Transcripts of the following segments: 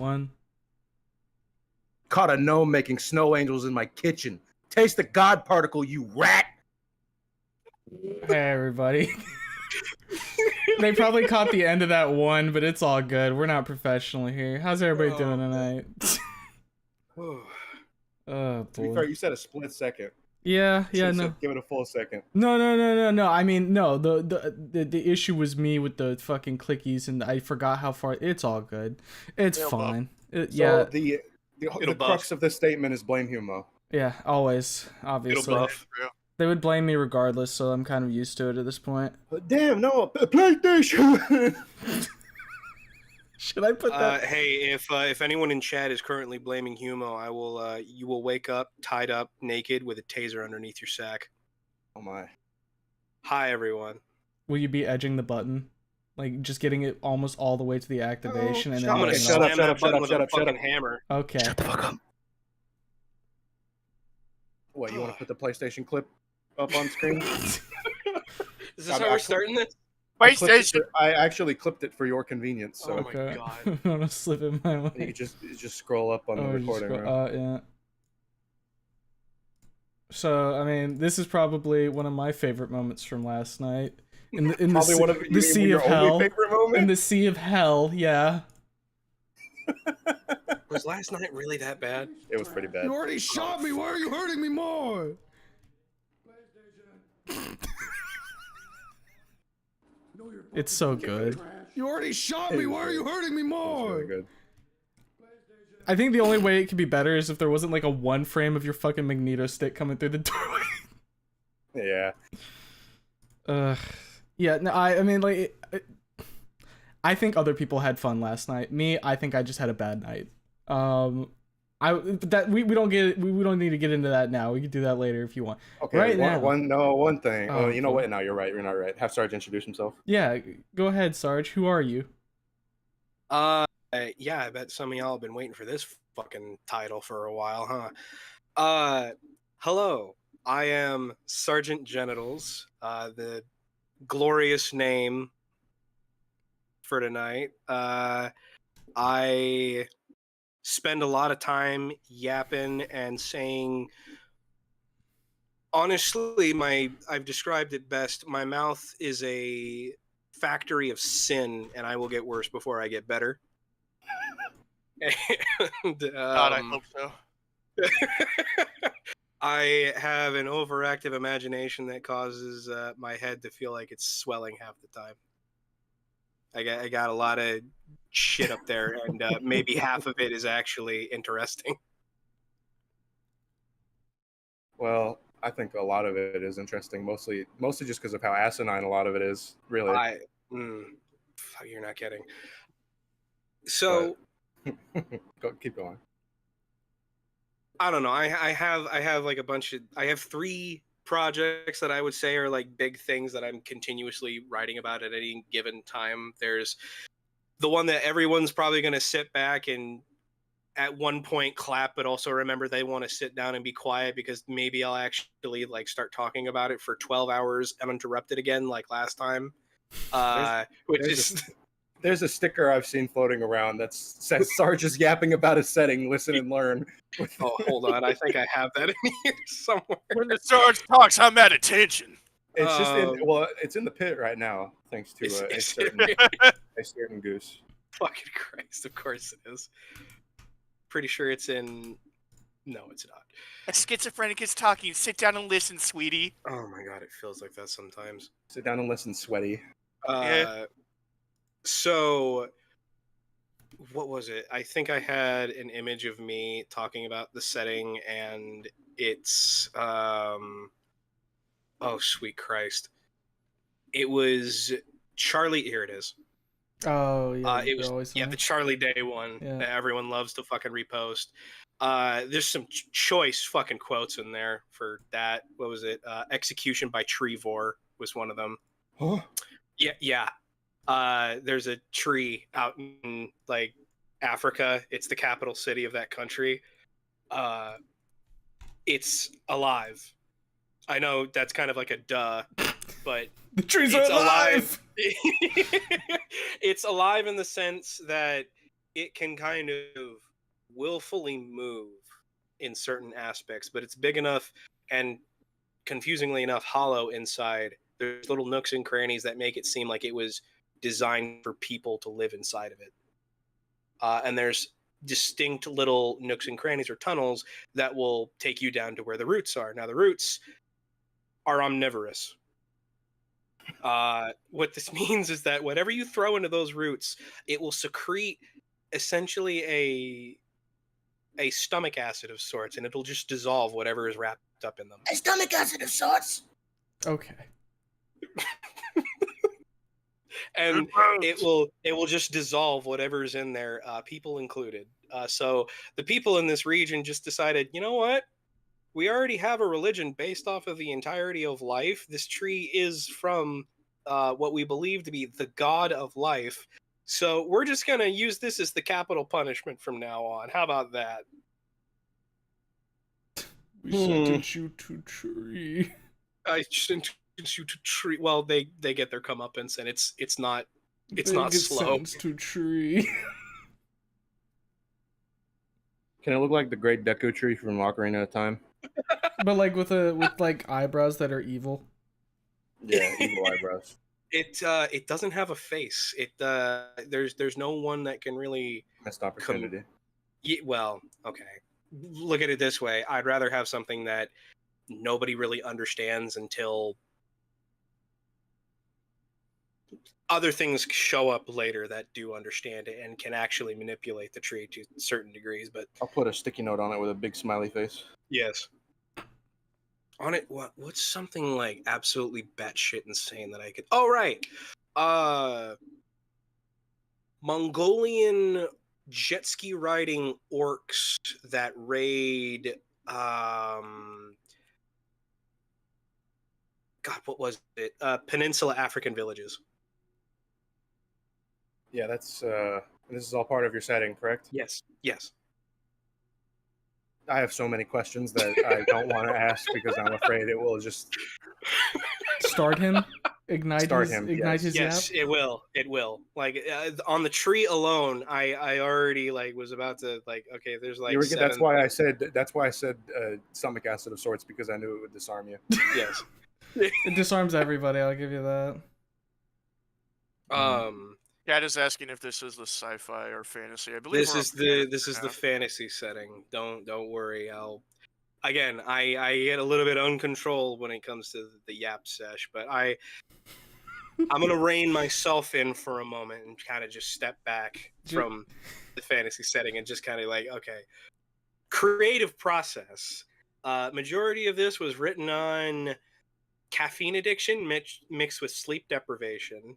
1. Caught a gnome making snow angels in my kitchen. Taste the God particle, you rat! Hey, everybody. They probably caught the end of that 1, but it's all good. We're not professional here. How's everybody doing tonight? Oh, To be boy. fair, you said a split second. Yeah, no. Said, give it a full second. No. I mean, no. The issue was me with the fucking clickies, and I forgot how far. It's all good. It's fine. So the crux of this statement is blame Humo. Yeah, always, obviously. It'll buff. They would blame me regardless, so I'm kind of used to it at this point. But damn, no, PlayStation. Should I put that? Hey, if anyone in chat is currently blaming Humo, I will. You will wake up tied up, naked, with a taser underneath your sack. Oh my. Hi, everyone. Will you be edging the button, like just getting it almost all the way to the activation, and then I'm gonna shut up, slam that button with a fucking hammer. Okay. Shut the fuck up. What, you want to put the PlayStation clip up on screen? Is this how we're starting this? PlayStation. I actually clipped it for your convenience. So Oh my god. I'm gonna slip in my way. you just scroll up on the recording. Yeah. So I mean, this is probably one of my favorite moments from last night. In the sea of hell. In the sea of hell, yeah. Was last night really that bad? It was pretty bad. You already shot me. Why are you hurting me more? It's so good. You already shot me. Why are you hurting me more? Really good. I think the only way it could be better is if there wasn't like a 1 frame of your fucking Magneto stick coming through the doorway. Yeah. Yeah. No, I mean, like, I think other people had fun last night. Me, I think I just had a bad night. We don't need to get into that now. We can do that later if you want. Okay. Right one thing. Oh, You know cool. what? No, you're right. You're not right. Have Sarge introduce himself. Yeah. Go ahead, Sarge. Who are you? Yeah, I bet some of y'all have been waiting for this fucking title for a while, huh? Hello, I am Sergeant Genitals, the glorious name for tonight. I spend a lot of time yapping and saying, honestly, I've described it best. My mouth is a factory of sin, and I will get worse before I get better. And, God, I hope so. I have an overactive imagination that causes my head to feel like it's swelling half the time. I got a lot of shit up there, and maybe half of it is actually interesting. Well, I think a lot of it is interesting, mostly just because of how asinine a lot of it is. Really. You're not kidding. So. Keep going. I don't know. I have like I have 3 projects that I would say are like big things that I'm continuously writing about at any given time. There's the one that everyone's probably going to sit back and at one point clap, but also remember they want to sit down and be quiet because maybe I'll actually like start talking about it for 12 hours uninterrupted again like last time. There's a sticker I've seen floating around that says Sarge is yapping about his setting, listen and learn. Oh, hold on. I think I have that in here somewhere. When the Sarge talks, I'm at attention. It's just it's in the pit right now, thanks to a certain goose. Fucking Christ, of course it is. Pretty sure it's in... No, it's not. A schizophrenic is talking. Sit down and listen, sweetie. Oh my god, it feels like that sometimes. Sit down and listen, sweaty. So, what was it? I think I had an image of me talking about the setting, and it's oh sweet Christ! It was Charlie. Here it is. Oh yeah, it was the Charlie Day one that everyone loves to fucking repost. There's some choice fucking quotes in there for that. What was it? Execution by Trevor was one of them. Huh? Yeah. There's a tree out in like Africa. It's the capital city of that country. It's alive. I know that's kind of like a duh, but the trees are alive. It's alive in the sense that it can kind of willfully move in certain aspects, but it's big enough and confusingly enough hollow inside. There's little nooks and crannies that make it seem like it was designed for people to live inside of it. And there's distinct little nooks and crannies or tunnels that will take you down to where the roots are. Now, the roots are omnivorous. What this means is that whatever you throw into those roots, it will secrete essentially a stomach acid of sorts, and it'll just dissolve whatever is wrapped up in them. A stomach acid of sorts. Okay. And it will just dissolve whatever's in there, people included. So the people in this region just decided, you know what? We already have a religion based off of the entirety of life. This tree is from what we believe to be the god of life. So we're just going to use this as the capital punishment from now on. How about that? We sentenced you to tree. I sentenced you to tree. Well, they get their comeuppance, and it's not They not get slow. sentenced to tree. Can it look like the Great Deku Tree from Ocarina of Time? But like with like eyebrows that are evil. Yeah, evil eyebrows. It doesn't have a face. There's no one that can really. Missed opportunity. Well, okay. Look at it this way. I'd rather have something that nobody really understands until other things show up later that do understand it and can actually manipulate the tree to certain degrees. But I'll put a sticky note on it with a big smiley face. yes. On it, what's something like absolutely batshit insane that I could? Oh, right. Mongolian jet ski riding orcs that raid. God, what was it? Peninsula African villages. Yeah, that's this is all part of your setting, correct? Yes. Yes. I have so many questions that I don't want to ask because I'm afraid it will just Start him. Ignite yes. his Yes, yap. it will. It will. Like on the tree alone, I already like was about to like. Okay, there's like that's seven. why I said stomach acid of sorts, because I knew it would disarm you. Yes. It disarms everybody, I'll give you that. Cat is asking if this is the sci-fi or fantasy. I believe This we're is up the here this is now. the fantasy setting. Don't worry. I get a little bit uncontrolled when it comes to the yap sesh, but I'm gonna rein myself in for a moment and kind of just step back from the fantasy setting and just kind of like, okay, creative process. Majority of this was written on caffeine addiction mixed with sleep deprivation,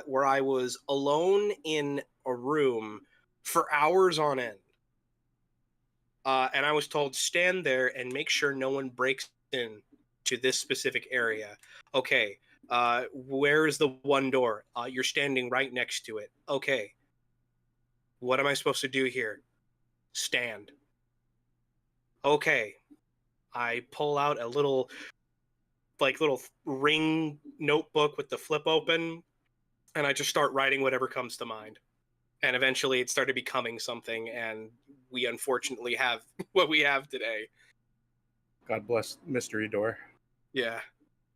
where I was alone in a room for hours on end. And I was told, stand there and make sure no one breaks in to this specific area. Okay, where is the one door? You're standing right next to it. Okay, what am I supposed to do here? Stand. Okay, I pull out a little ring notebook with the flip open, and I just start writing whatever comes to mind. And eventually it started becoming something, and we unfortunately have what we have today. God bless Mystery Door. Yeah.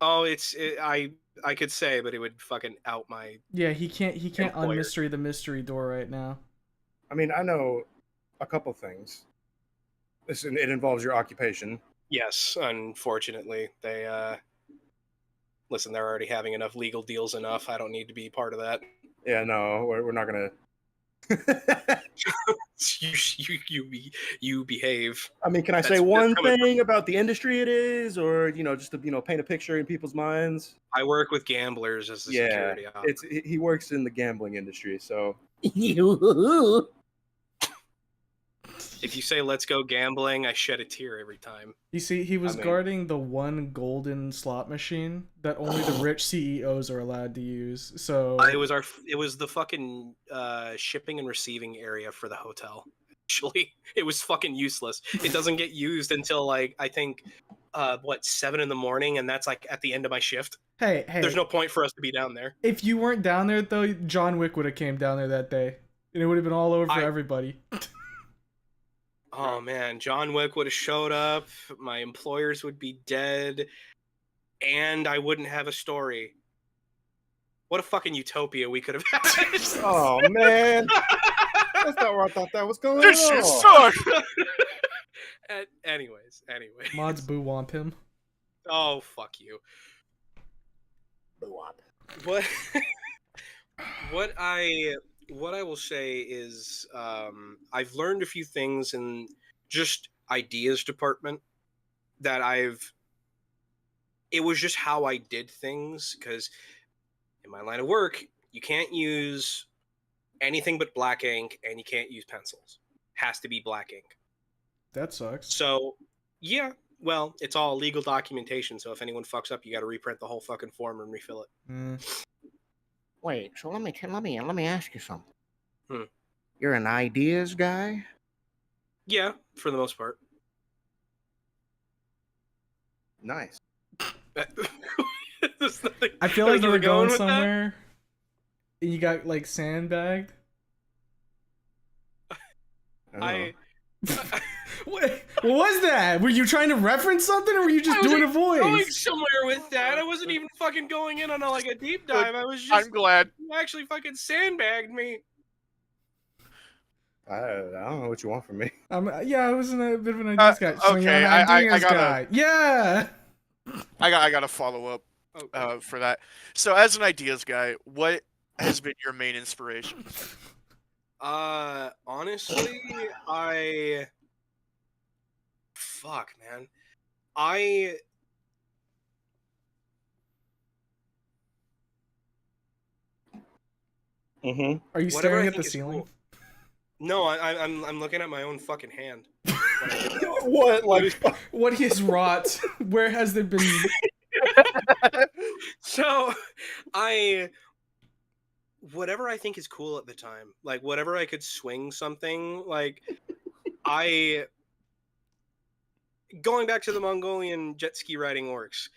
Oh, I could say, but it would fucking out my. Yeah, he can't Employer. unmystery the mystery door right now. I mean, I know a couple things. It involves your occupation. Yes, unfortunately, they listen. They're already having enough legal deals. Enough. I don't need to be part of that. Yeah, no, we're not gonna. You behave. I mean, can I say That's one coming thing about the industry it is, or just to paint a picture in people's minds? I work with gamblers as a security officer. He works in the gambling industry, so. If you say "let's go gambling," I shed a tear every time. You see, he was I mean- guarding the one golden slot machine that only the rich CEOs are allowed to use. So It was the fucking shipping and receiving area for the hotel. Actually, it was fucking useless. It doesn't get used until like I think 7 a.m, and that's like at the end of my shift. hey, There's no point for us to be down there. if you weren't down there though, John Wick would have came down there that day. And it would have been all over for I- everybody. Oh man, John Wick would have showed up, my employers would be dead, and I wouldn't have a story. What a fucking utopia we could have had. Oh man, that's not where I thought that was going. This at shit all. sucks. Anyways. Mods boo womp him. Oh, fuck you. What what I will say is I've learned a few things in just ideas department that it was just how I did things, because in my line of work you can't use anything but black ink and you can't use pencils. Has to be black ink. That sucks. So yeah, well, it's all legal documentation, so if anyone fucks up you got to reprint the whole fucking form and refill it. Wait, so let me ask you something. Hmm. You're an ideas guy? Yeah, for the most part. Nice. There's nothing- I feel there's like you were nothing going with that. somewhere and you got like sandbagged. I What was that? Were you trying to reference something or were you just I was doing a going voice? somewhere with that. I wasn't even fucking going in on a deep dive. I was just I'm glad. you actually fucking sandbagged me. I don't know what you want from me. Yeah, I was in a bit of an ideas guy. So you're okay, an I ideas gotta- guy. Yeah. I got to follow up Oh, for that. So, as an ideas guy, what has been your main inspiration? honestly, fuck, man. Mm-hmm. Are you Whatever I staring at the think is ceiling? cool. No, I'm looking at my own fucking hand. What? Like, What he has wrought? Where has there been? So, whatever I think is cool at the time, like whatever I could swing something, like going back to the Mongolian jet ski riding orcs,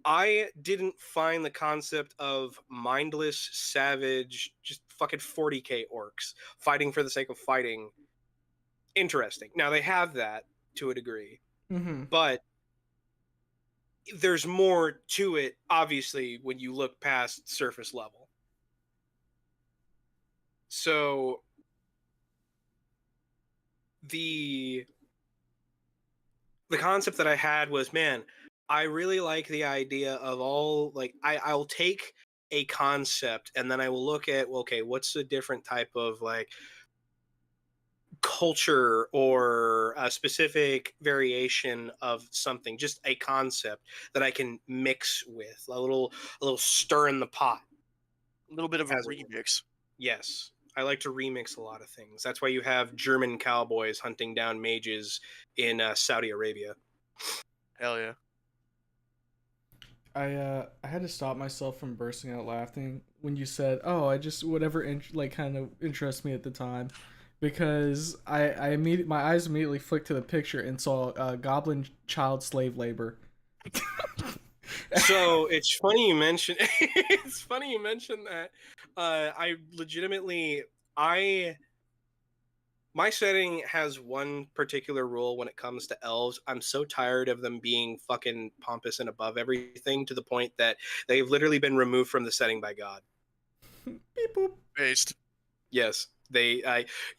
I didn't find the concept of mindless, savage, just fucking 40k orcs fighting for the sake of fighting interesting. Now they have that to a degree, Mm-hmm. but there's more to it, obviously, when you look past surface level. So the concept that I had was, man, I really like the idea of all, like, I'll take a concept and then I will look at, well, okay, what's a different type of like culture or a specific variation of something, just a concept that I can mix with a little stir in the pot. A little bit of a As it were. remix. Yes, I like to remix a lot of things. That's why you have German cowboys hunting down mages in Saudi Arabia. Hell yeah. I had to stop myself from bursting out laughing when you said, "Oh, I just whatever kind of interests me at the time," because my eyes immediately flicked to the picture and saw goblin child slave labor. So it's funny you mention it's funny you mentioned that. I legitimately my setting has one particular rule when it comes to elves. I'm so tired of them being fucking pompous and above everything to the point that they've literally been removed from the setting by God. Beep boop. Based. Yes, you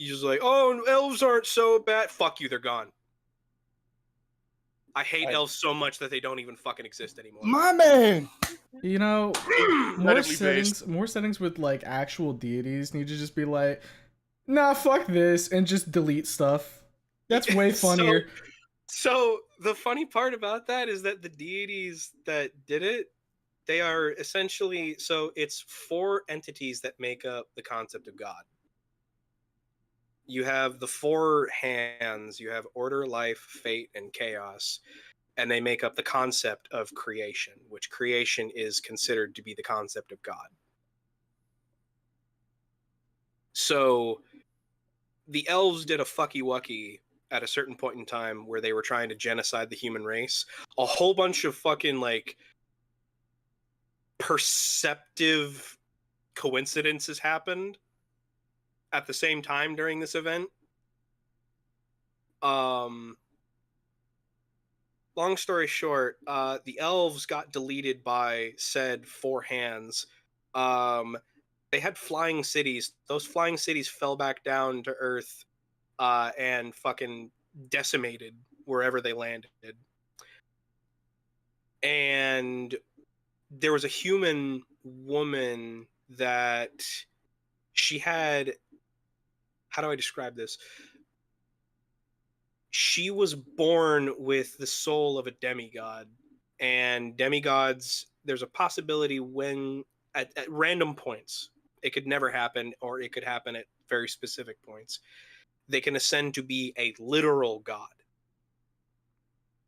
just like, oh, elves aren't so bad. Fuck you, they're gone. I hate elves so much that they don't even fucking exist anymore. my man. You know, Medically more settings with like actual deities need to just be like, nah, fuck this, and just delete stuff. That's way funnier. So the funny part about that is that the deities that did it, they are essentially, so it's 4 entities that make up the concept of God. You have the 4 hands, you have order, life, fate, and chaos, and they make up the concept of creation, which creation is considered to be the concept of God. So the elves did a fucky wucky at a certain point in time where they were trying to genocide the human race. A whole bunch of fucking like perceptive coincidences happened, at the same time during this event. Long story short, the elves got deleted by said four hands. They had flying cities. Those flying cities fell back down to Earth, and fucking decimated wherever they landed. And there was a human woman that she had. How do I describe this? She was born with the soul of a demigod, and demigods, there's a possibility when at random points, it could never happen, or it could happen at very specific points, they can ascend to be a literal god,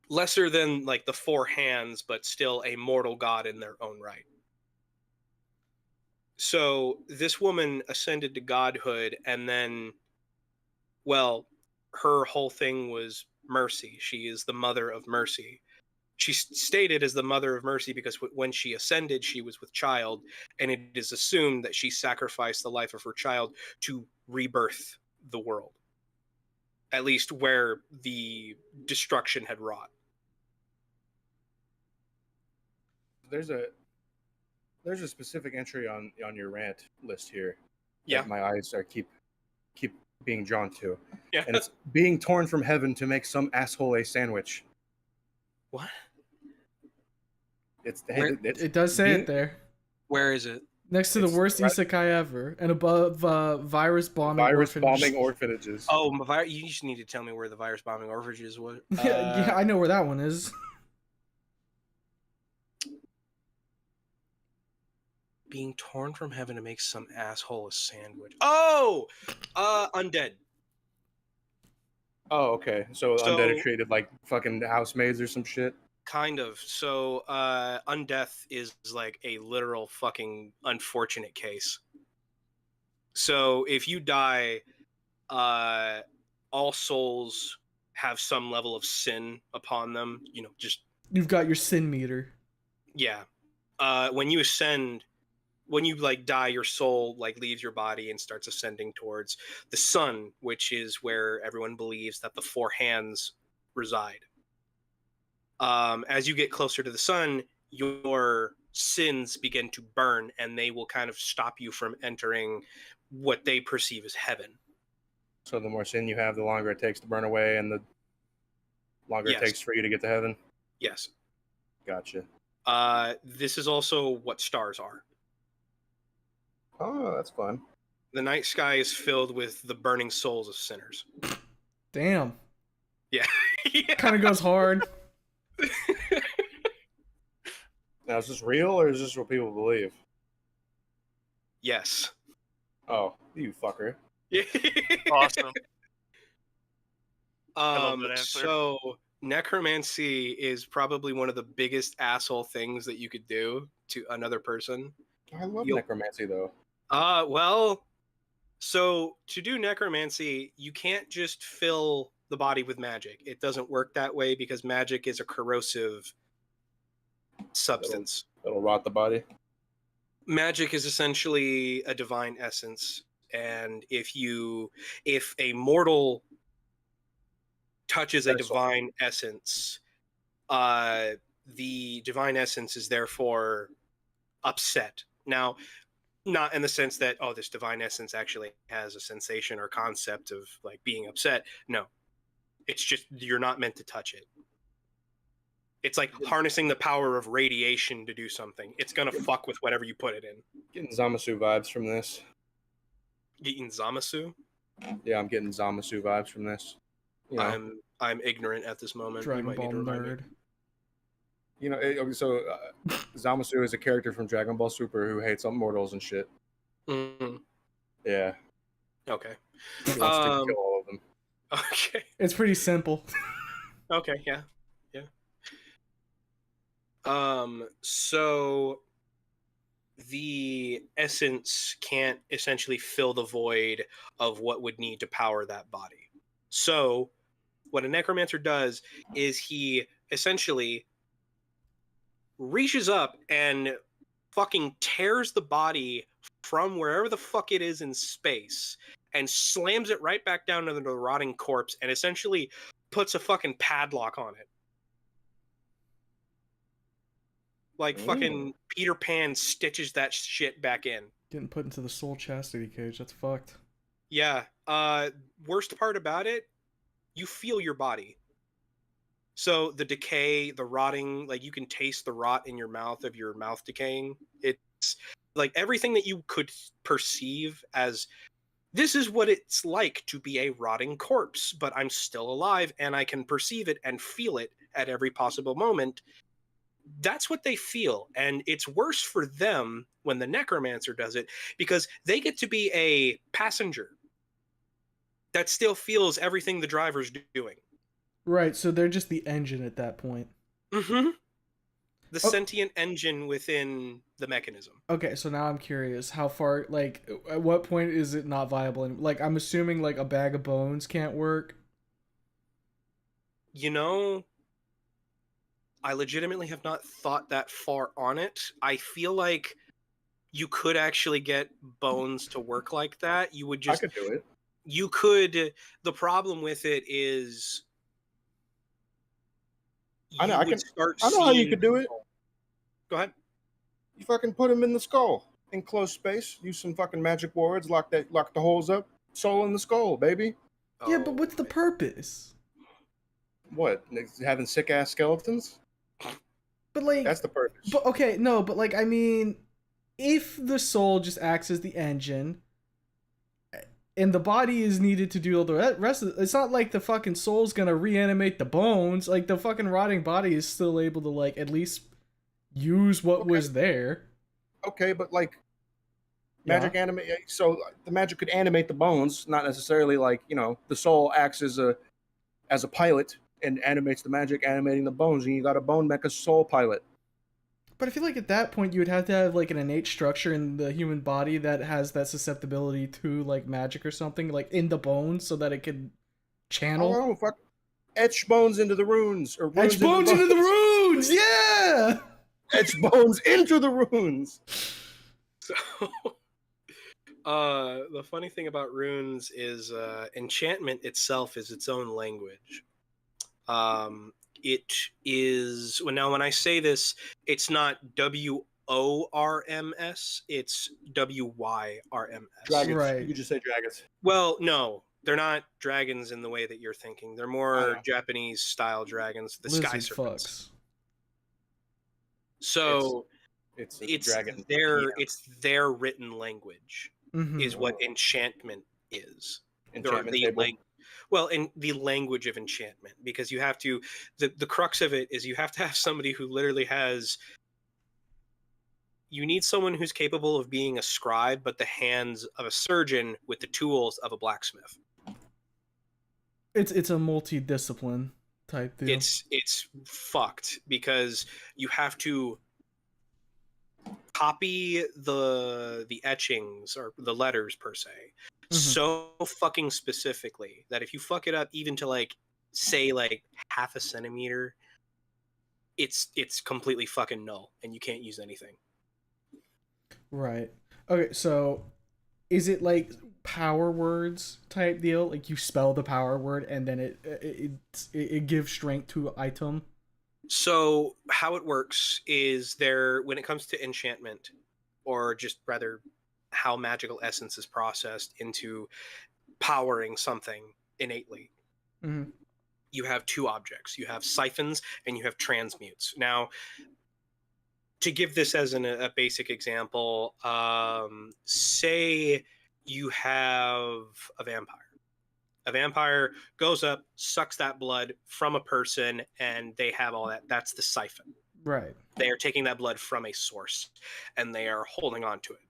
lesser than like the four hands, but still a mortal god in their own right. So this woman ascended to godhood, and then, well, her whole thing was mercy. She is the mother of mercy. She's stated as the mother of mercy because when she ascended, she was with child, and it is assumed that she sacrificed the life of her child to rebirth the world, at least where the destruction had wrought. There's a specific entry on your rant list here. Yeah. That my eyes are keep being drawn to. Yeah. And it's being torn from heaven to make some asshole a sandwich. What? It's It does say it there. Where is it? Next to the It's worst right- isekai ever, and above virus bombing orphanages. Oh, you just need to tell me where the virus bombing orphanages was. Yeah, I know where that one is. Being torn from heaven to make some asshole a sandwich. Oh, undead. Oh, okay. So undead are treated like fucking housemaids or some shit. Kind of. So, undeath is like a literal fucking unfortunate case. So if you die, all souls have some level of sin upon them. You know, just You've got your sin meter. yeah. When you ascend, when you like die, your soul like leaves your body and starts ascending towards the sun, which is where everyone believes that the four hands reside. As you get closer to the sun, your sins begin to burn, and they will kind of stop you from entering what they perceive as heaven. So the more sin you have, the longer it takes to burn away, and the longer Yes. it takes for you to get to heaven. Yes. Gotcha. This is also what stars are. Oh, that's fun. The night sky is filled with the burning souls of sinners. Damn. Yeah. Yeah. Kind of goes hard. Now, is this real or is this what people believe? Yes. Oh, you fucker. Awesome. love that answer. So necromancy is probably one of the biggest asshole things that you could do to another person. I love You'll- necromancy, though. Well, so to do necromancy, you can't just fill the body with magic. It doesn't work that way because magic is a corrosive substance. It'll rot the body. Magic is essentially a divine essence, and if a mortal touches a That's all. divine essence, the divine essence is therefore upset. Now, not in the sense that, oh, this divine essence actually has a sensation or concept of like being upset. No, it's just you're not meant to touch it. It's like harnessing the power of radiation to do something. It's gonna fuck with whatever you put it in. Getting Zamasu vibes from this. Getting Zamasu. Yeah, I'm getting Zamasu vibes from this. You know, I'm ignorant at this moment. You Dragon might need Ball to remind me. nerd. Zamasu is a character from Dragon Ball Super who hates mortals and shit. Mhm. Yeah, Okay. he wants to kill all of them. Okay. It's pretty simple. Okay. Yeah. Yeah. So the essence can't essentially fill the void of what would need to power that body. So what a necromancer does is he essentially reaches up and fucking tears the body from wherever the fuck it is in space and slams it right back down into the rotting corpse and essentially puts a fucking padlock on it. Like fucking Peter Pan stitches that shit back in. Getting put into the soul chastity cage. That's fucked. Yeah. Worst part about it, you feel your body. So the decay, the rotting, like you can taste the rot in your mouth of your mouth decaying. It's like everything that you could perceive as this is what it's like to be a rotting corpse, but I'm still alive and I can perceive it and feel it at every possible moment. That's what they feel. And it's worse for them when the necromancer does it because they get to be a passenger that still feels everything the driver's doing. Right, so they're just the engine at that point. Mm-hmm. The sentient engine within the mechanism. Okay, so now I'm curious, how far, like, at what point is it not viable? And like, I'm assuming like a bag of bones can't work. You know, I legitimately have not thought that far on it. I feel like you could actually get bones to work like that. You would just I could do it. You could. The problem with it is I know. you I would can. start I know how you seeing- could do it. Go ahead. You fucking put him in the skull, enclosed space. Use some fucking magic words. Lock the holes up. Soul in the skull, baby. Yeah, but Oh, what's the purpose? What? Having sick ass skeletons? But like, That's the purpose. but okay, no, but like, I mean, if the soul just acts as the engine, and the body is needed to do all the rest of it, it's not like the fucking soul's gonna reanimate the bones. Like, the fucking rotting body is still able to, like, at least use what was there. Okay, but like magic animate. So the magic could animate the bones, not necessarily like the soul acts as a pilot and animates the magic, animating the bones, and you got a bone mecha soul pilot. But I feel like at that point you would have to have like an innate structure in the human body that has that susceptibility to like magic or something, like in the bones, so that it could channel. Oh, fuck. Etch bones into the runes, or runes Etch bones into the runes, yeah. Etch bones into the runes. So, the funny thing about runes is enchantment itself is its own language. It is when I say this, it's not WORMS, it's WYRMS. Dragons. Right. You could just say dragons. Well, no, they're not dragons in the way that you're thinking. They're more Japanese style dragons, the sky Lizard serpents. fucks. So It's it's their written language is what enchantment is. Enchantment table. Well, in the language of enchantment, because you have to, the crux of it is you have to have somebody who literally you need someone who's capable of being a scribe, but the hands of a surgeon with the tools of a blacksmith. It's a multi-discipline type deal. It's fucked because you have to copy the etchings or the letters per se so fucking specifically that if you fuck it up even to like say like half a centimeter, it's completely fucking null and you can't use anything. Right. Okay, so is it like power words type deal? Like you spell the power word and then it gives strength to an item? So how it works is when it comes to enchantment, or just rather how magical essence is processed into powering something innately, you have two objects. You have siphons and you have transmutes. Now, to give this as a basic example, say you have a vampire. A vampire goes up, sucks that blood from a person, and they have all that. That's the siphon. Right. They are taking that blood from a source, and they are holding on to it.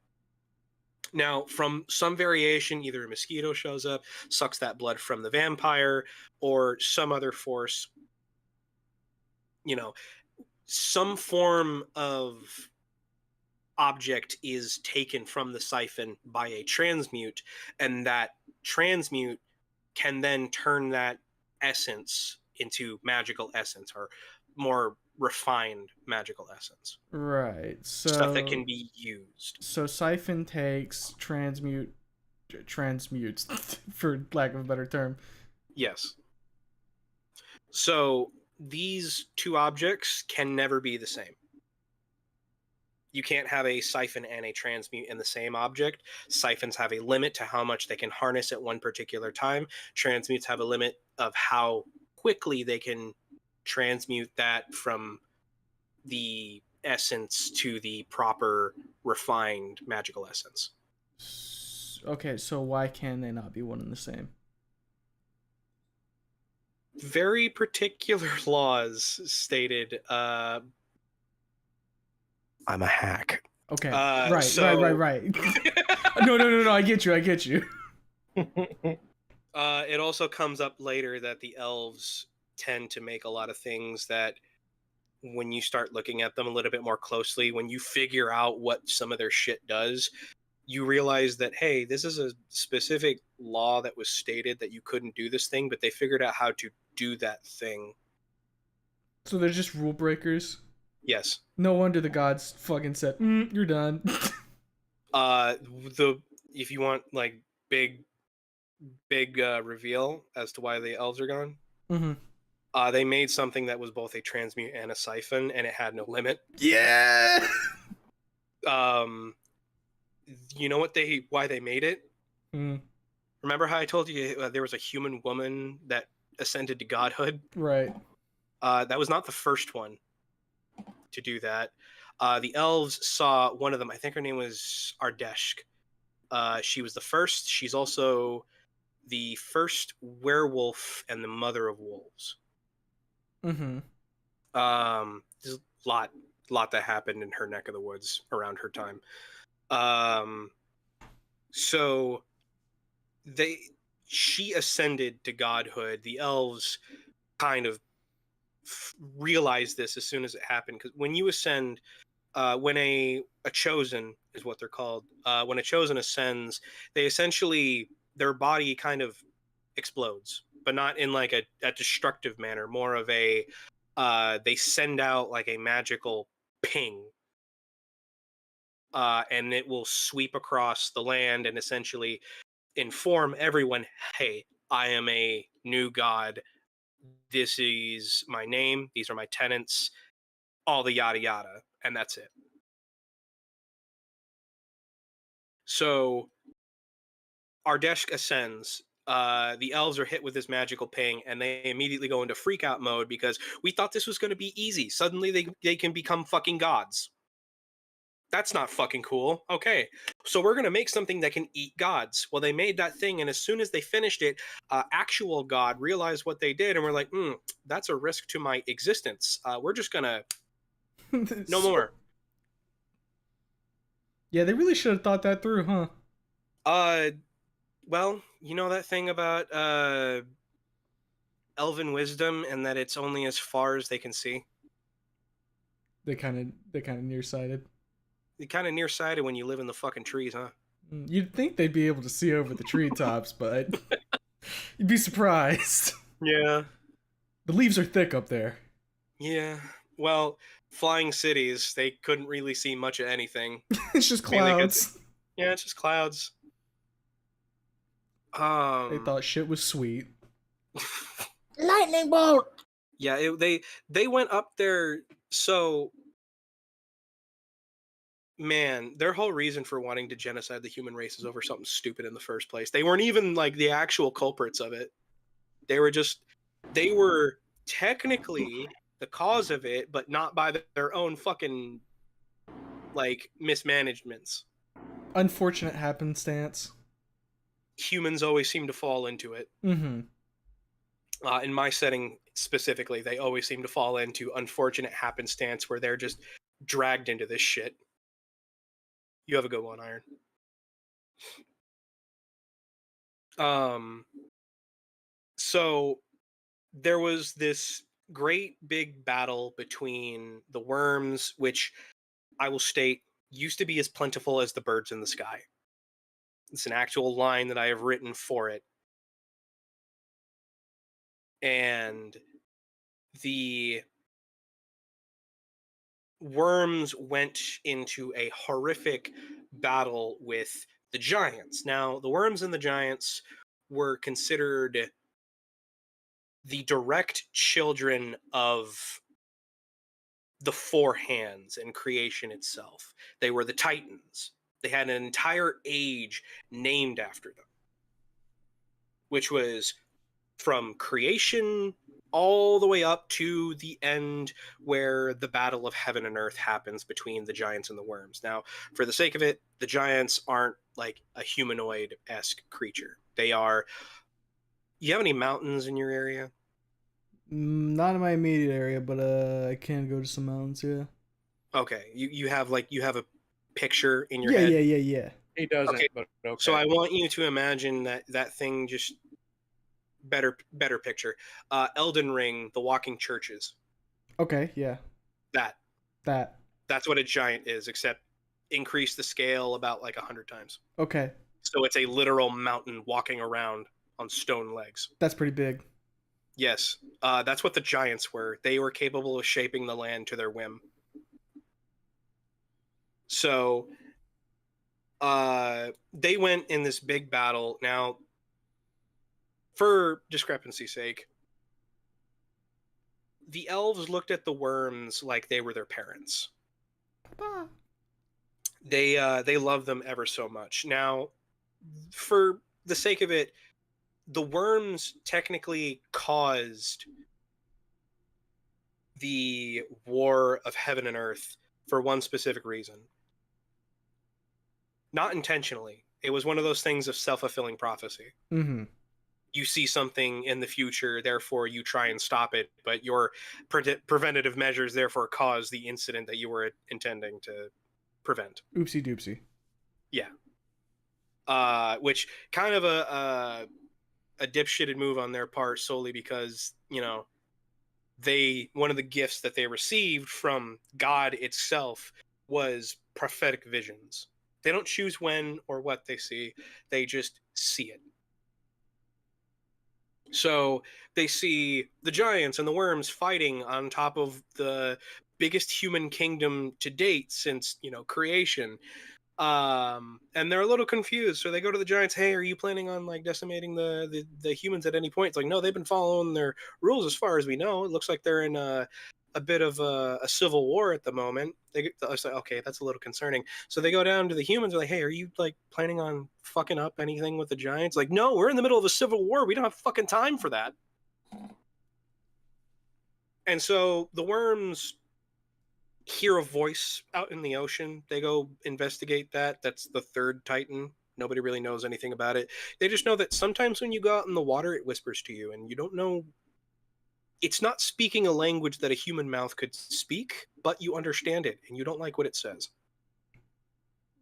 Now, from some variation, either a mosquito shows up, sucks that blood from the vampire, or some other force, some form of object is taken from the siphon by a transmute, and that transmute can then turn that essence into magical essence, or more refined magical essence. Right. So stuff that can be used. So siphon takes, transmute transmutes, for lack of a better term. Yes. So these two objects can never be the same. You can't have a siphon and a transmute in the same object. Siphons have a limit to how much they can harness at one particular time. Transmutes have a limit of how quickly they can transmute that from the essence to the proper refined magical essence. Okay, so why can they not be one and the same? Very particular laws stated. I'm a hack. Okay, right. No, I get you. It also comes up later that the elves tend to make a lot of things that, when you start looking at them a little bit more closely, when you figure out what some of their shit does, you realize that, hey, this is a specific law that was stated that you couldn't do this thing, but they figured out how to do that thing. So they're just rule breakers? Yes. No wonder the gods fucking said, you're done. If you want like big reveal as to why the elves are gone, they made something that was both a transmute and a siphon, and it had no limit. Yeah. You know why they made it? Remember how I told you there was a human woman that ascended to godhood? Right. That was not the first one to do that. The elves saw one of them. I think her name was Ardeshk. She was the first. She's also the first werewolf and the mother of wolves. There's a lot that happened in her neck of the woods around her time. So she ascended to godhood. The elves kind of realized this as soon as it happened, because when you ascend, when a chosen is what they're called, when a chosen ascends, they essentially, their body kind of explodes, but not in like a destructive manner, more of a they send out like a magical ping, and it will sweep across the land and essentially inform everyone, hey, I am a new god, this is my name, these are my tenants, all the yada yada, and that's it. So Ardeshk ascends. The elves are hit with this magical ping, and they immediately go into freak out mode because we thought this was going to be easy. Suddenly they can become fucking gods. That's not fucking cool. Okay, so we're going to make something that can eat gods. Well, they made that thing, and as soon as they finished it, actual god realized what they did, and we're like, that's a risk to my existence. We're just going to... No more. Yeah, they really should have thought that through, huh? Well, you know that thing about elven wisdom, and that it's only as far as they can see? They're kind of nearsighted. You're kind of nearsighted when you live in the fucking trees, huh? You'd think they'd be able to see over the treetops, but you'd be surprised. Yeah. The leaves are thick up there. Yeah. Well, flying cities, they couldn't really see much of anything. It's just clouds. Yeah, it's just clouds. They thought shit was sweet. Lightning bolt. Yeah, they went up there. So, man, their whole reason for wanting to genocide the human race is over something stupid in the first place. They weren't even like the actual culprits of it. They were technically the cause of it, but not by their own fucking like mismanagements. Unfortunate happenstance. Humans always seem to fall into it. In my setting specifically, they always seem to fall into unfortunate happenstance where they're just dragged into this shit. You have a good one, Iron. So there was this great big battle between the worms, which I will state used to be as plentiful as the birds in the sky. It's an actual line that I have written for it. And the worms went into a horrific battle with the giants. Now, the worms and the giants were considered the direct children of the four hands and creation itself. They were the Titans. They had an entire age named after them, which was from creation all the way up to the end where the battle of heaven and earth happens between the giants and the worms. Now, for the sake of it, the giants aren't like a humanoid-esque creature. They are... You have any mountains in your area? Not in my immediate area, but I can go to some mountains. Yeah. Okay, you have a picture in your Yeah, head? yeah. He doesn't, Okay. but okay. So I want you to imagine that thing just better picture. Elden Ring, the walking churches. Okay, yeah. That That. that's what a giant is, except increase the scale about like 100 times. Okay, So it's a literal mountain walking around on stone legs. that's pretty big. Yes, that's what the giants were. They were capable of shaping the land to their whim. So they went in this big battle. Now, for discrepancy's sake, the elves looked at the worms like they were their parents. Papa. They love them ever so much. Now, for the sake of it, the worms technically caused the war of heaven and earth for one specific reason. Not intentionally. It was one of those things of self-fulfilling prophecy. Mm-hmm. You see something in the future, therefore you try and stop it, but your preventative measures therefore cause the incident that you were intending to prevent. Oopsie doopsie. Yeah. Which kind of a dipshitted move on their part, solely because, one of the gifts that they received from God itself was prophetic visions. They don't choose when or what they see, they just see it. So they see the giants and the worms fighting on top of the biggest human kingdom to date since, creation. And they're a little confused. So they go to the giants, hey, are you planning on like decimating the humans at any point? It's like, no, they've been following their rules as far as we know. It looks like they're in a bit of a civil war at the moment. I was like, okay, that's a little concerning. So they go down to the humans, like, hey, are you like planning on fucking up anything with the giants? Like, no, we're in the middle of a civil war. We don't have fucking time for that. And so the worms hear a voice out in the ocean. They go investigate that. That's the third Titan. Nobody really knows anything about it. They just know that sometimes when you go out in the water, it whispers to you, and you don't know. It's not speaking a language that a human mouth could speak, but you understand it, and you don't like what it says.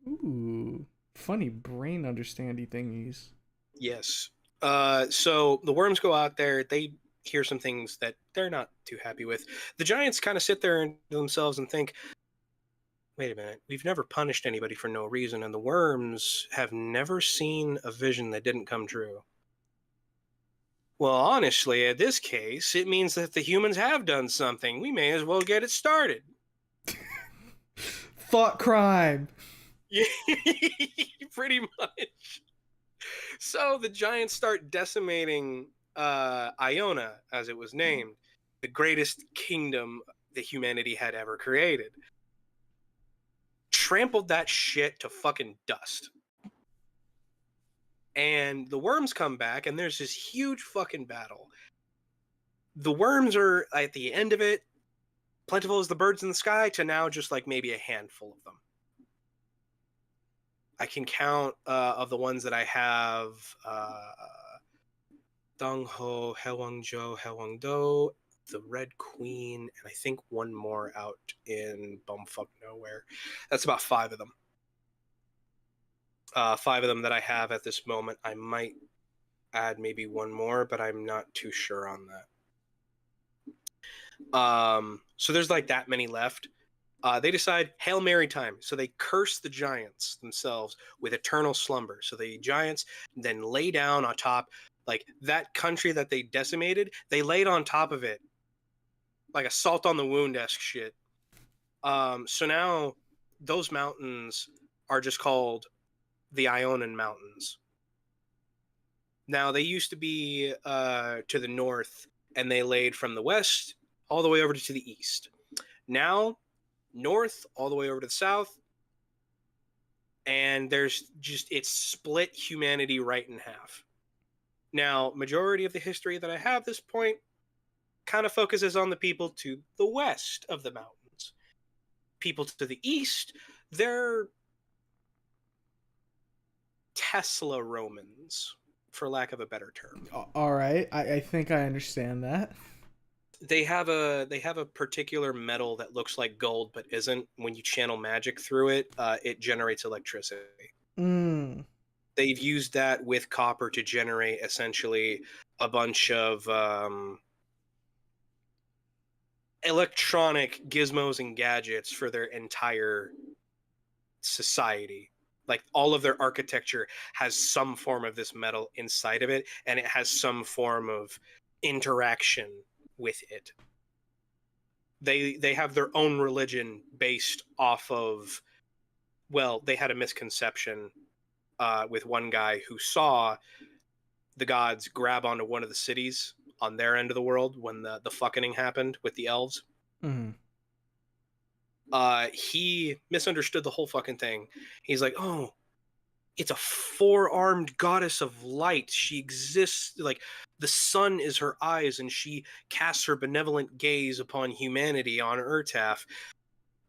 Ooh, funny brain understandy thingies. Yes. So the worms go out there. They hear some things that they're not too happy with. The giants kind of sit there themselves and think, wait a minute, we've never punished anybody for no reason, and the worms have never seen a vision that didn't come true. Well, honestly, in this case, it means that the humans have done something. We may as well get it started. Thought crime. Yeah, pretty much. So the giants start decimating Iona, as it was named, the greatest kingdom that humanity had ever created. Trampled that shit to fucking dust. And the worms come back, and there's this huge fucking battle. The worms are at the end of it, plentiful as the birds in the sky, to now just like maybe a handful of them. I can count of the ones that I have Dong Ho, Hewang Jo, Hewang Do, the Red Queen, and I think one more out in bumfuck nowhere. That's about 5 of them. 5 of them that I have at this moment. I might add maybe one more, but I'm not too sure on that. So there's like that many left. They decide Hail Mary time. So they curse the giants themselves with eternal slumber. So the giants then lay down on top, like that country that they decimated, they laid on top of it like a salt on the wound-esque shit. So now those mountains are just called the Ionan Mountains. Now, they used to be to the north, and they laid from the west all the way over to the east. Now, north all the way over to the south, and it's split humanity right in half. Now, majority of the history that I have at this point kind of focuses on the people to the west of the mountains. People to the east, they're Tesla Romans, for lack of a better term. All right, I think I understand that. They have a particular metal that looks like gold but isn't. When you channel magic through it, it generates electricity. Mm. They've used that with copper to generate essentially a bunch of electronic gizmos and gadgets for their entire society. Like, all of their architecture has some form of this metal inside of it, and it has some form of interaction with it. They have their own religion based off of, well, they had a misconception with one guy who saw the gods grab onto one of the cities on their end of the world when the fucking happened with the elves. Mm-hmm. He misunderstood the whole fucking thing. He's like, oh, it's a four-armed goddess of light. She exists, like, the sun is her eyes, and she casts her benevolent gaze upon humanity on Urtaf.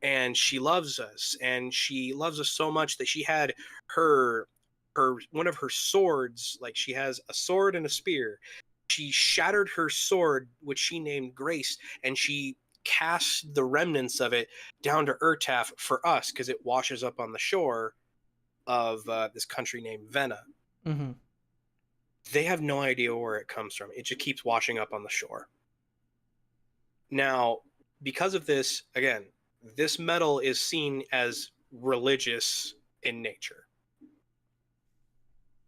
And she loves us, and she loves us so much that she had her one of her swords, like, she has a sword and a spear. She shattered her sword, which she named Grace, and she cast the remnants of it down to Urtaf for us, because it washes up on the shore of this country named Vena. Mm-hmm. They have no idea where it comes from. It just keeps washing up on the shore. Now, because of this, again, this metal is seen as religious in nature.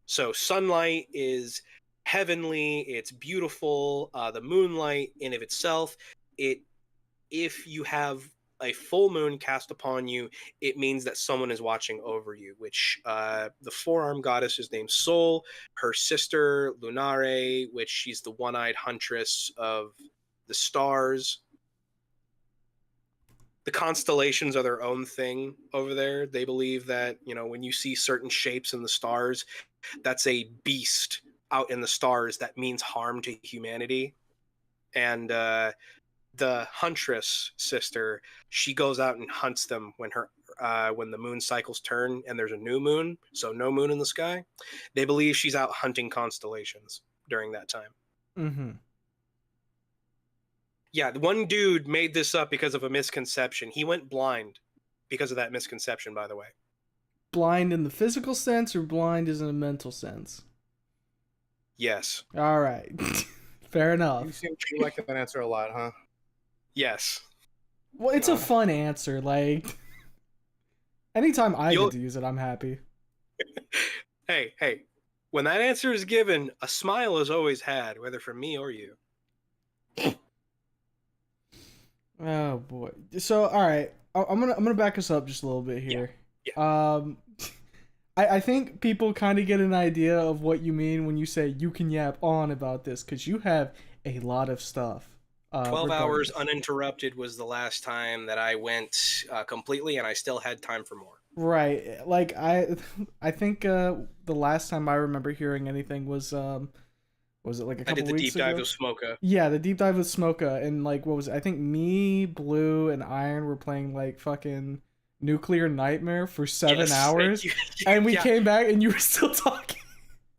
So sunlight is heavenly, it's beautiful. The moonlight in of itself, if you have a full moon cast upon you, it means that someone is watching over you, which the four-armed goddess is named Sol, her sister Lunare, which she's the one-eyed huntress of the stars. The constellations are their own thing over there. They believe that, when you see certain shapes in the stars, that's a beast out in the stars that means harm to humanity. And the huntress sister, she goes out and hunts them when the moon cycles turn and there's a new moon, so no moon in the sky. They believe she's out hunting constellations during that time. Mm-hmm. Yeah, the one dude made this up because of a misconception. He went blind because of that misconception, by the way. Blind in the physical sense, or blind is in a mental sense? Yes. All right. Fair enough. You seem to like that answer a lot, huh? Yes. Well, it's a fun answer. Like, anytime I You'll- get to use it, I'm happy. Hey. When that answer is given, a smile is always had, whether from me or you. Oh boy. So, all right, I'm gonna back us up just a little bit here. Yeah. I think people kind of get an idea of what you mean when you say you can yap on about this, because you have a lot of stuff. 12 hours uninterrupted was the last time that I went completely, and I still had time for more. Right. Like, I think the last time I remember hearing anything was it like a couple weeks ago? I did the deep dive with Smoka. Yeah, the deep dive with Smoka, and like, what was it? I think me, Blue, and Iron were playing like fucking Nuclear Nightmare for 7 hours, and we came back and you were still talking.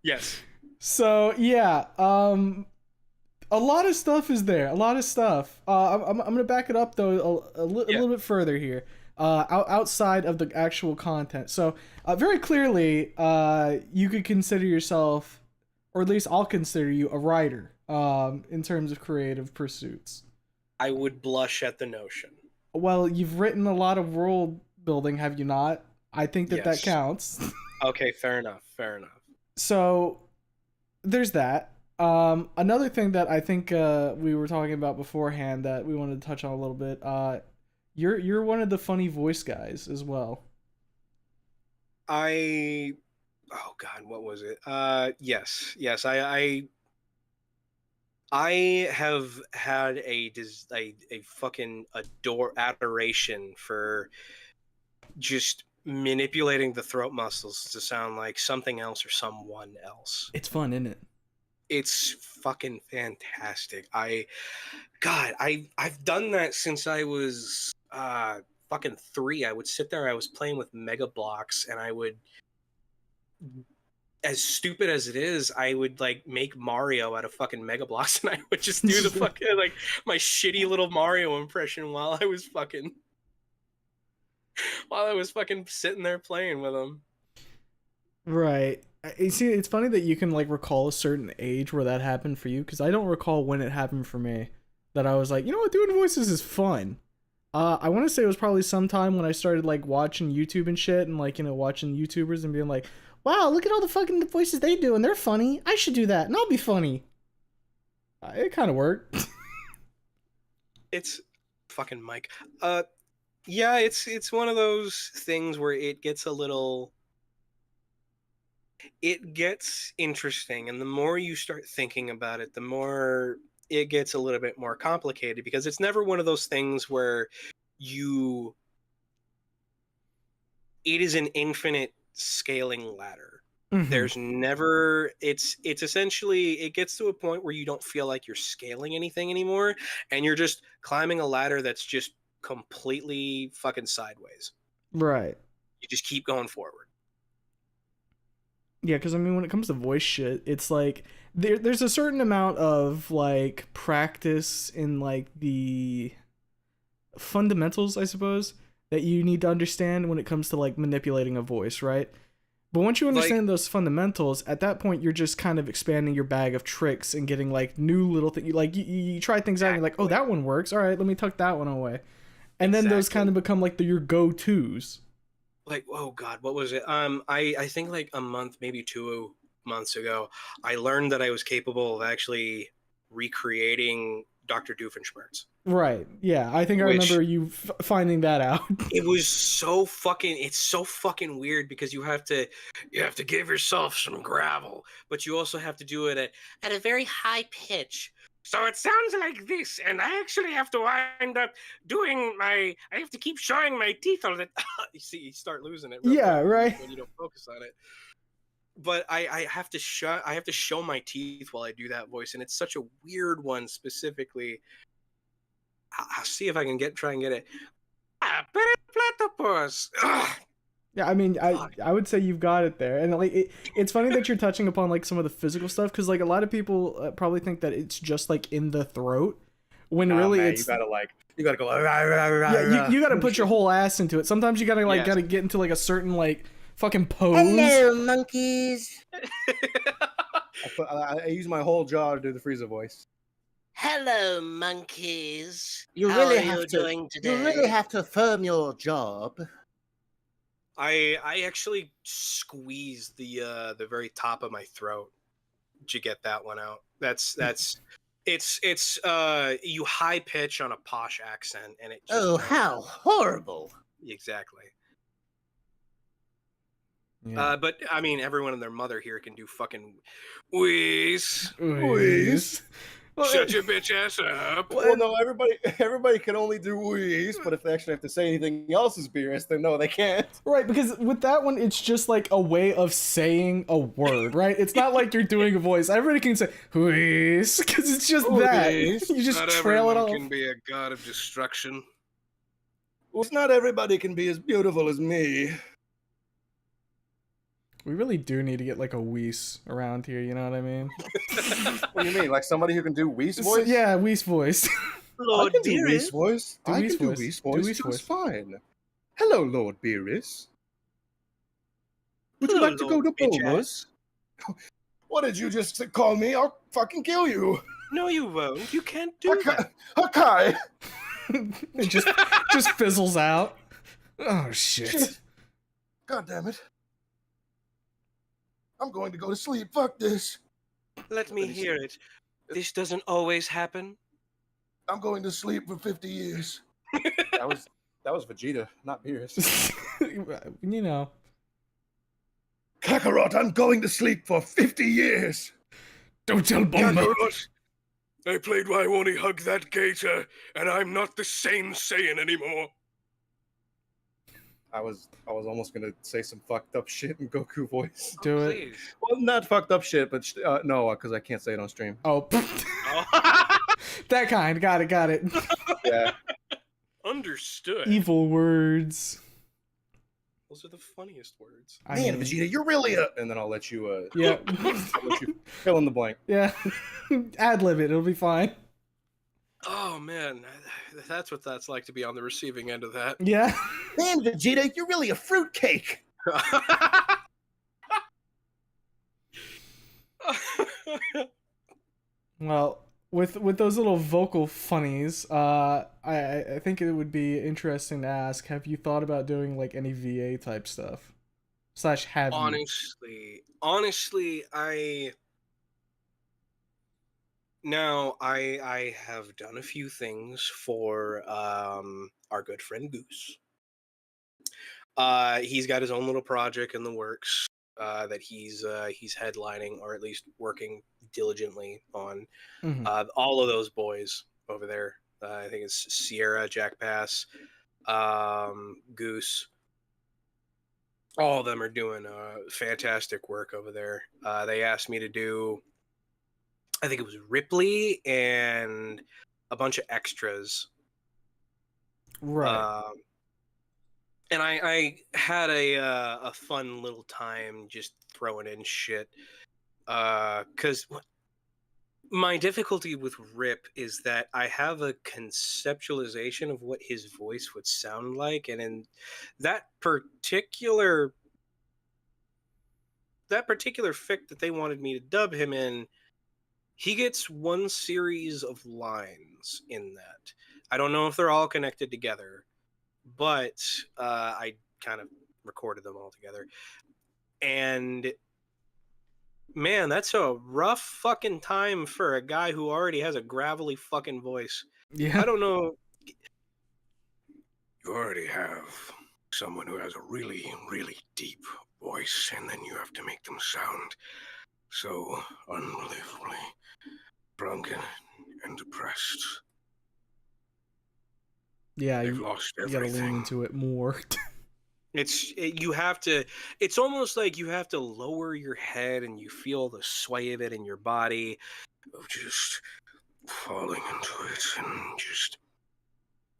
Yes. So yeah, a lot of stuff is there. A lot of stuff. I'm gonna back it up though a little bit further here. Outside of the actual content. So very clearly, you could consider yourself, or at least I'll consider you, a writer. In terms of creative pursuits. I would blush at the notion. Well, you've written a lot of world building, have you not? I think that Yes. counts. Okay, fair enough. So there's that. Another thing that I think we were talking about beforehand that we wanted to touch on a little bit. You're one of the funny voice guys as well. I oh God, what was it? Yes. I have had a fucking adoration for just manipulating the throat muscles to sound like something else or someone else. It's fun, isn't it? It's fucking fantastic. I've done that since I was fucking 3. I would sit there, I was playing with Mega Blocks, and I would, as stupid as it is, I would like make Mario out of fucking Mega Blocks, and I would just do the fucking like my shitty little Mario impression while I was fucking sitting there playing with them. Right. You see, it's funny that you can like recall a certain age where that happened for you, because I don't recall when it happened for me. That I was like, you know what, doing voices is fun. I want to say it was probably sometime when I started like watching YouTube and shit, and like, you know, watching YouTubers and being like, wow, look at all the fucking voices they do, and they're funny. I should do that, and I'll be funny. It kind of worked. It's fucking Mike. Yeah, it's one of those things where it gets interesting, and the more you start thinking about it, the more it gets a little bit more complicated, because it's never one of those things where it is an infinite scaling ladder. Mhm. There's never, it's essentially, it gets to a point where you don't feel like you're scaling anything anymore, and you're just climbing a ladder that's just completely fucking sideways. Right. You just keep going forward. Yeah, because I mean, when it comes to voice shit, it's like there's a certain amount of like practice in like the fundamentals, I suppose, that you need to understand when it comes to like manipulating a voice, right? But once you understand those fundamentals, at that point you're just kind of expanding your bag of tricks and getting like new little things. You try things out and you're like, oh, that one works. All right, let me tuck that one away, and then those kind of become like your go-tos. Like, oh God, what was it? I think like a month, maybe 2 months ago, I learned that I was capable of actually recreating Dr. Doofenshmirtz. Right. Yeah, I think I remember you finding that out. It's so fucking weird, because you have to give yourself some gravel, but you also have to do it at a very high pitch. So it sounds like this, and I actually have to wind up I have to keep showing my teeth all the you see, you start losing it. Yeah, right. When you don't focus on it. But I have to show my teeth while I do that voice, and it's such a weird one specifically. I'll see if I can try and get it. Platypus. Yeah, I mean, I would say you've got it there, and like it's funny that you're touching upon like some of the physical stuff, because like a lot of people probably think that it's just like in the throat, when really man, it's you gotta go. Rah, rah, rah, yeah, you gotta put your whole ass into it. Sometimes you gotta gotta get into like a certain like fucking pose. Hello, monkeys. I use my whole jaw to do the Frieza voice. Hello, monkeys. You How really are have you to. doing today? You really have to firm your job. I actually squeezed the very top of my throat to get that one out. That's it's you high pitch on a posh accent, and it just, Oh, how horrible! Exactly. Yeah. But I mean, everyone and their mother here can do fucking wheeze. Shut your bitch ass up. Well, no, everybody can only do wheeze, but if they actually have to say anything else is Beerus, then no, they can't. Right, because with that one, it's just like a way of saying a word, right? It's not like you're doing a voice. Everybody can say wheeze, because it's just that. You just Not trail it everyone off. can be a god of destruction. Well, not everybody can be as beautiful as me. We really do need to get like a Whis around here, you know what I mean? What do you mean? Like somebody who can do Whis So, voice? yeah, Whis voice. I can do Whis voice. Do I Whis can do voice. Whis Do voice Whis just voice. fine. Hello, Lord Beerus. Would you Hello, like to go Lord to Bitch Boma's? What did you just call me? I'll fucking kill you. No, you won't. You can't do that. Hakai. It just fizzles out. Oh shit. God damn it. I'm going to go to sleep. Fuck this. Let me hear it. This doesn't always happen. I'm going to sleep for 50 years. that was Vegeta, not Beerus. You know. Kakarot, I'm going to sleep for 50 years. Don't tell Bulma. Kakarot, I played Why Won't He Hug That Gator, and I'm not the same Saiyan anymore. I was almost gonna say some fucked up shit in Goku voice. Do it. Please. Well, not fucked up shit, but no, because I can't say it on stream. Oh, Oh. that kind. Got it. Yeah. Understood. Evil words. Those are the funniest words. I Man, mean, Vegeta, you're really a. And then I'll let you. yeah. I'll let you fill in the blank. Yeah. Ad lib it. It'll be fine. Oh man, that's what that's like to be on the receiving end of that. Yeah. Man, Vegeta, you're really a fruitcake. Well, with those little vocal funnies, I think it would be interesting to ask, have you thought about doing like any VA type stuff? / have you? honestly, I have done a few things for our good friend Goose. He's got his own little project in the works that he's headlining, or at least working diligently on. Mhm. All of those boys over there. I think it's Sierra, Jack Pass, Goose. All of them are doing fantastic work over there. They asked me to do, I think it was Ripley and a bunch of extras. Right. And I had a fun little time just throwing in shit. Because my difficulty with Rip is that I have a conceptualization of what his voice would sound like, and in that particular fic that they wanted me to dub him in, he gets one series of lines in that. I don't know if they're all connected together, but I kind of recorded them all together. And man, that's a rough fucking time for a guy who already has a gravelly fucking voice. Yeah. I don't know. You already have someone who has a really, really deep voice, and then you have to make them sound so unbelievably drunken and depressed. Yeah. They've You lost gotta lean everything. into it more. You have to. It's almost like you have to lower your head, and you feel the sway of it in your body, of just falling into it and just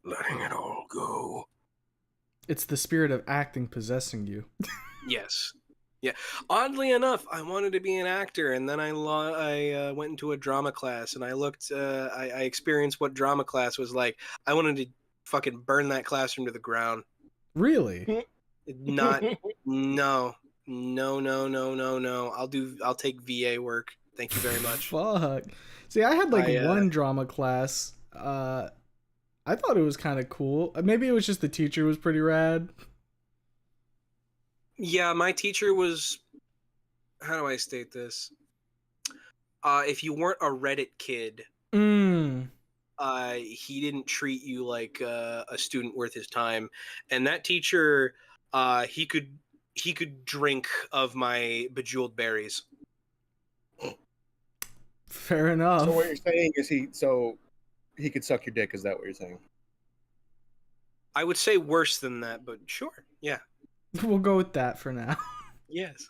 letting it all go. It's the spirit of acting possessing you. Yes. Yeah. Oddly enough, I wanted to be an actor, and then I went into a drama class, and I looked. I experienced what drama class was like. I wanted to fucking burn that classroom to the ground. Really? Not. No. I'll take VA work. Thank you very much. Fuck. See, I had like I, one drama class. I thought it was kind of cool. Maybe it was just the teacher was pretty rad. Yeah, my teacher was. How do I state this? If you weren't a Reddit kid, Mm. he didn't treat you like a student worth his time. And that teacher, he could drink of my bejeweled berries. Fair enough. So what you're saying is he could suck your dick? Is that what you're saying? I would say worse than that, but sure, yeah, We'll go with that for now. yes.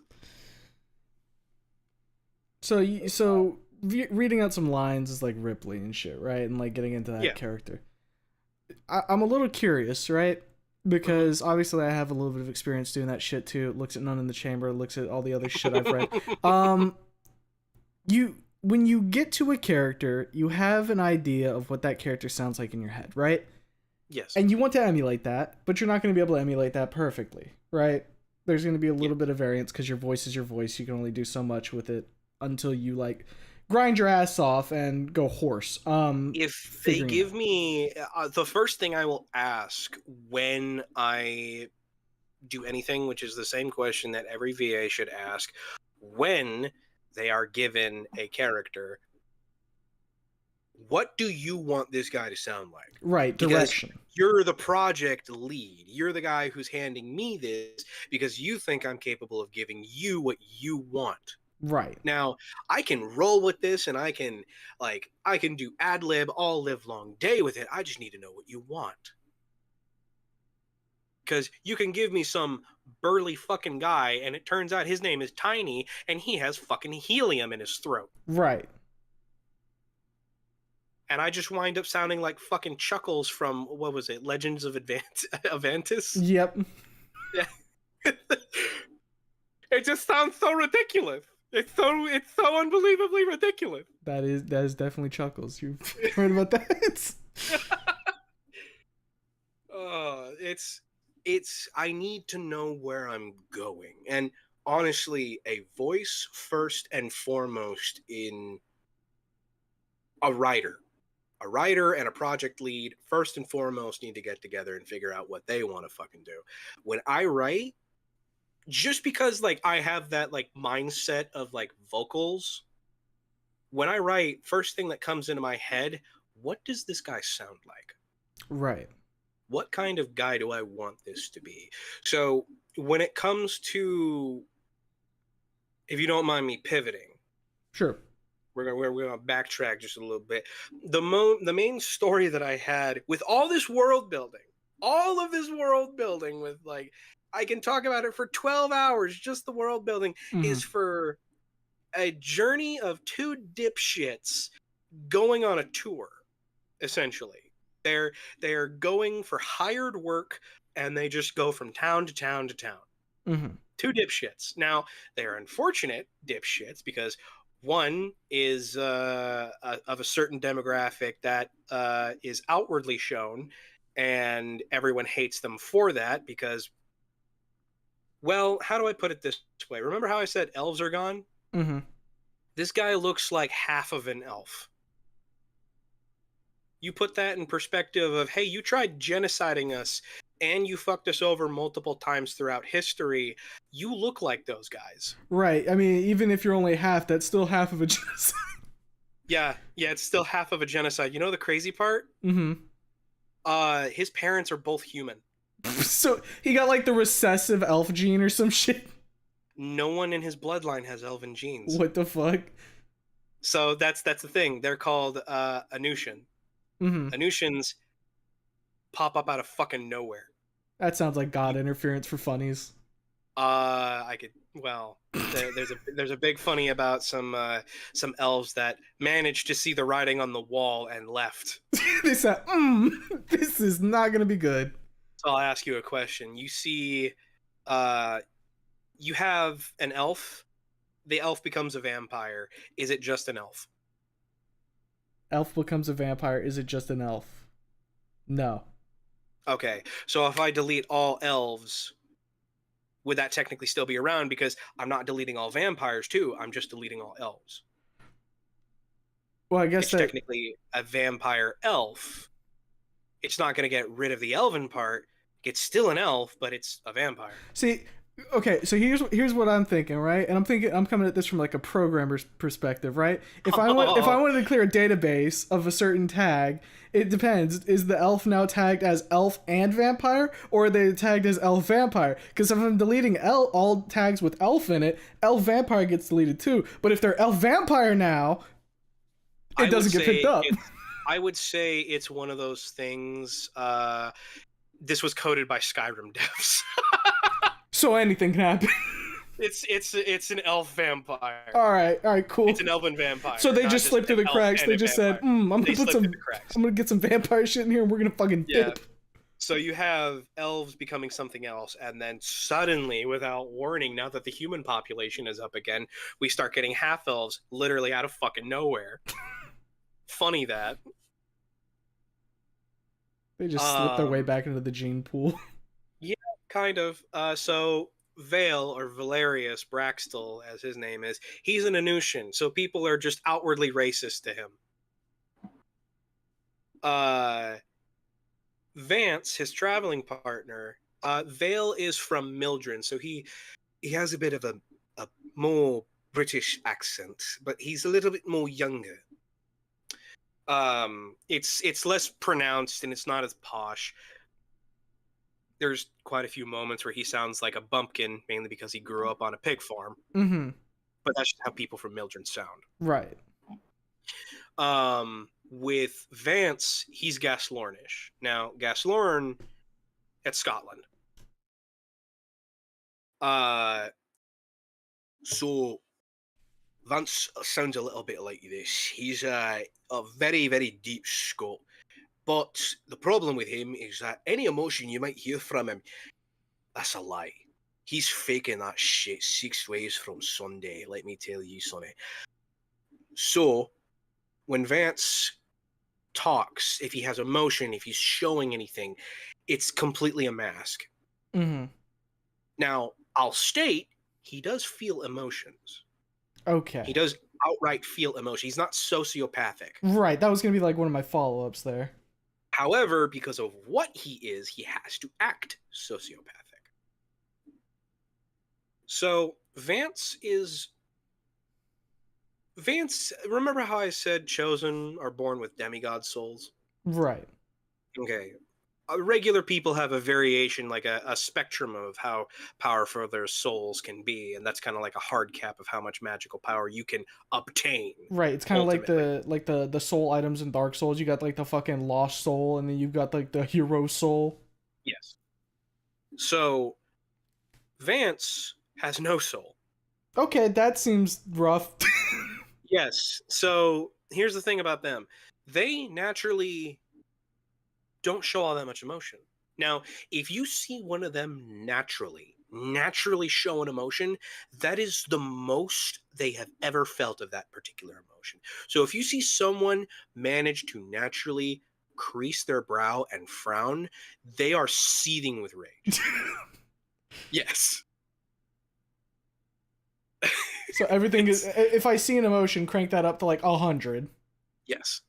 So reading out some lines is like Ripley and shit, right? And like getting into that Yeah. character. I'm a little curious, right? Because obviously I have a little bit of experience doing that shit too. It looks at None in the Chamber, looks at all the other shit I've read. When you get to a character, you have an idea of what that character sounds like in your head, right? Yes. And you want to emulate that, but you're not going to be able to emulate that perfectly, right? There's going to be a little bit of variance because your voice is your voice. You can only do so much with it until you like grind your ass off and go hoarse. If they figuring give out. me the first thing I will ask when I do anything, which is the same question that every VA should ask when they are given a character, what do you want this guy to sound like? Right, Because direction. you're the project lead. You're the guy who's handing me this because you think I'm capable of giving you what you want. Right. Now, I can roll with this and I can do ad lib all live long day with it. I just need to know what you want. Because you can give me some burly fucking guy and it turns out his name is Tiny and he has fucking helium in his throat. Right. And I just wind up sounding like fucking Chuckles from, what was it, Legends of Atlantis? Yep. Yeah. It just sounds so ridiculous. It's so unbelievably ridiculous. That is definitely Chuckles. You've heard about that? I need to know where I'm going. And honestly, a voice first and foremost in a writer and a project lead first and foremost need to get together and figure out what they want to fucking do. When I write, just because like I have that like mindset of like vocals, when I write, first thing that comes into my head, what does this guy sound like? Right. What kind of guy do I want this to be? So when it comes to, if you don't mind me pivoting, Sure. we're gonna backtrack just a little bit. The main story that I had with all this world building, all of this world building with like, I can talk about it for 12 hours, just the world building, is for a journey of two dipshits going on a tour, essentially. They're going for hired work and they just go from town to town to town. Mm-hmm. Two dipshits. Now, they're unfortunate dipshits because one is of a certain demographic that is outwardly shown, and everyone hates them for that because, well, how do I put it this way? Remember how I said elves are gone? Mm-hmm. This guy looks like half of an elf. You put that in perspective of, hey, you tried genociding us and you fucked us over multiple times throughout history. You look like those guys. Right. I mean, even if you're only half, that's still half of a genocide. Yeah, it's still half of a genocide. You know the crazy part? Mm-hmm. His parents are both human. So he got like the recessive elf gene or some shit. No one in his bloodline has elven genes. What the fuck? So that's the thing. They're called Anushan. Mm-hmm. Anushans pop up out of fucking nowhere. That sounds like God interference for funnies. There's a big funny about some elves that managed to see the writing on the wall and left. They said, this is not gonna be good. So I'll ask you a question. You see, you have an elf. The elf becomes a vampire. Is it just an elf? Elf becomes a vampire. Is it just an elf? No. Okay, so if I delete all elves, would that technically still be around? Because I'm not deleting all vampires too. I'm just deleting all elves. Well, I guess It's that technically a vampire elf. It's not going to get rid of the elven part. It's still an elf, but it's a vampire. See, okay, so here's what I'm thinking, right? And I'm coming at this from like a programmer's perspective, right? If I wanted to clear a database of a certain tag, it depends. Is the elf now tagged as elf and vampire, or are they tagged as elf vampire? Because if I'm deleting all tags with elf in it, elf vampire gets deleted too. But if they're elf vampire now, it doesn't get picked up. I would say it's one of those things. This was coded by Skyrim devs. So anything can happen. It's an elf vampire. All right, cool. It's an elven vampire. So they just slipped through the cracks. They just said, I'm gonna get some vampire shit in here, and we're gonna fucking dip. So you have elves becoming something else, and then suddenly, without warning, now that the human population is up again, we start getting half elves literally out of fucking nowhere. Funny that. They just slipped their way back into the gene pool. Yeah, kind of. So Vale, or Valerius Braxtel, as his name is, he's an Anushan, so people are just outwardly racist to him. Vance, his traveling partner, Vale is from Mildren, so he has a bit of a more British accent, but he's a little bit more younger. It's less pronounced and it's not as posh. There's quite a few moments where he sounds like a bumpkin, mainly because he grew up on a pig farm. Mm-hmm. But that's just how people from Mildred sound. Right. With Vance, he's Gaslornish. Now, Gaslorn, it's Scotland. So Vance sounds a little bit like this. He's a very, very deep Scot. But the problem with him is that any emotion you might hear from him, that's a lie. He's faking that shit 6 ways from Sunday, let me tell you, sonny. So, when Vance talks, if he has emotion, if he's showing anything, it's completely a mask. Mm-hmm. Now, I'll state, he does feel emotions. Okay. He does outright feel emotion. He's not sociopathic. Right. That was gonna be like one of my follow-ups there. However, because of what he is, he has to act sociopathic. So Vance, remember how I said chosen are born with demigod souls? Right. Okay. Regular people have a variation, like a spectrum of how powerful their souls can be, and that's kind of like a hard cap of how much magical power you can obtain. Right. It's kind of like ultimately. the soul items in Dark Souls. You got like the fucking lost soul, and then you've got like the hero soul. Yes. So Vance has no soul. Okay, that seems rough. Yes. So here's the thing about them. They naturally don't show all that much emotion. Now, if you see one of them naturally show an emotion, that is the most they have ever felt of that particular emotion. So if you see someone manage to naturally crease their brow and frown, they are seething with rage. Yes. So everything is. If I see an emotion, crank that up to like 100. Yes.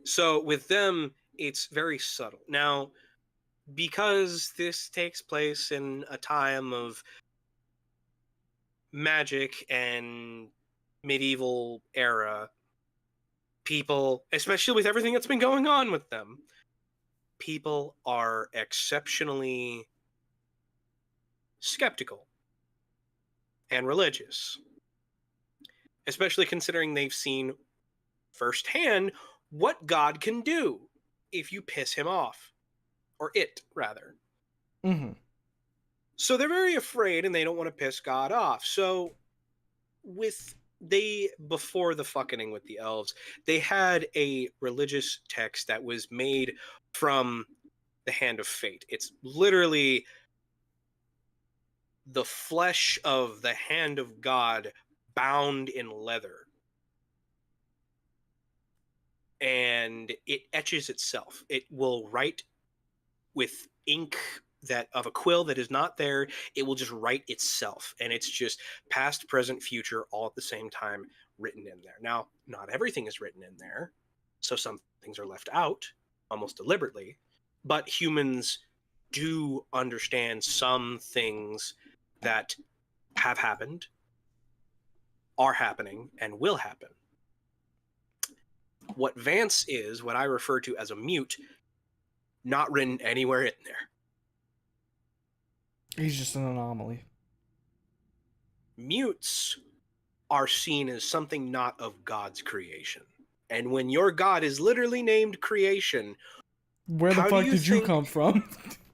So with them, it's very subtle. Now, because this takes place in a time of magic and medieval era, people, especially with everything that's been going on with them, people are exceptionally skeptical and religious, especially considering they've seen firsthand what God can do if you piss him off, or it rather. Mm-hmm. So they're very afraid and they don't want to piss God off. So before the fucking with the elves, they had a religious text that was made from the hand of fate. It's literally the flesh of the hand of God bound in leather. And it etches itself. It will write with ink that of a quill that is not there. It will just write itself, and it's just past, present, future all at the same time written in there. Now, not everything is written in there, so some things are left out almost deliberately, but humans do understand some things that have happened, are happening, and will happen. What Vance is, what I refer to as a mute, not written anywhere in there. He's just an anomaly. Mutes are seen as something not of God's creation. And when your God is literally named creation, Where the fuck did you come from?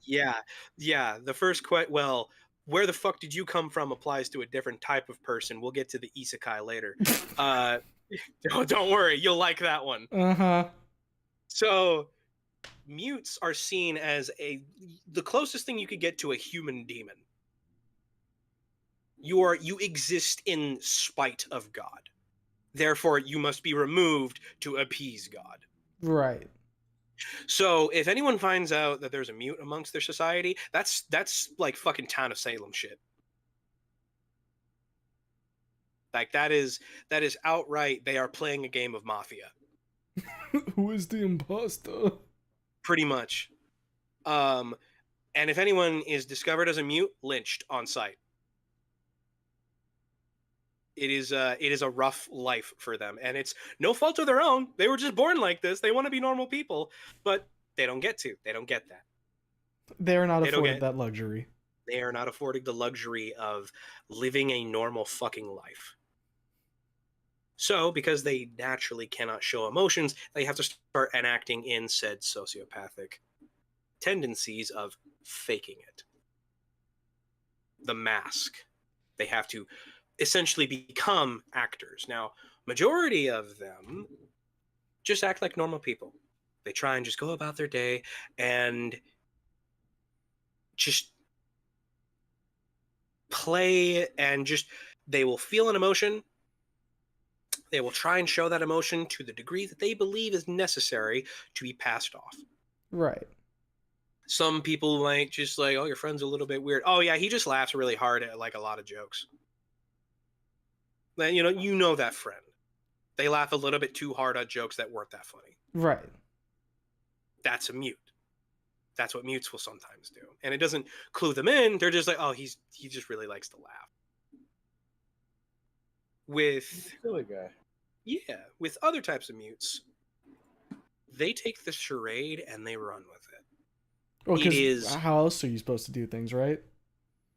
Yeah. The first well, where the fuck did you come from applies to a different type of person. We'll get to the isekai later. Don't worry, you'll like that one. Uh-huh. So mutes are seen as the closest thing you could get to a human demon. You exist in spite of God. Therefore, you must be removed to appease God. Right. So if anyone finds out that there's a mute amongst their society, that's like fucking Town of Salem shit. Like that is outright they are playing a game of Mafia. Who is the imposter? Pretty much. And if anyone is discovered as a mute, lynched on sight. It is a rough life for them, and it's no fault of their own. They were just born like this. They want to be normal people, but they don't get to. They don't get that. They're not They don't afforded get. that luxury. They are not affording the luxury of living a normal fucking life. So, because they naturally cannot show emotions, they have to start enacting in said sociopathic tendencies of faking it. The mask. They have to essentially become actors. Now, majority of them just act like normal people. They try and just go about their day and just play, and just they will feel an emotion. They will try and show that emotion to the degree that they believe is necessary to be passed off. Right. Some people like just like, oh, your friend's a little bit weird. Oh yeah, he just laughs really hard at like a lot of jokes. Then you know that friend. They laugh a little bit too hard at jokes that weren't that funny. Right. That's a mute. That's what mutes will sometimes do. And it doesn't clue them in. They're just like, oh, he just really likes to laugh. With Silly guy. with other types of mutes, they take the charade and they run with it. Well, It is because how else are you supposed to do things, right?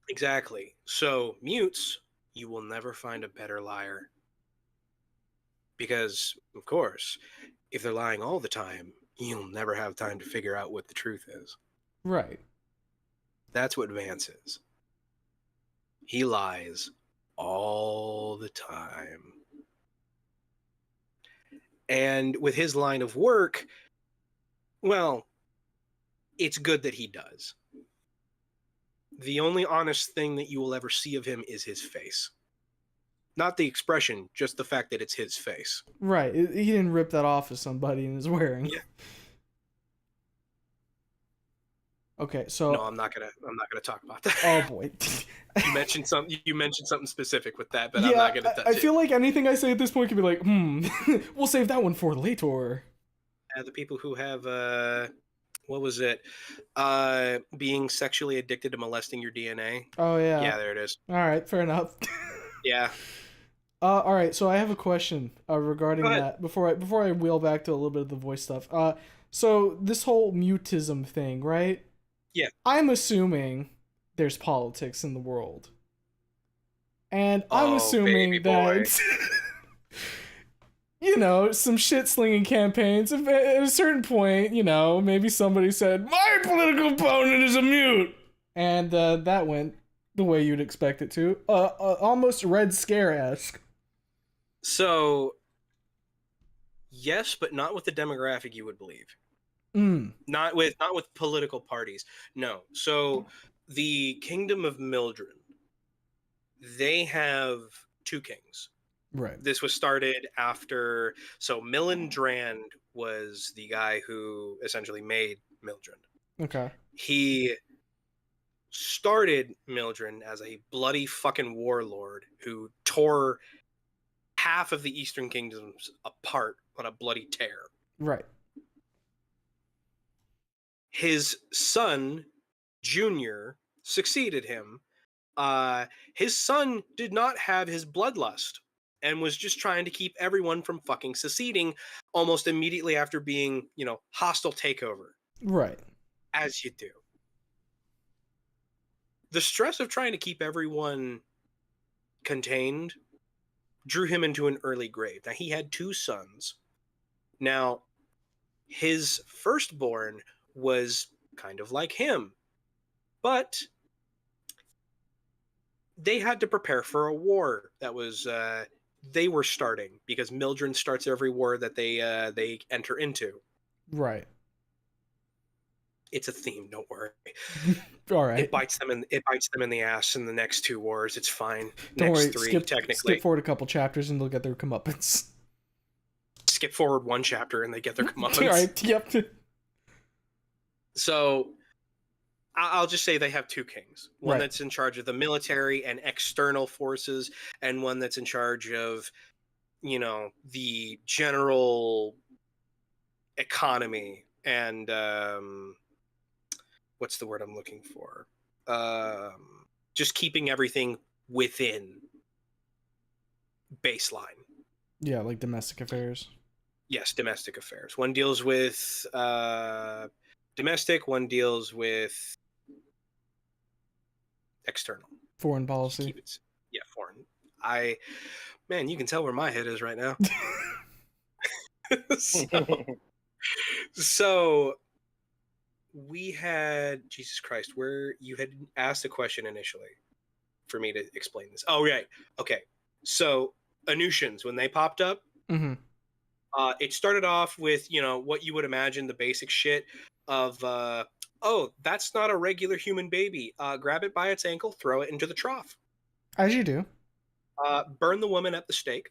exactly. So mutes, you will never find a better liar. Because, of course, if they're lying all the time, you'll never have time to figure out what the truth is. Right. That's what Vance is. He lies all the time. And with his line of work, well, it's good that he does. The only honest thing that you will ever see of him is his face. Not the expression, just the fact that it's his face. Right. He didn't rip that off of somebody and is wearing. Yeah. Okay, so No, I'm not gonna talk about that. oh boy. You mentioned something specific with that, but yeah, I'm not gonna touch I it. feel like anything I say at this point could be like, we'll save that one for later. The people who have what was it? Being sexually addicted to molesting your DNA. Oh yeah. Yeah, there it is. All right, fair enough. Yeah. All right, so I have a question regarding Go ahead. that before I wheel back to a little bit of the voice stuff. So this whole mutism thing, right? Yeah. I'm assuming there's politics in the world, and I'm Oh, assuming baby boy. that some shit slinging campaigns. At a certain point, maybe somebody said my political opponent is a mute, and that went the way you'd expect it to. Almost Red Scare-esque. So, yes, but not with the demographic you would believe. Not with political parties. No. So, the Kingdom of Mildred, they have two kings. Right. This was started after. So, Millendrand was the guy who essentially made Mildred. Okay. He started Mildred as a bloody fucking warlord who tore half of the Eastern Kingdoms apart on a bloody tear. Right. His son, Junior, succeeded him. His son did not have his bloodlust and was just trying to keep everyone from fucking seceding almost immediately after being, hostile takeover. Right. As you do. The stress of trying to keep everyone contained drew him into an early grave. Now, he had two sons. Now, his firstborn was kind of like him, but they had to prepare for a war that was they were starting, because Mildred starts every war that they enter into. Right. It's a theme, don't worry. All right. It bites them in the ass in the next two wars. It's fine. Don't next worry. three, technically. Skip forward a couple chapters and they'll get their comeuppance. Skip forward one chapter and they get their comeuppance. All right. Yep. So I'll just say they have two kings. One Right. that's in charge of the military and external forces, and one that's in charge of, the general economy and what's the word I'm looking for? Just keeping everything within. baseline. Yeah, like domestic affairs. Yes, domestic affairs. One deals with domestic. One deals with external. Foreign policy. Keep it. Yeah, foreign. Man, you can tell where my head is right now. so we had Jesus Christ, where you had asked a question initially for me to explain this. Oh, right. Okay. So Anusians, when they popped up, Mm-hmm. it started off with, what you would imagine, the basic shit of, oh, that's not a regular human baby. Grab it by its ankle, throw it into the trough. As you do. Burn the woman at the stake.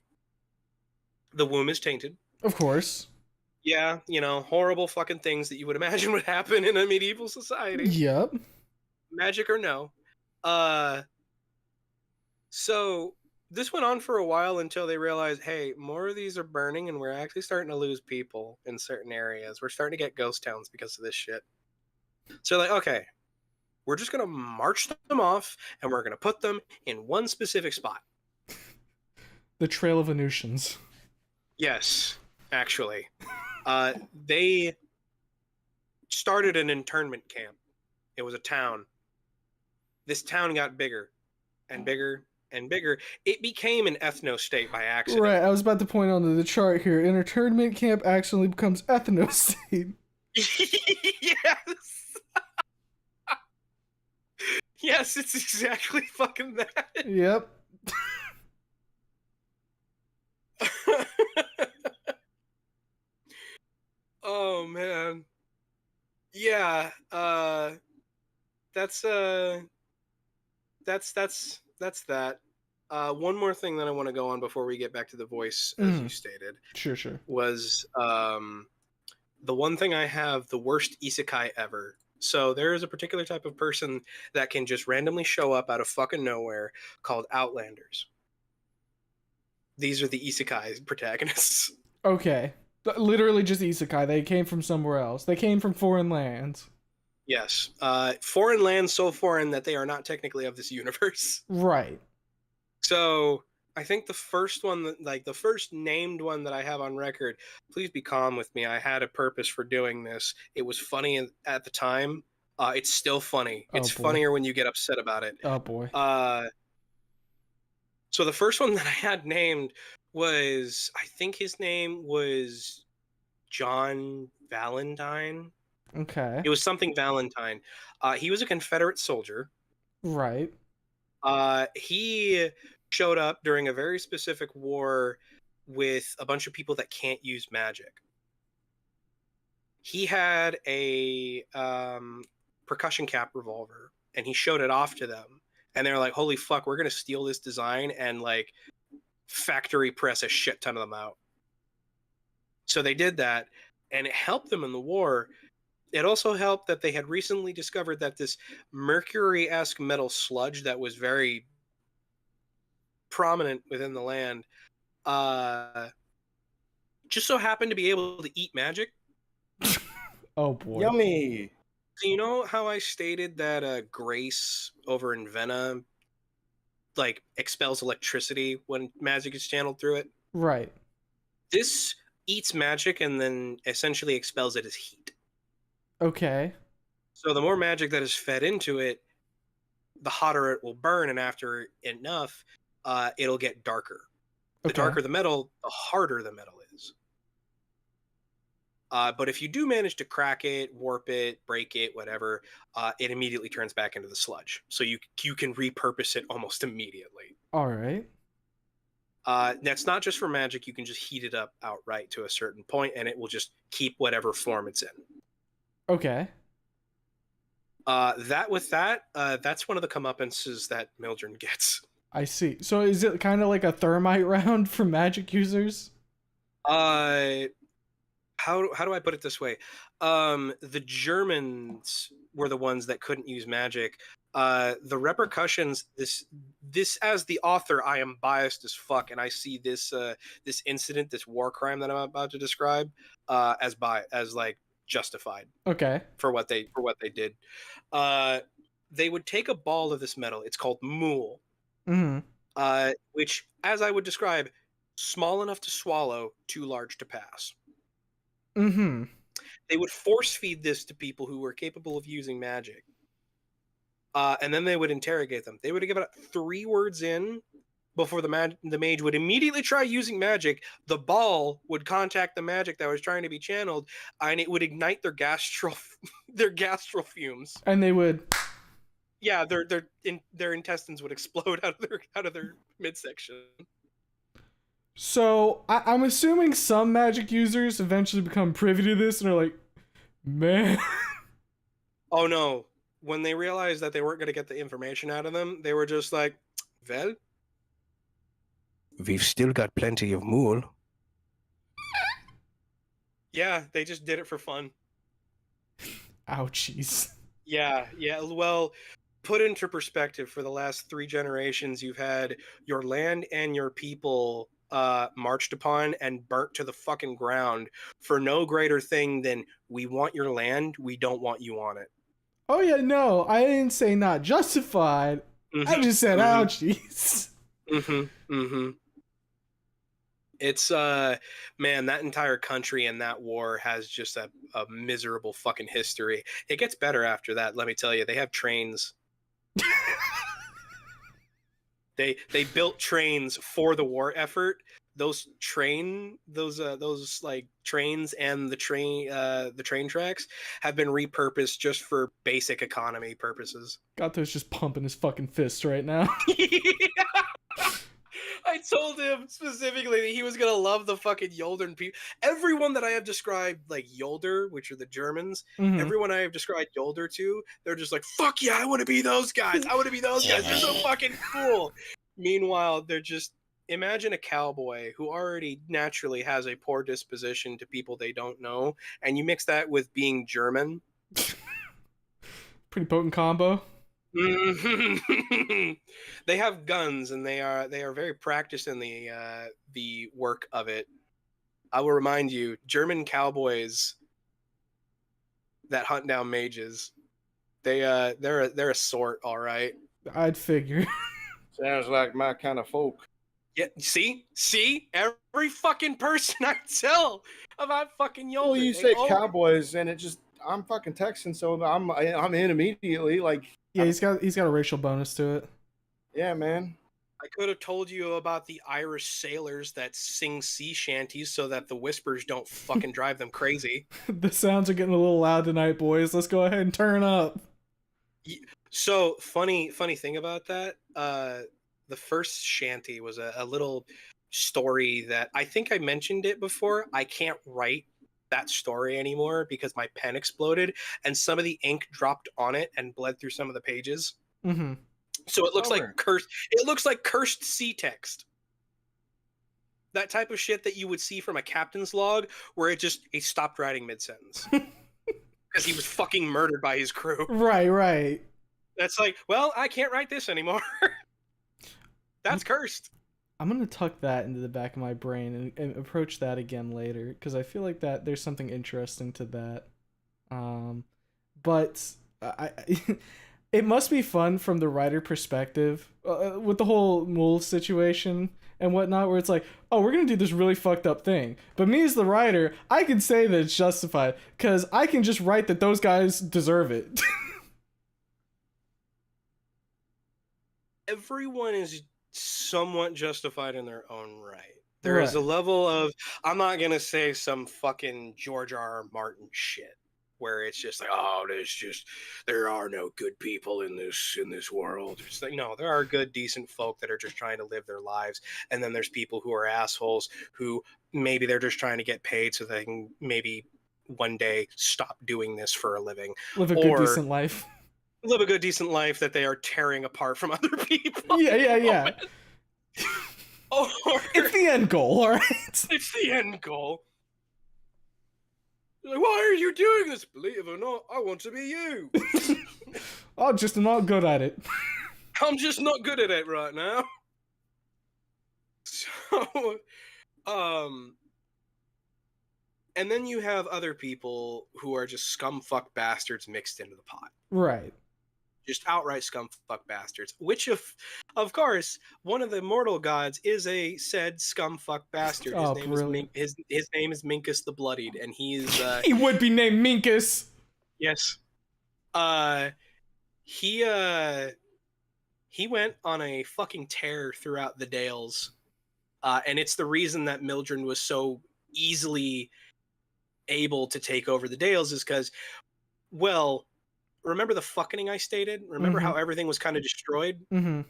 The womb is tainted. Of course. Yeah, horrible fucking things that you would imagine would happen in a medieval society. Yep. Magic or no. So this went on for a while until they realized, hey, more of these are burning and we're actually starting to lose people in certain areas. We're starting to get ghost towns because of this shit. So like, okay, we're just going to march them off and we're going to put them in one specific spot. The Trail of Venusians. Yes, actually. They started an internment camp. It was a town. This town got bigger and bigger and bigger. It became an ethno-state by accident. Right, I was about to point onto the chart here. An internment camp accidentally becomes ethno-state. Yes. Yes, it's exactly fucking that. Yep. Oh man. Yeah, that's that. One more thing that I want to go on before we get back to the voice, as you stated, Sure. was the one thing I have, the worst isekai ever. So there is a particular type of person that can just randomly show up out of fucking nowhere called Outlanders. These are the isekai protagonists. Okay. Literally just isekai. They came from somewhere else. They came from foreign lands. Yes. Foreign lands so foreign that they are not technically of this universe. Right. So I think the first one, the first named one that I have on record, please be calm with me. I had a purpose for doing this. It was funny at the time. It's still funny. It's funnier when you get upset about it. Oh boy. So the first one that I had named was, I think his name was John Valentine. Okay. It was something Valentine. He was a Confederate soldier. Right. He showed up during a very specific war with a bunch of people that can't use magic. He had a percussion cap revolver, and he showed it off to them. And they're like, holy fuck, we're going to steal this design and like factory press a shit ton of them out. So they did that, and it helped them in the war. It also helped that they had recently discovered that this mercury-esque metal sludge that was very prominent within the land just so happened to be able to eat magic. Oh boy. Yummy. So you know how I stated that Grace over in Vena like expels electricity when magic is channeled through it? Right. This eats magic and then essentially expels it as heat. Okay. So the more magic that is fed into it, the hotter it will burn, and after enough, it'll get darker. The darker the metal, the harder the metal is. But if you do manage to crack it, warp it, break it, whatever, it immediately turns back into the sludge. So you can repurpose it almost immediately. All right. That's not just for magic. You can just heat it up outright to a certain point, and it will just keep whatever form it's in. Okay. That's one of the comeuppances that Mildred gets. I see. So is it kind of like a thermite round for magic users? How do I put it this way? The Germans were the ones that couldn't use magic. The repercussions. This as the author, I am biased as fuck, and I see this incident, this war crime that I'm about to describe, as like justified. Okay. For what they did. They would take a ball of this metal. It's called mool. Mm-hmm. which, as I would describe, small enough to swallow, too large to pass. Mm-hmm. They would force feed this to people who were capable of using magic. And then they would interrogate them. They would give it 3 words in before the mage would immediately try using magic. The ball would contact the magic that was trying to be channeled, and it would ignite their gastral fumes. And they would. Yeah, their intestines would explode out of their midsection. So I'm assuming some magic users eventually become privy to this and are like, man. Oh no. When they realized that they weren't going to get the information out of them, they were just like, well, we've still got plenty of mool. Yeah, they just did it for fun. Ouchies. Yeah. Well, put into perspective, for the last 3 generations, you've had your land and your people marched upon and burnt to the fucking ground for no greater thing than, we want your land, we don't want you on it. Oh yeah, no, I didn't say not justified. I just said ouchies. It's man, that entire country and that war has just a miserable fucking history. It gets better after that, let me tell you. They have trains. They built trains for the war effort. Those like trains and the train tracks have been repurposed just for basic economy purposes. Gato's just pumping his fucking fists right now. I told him specifically that he was gonna love the fucking Yoldern people. Everyone that I have described like Yolder, which are the Germans, everyone I have described Yolder to, they're just like, fuck yeah, I want to be those guys. I want to be those guys. They're so fucking cool. Meanwhile, they're just, imagine a cowboy who already naturally has a poor disposition to people they don't know, and you mix that with being German. Pretty potent combo. They have guns, and they are very practiced in the work of it. I will remind you, German cowboys that hunt down mages, they're a sort, all right. I'd figure. Sounds like my kind of folk. Yeah, see, every fucking person I tell about fucking Yolder. Well, you say cowboys, and it just, I'm fucking Texan, so I'm in immediately. Like, yeah, he's got a racial bonus to it. Yeah, man. I could have told you about the Irish sailors that sing sea shanties so that the whispers don't fucking drive them crazy. The sounds are getting a little loud tonight, boys. Let's go ahead and turn up. So funny thing about that, the first shanty was a little story that I think I mentioned it before. I can't write that story anymore because my pen exploded and some of the ink dropped on it and bled through some of the pages. Mm-hmm. So it looks like cursed. It looks like cursed sea text. That type of shit that you would see from a captain's log, where he stopped writing mid-sentence because he was fucking murdered by his crew. Right. That's like, well, I can't write this anymore. That's cursed. I'm gonna tuck that into the back of my brain and approach that again later because I feel like that there's something interesting to that. But it must be fun from the writer perspective with the whole Mool situation and whatnot, where it's like, oh, we're gonna do this really fucked up thing, but me as the writer, I can say that it's justified because I can just write that those guys deserve it. Everyone is somewhat justified in their own right. There is a level of, I'm not gonna say some fucking George R.R. Martin shit where it's just like, oh, there are no good people in this world. It's like, no, there are good, decent folk that are just trying to live their lives, and then there's people who are assholes who maybe they're just trying to get paid so they can maybe one day stop doing this for a living. Live a good, decent life. Live a good, decent life that they are tearing apart from other people. Yeah. Or it's the end goal, all right? It's the end goal. Like, why are you doing this? Believe it or not, I want to be you. I'm just not good at it. I'm just not good at it right now. So, and then you have other people who are just scumfuck bastards mixed into the pot. Right. just outright scumfuck bastards. Which, of course, one of the mortal gods is a said scumfuck bastard. His Oh, name brilliant. is his name is Minkus the Bloodied, and he's He would be named Minkus. yes, he went on a fucking tear throughout the Dales, and it's the reason that Mildred was so easily able to take over the Dales is because, well, remember the fucking I stated? Remember how everything was kind of destroyed? Mm-hmm.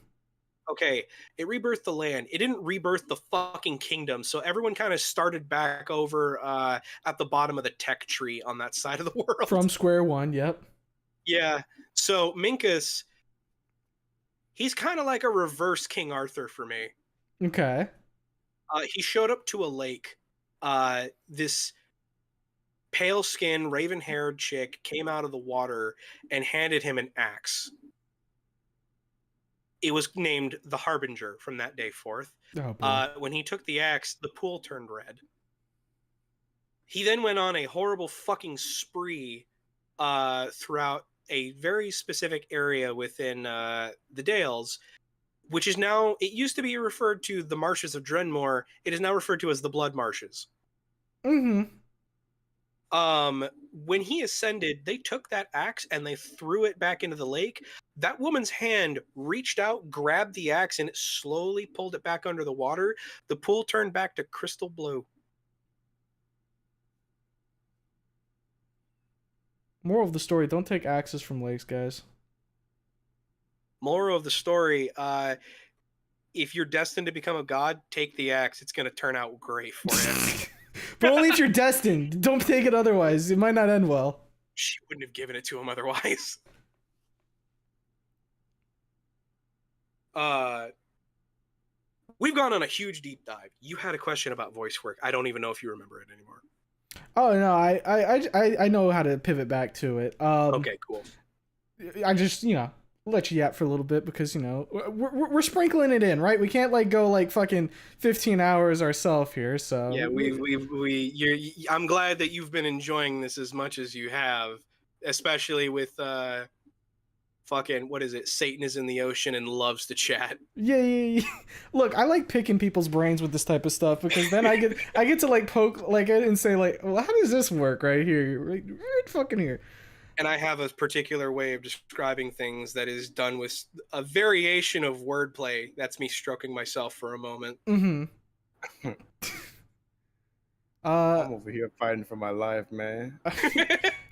Okay, it rebirthed the land. It didn't rebirth the fucking kingdom. So everyone kind of started back over at the bottom of the tech tree on that side of the world. From square one, yep. Yeah. So Minkus, he's kind of like a reverse King Arthur for me. Okay. He showed up to a lake. This pale skinned, raven haired chick came out of the water and handed him an axe. It was named the Harbinger from that day forth. Oh, boy. When he took the axe, the pool turned red. He then went on a horrible fucking spree throughout a very specific area within the Dales, which is now, it used to be referred to the marshes of Drenmore. It is now referred to as the Blood Marshes. Mm-hmm. When he ascended, they took that axe and they threw it back into the lake. That woman's hand reached out, grabbed the axe, and it slowly pulled it back under the water. The pool turned back to crystal blue. Moral of the story, don't take axes from lakes, guys. Moral of the story, if you're destined to become a god, take the axe. It's going to turn out great for you. But only if you're destined. Don't take it otherwise. It might not end well. She wouldn't have given it to him otherwise. We've gone on a huge deep dive. You had a question about voice work. I don't even know if you remember it anymore. Oh no, I know how to pivot back to it. Okay, cool. I just let you yap for a little bit because we're sprinkling it in, right? We can't go like fucking 15 hours ourselves here. So yeah, I'm glad that you've been enjoying this as much as you have, especially with fucking, what is it? Satan is in the ocean and loves to chat. Yeah. Look, I like picking people's brains with this type of stuff because then I get to poke it and say well, how does this work right here? Right fucking here. And I have a particular way of describing things that is done with a variation of wordplay. That's me stroking myself for a moment. Mm-hmm. I'm over here fighting for my life, man.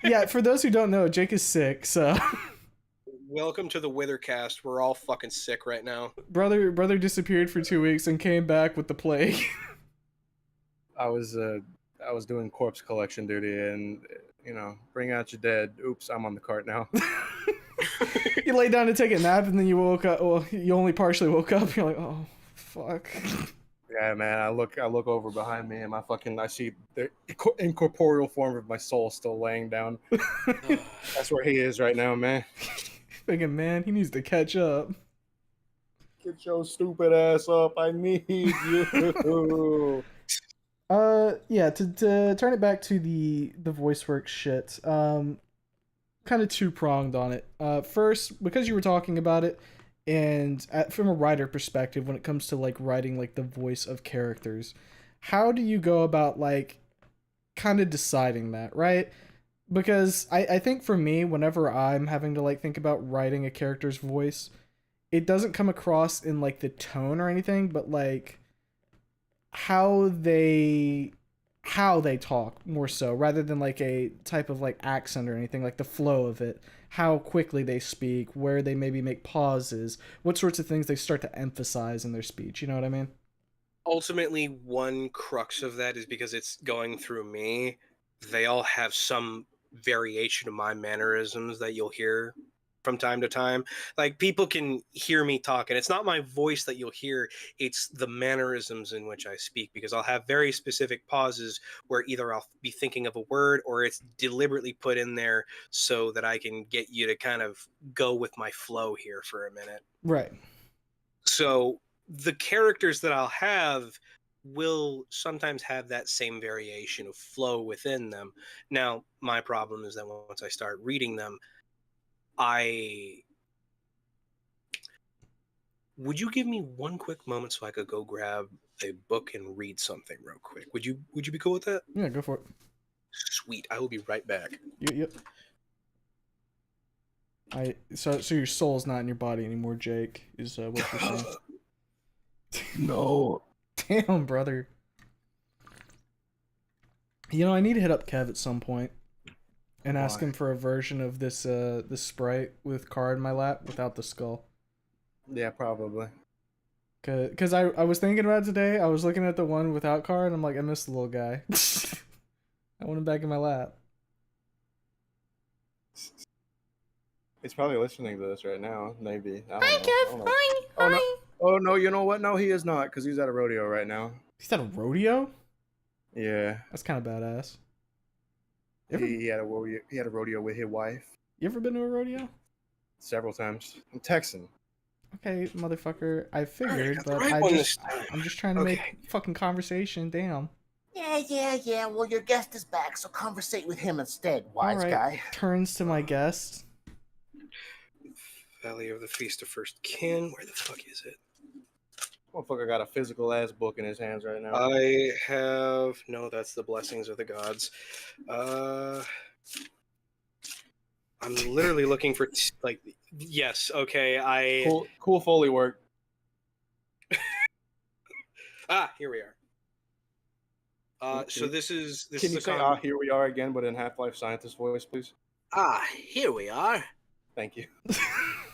Yeah, for those who don't know, Jake is sick, so Welcome to the Withercast. We're all fucking sick right now. Brother disappeared for 2 weeks and came back with the plague. I was doing corpse collection duty and bring out your dead. Oops, I'm on the cart now. You lay down to take a nap and then you woke up. Well, you only partially woke up. You're like, oh fuck. Yeah, man. I look over behind me and I see the incorporeal form of my soul still laying down. That's where he is right now, man. Thinking, man, he needs to catch up. Get your stupid ass up. I need you. Yeah, to turn it back to the voice work shit, kind of two-pronged on it. First, because you were talking about it, and from a writer perspective, when it comes to writing the voice of characters, how do you go about kind of deciding that, right? Because I think for me, whenever I'm having to think about writing a character's voice, it doesn't come across in the tone or anything, but how they talk more so, rather than a type of accent or anything, the flow of it, how quickly they speak, where they maybe make pauses, what sorts of things they start to emphasize in their speech, you know what I mean? Ultimately, one crux of that is because it's going through me. They all have some variation of my mannerisms that you'll hear from time to time. People can hear me talk, and it's not my voice that you'll hear, it's the mannerisms in which I speak, because I'll have very specific pauses where either I'll be thinking of a word or it's deliberately put in there so that I can get you to kind of go with my flow here for a minute. Right. So the characters that I'll have will sometimes have that same variation of flow within them. Now, my problem is that once I start reading them, I would you give me one quick moment so I could go grab a book and read something real quick? Would you be cool with that? Yeah, go for it. Sweet. I will be right back. Yep. So your soul's not in your body anymore, Jake, is what you're saying. No. Damn, brother. You know, I need to hit up Kev at some point and ask Why? him for a version of this this sprite with card in my lap without the skull. Yeah, probably. Cause I was thinking about it today. I was looking at the one without card, and I'm like, I miss the little guy. I want him back in my lap. He's probably listening to this right now. Maybe. I don't Hi, know. I Kev. don't know. Hi. Oh, no. Hi. Oh no, you know what? No, he is not, because he's at a rodeo right now. He's at a rodeo? Yeah. That's kind of badass. You ever, He had a rodeo. He had a rodeo with his wife you ever been to a rodeo? several times. I'm Texan. Okay, motherfucker. I figured, got the but right I one just this time. I'm just trying to Okay. make fucking conversation. Damn. Yeah. Well, your guest is back, so conversate with him instead, wise Alright. guy. Turns to my guest. Valley of the Feast of First Kin. Where the fuck is it? Motherfucker got a physical ass book in his hands right now. I have no. That's the Blessings of the Gods. I'm literally looking for like. Yes. Okay. Cool Foley work. Here we are. So this is Can you a say here we are again, but in Half-Life Scientist voice, please? Here we are. Thank you.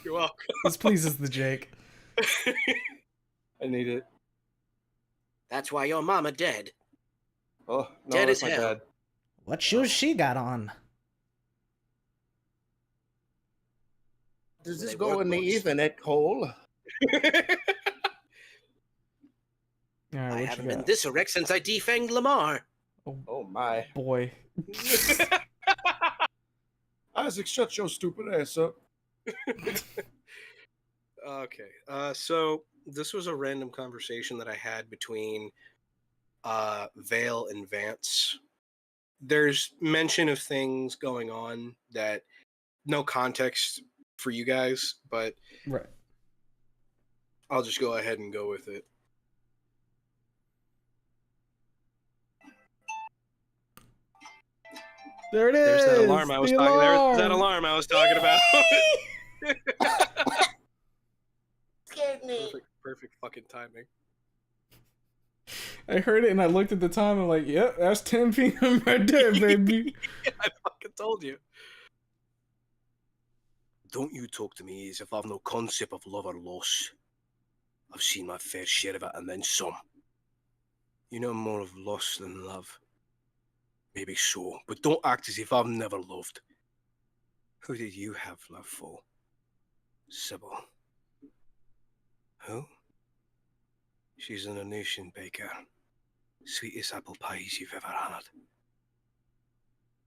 You're welcome. This pleases the Jake. I need it. That's why your mama dead. Oh, no, Dead that's as my hell. dad. What shoes she got on? Does this They go work in the books. Ethernet hole? Alright, I what haven't you been got? this erect since I defanged Lamar. Oh my. Boy. Isaac, shut your stupid ass up. Okay. So this was a random conversation that I had between Vale and Vance. There's mention of things going on that no context for you guys, but Right. I'll just go ahead and go with it. There it is. There's that alarm I was the talking. There's alarm. that alarm I was talking about. Scared me. Perfect fucking timing. I heard it and I looked at the time and I'm like, yep, that's 10 p.m. right there, baby. I fucking told you. Don't you talk to me as if I've no concept of love or loss. I've seen my fair share of it and then some. You know more of loss than love. Maybe so, but don't act as if I've never loved. Who did you have love for? Sybil. Who? She's an Anushan baker. Sweetest apple pies you've ever had.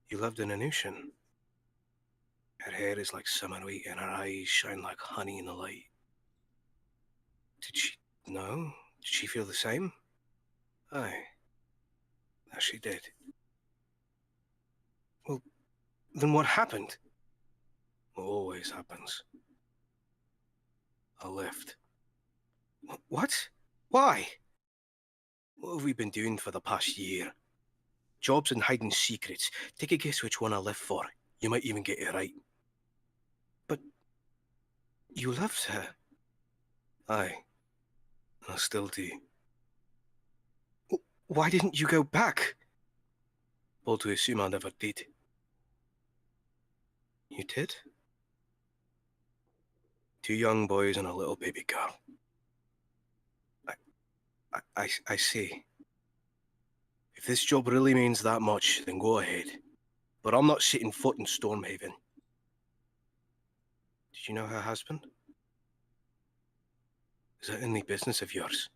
You loved an Anushan. Her hair is like summer wheat and her eyes shine like honey in the light. Did she... No? Did she feel the same? Aye. That she did. Well, then what happened? What always happens. I left. What? Why? What have we been doing for the past year? Jobs and hiding secrets. Take a guess which one I left for. You might even get it right. But you loved her. Aye. And I still do. Why didn't you go back? Bold to assume I never did. You did? 2 young boys and a little baby girl. I see. If this job really means that much, then go ahead. But I'm not setting foot in Stormhaven. Did you know her husband? Is that any business of yours?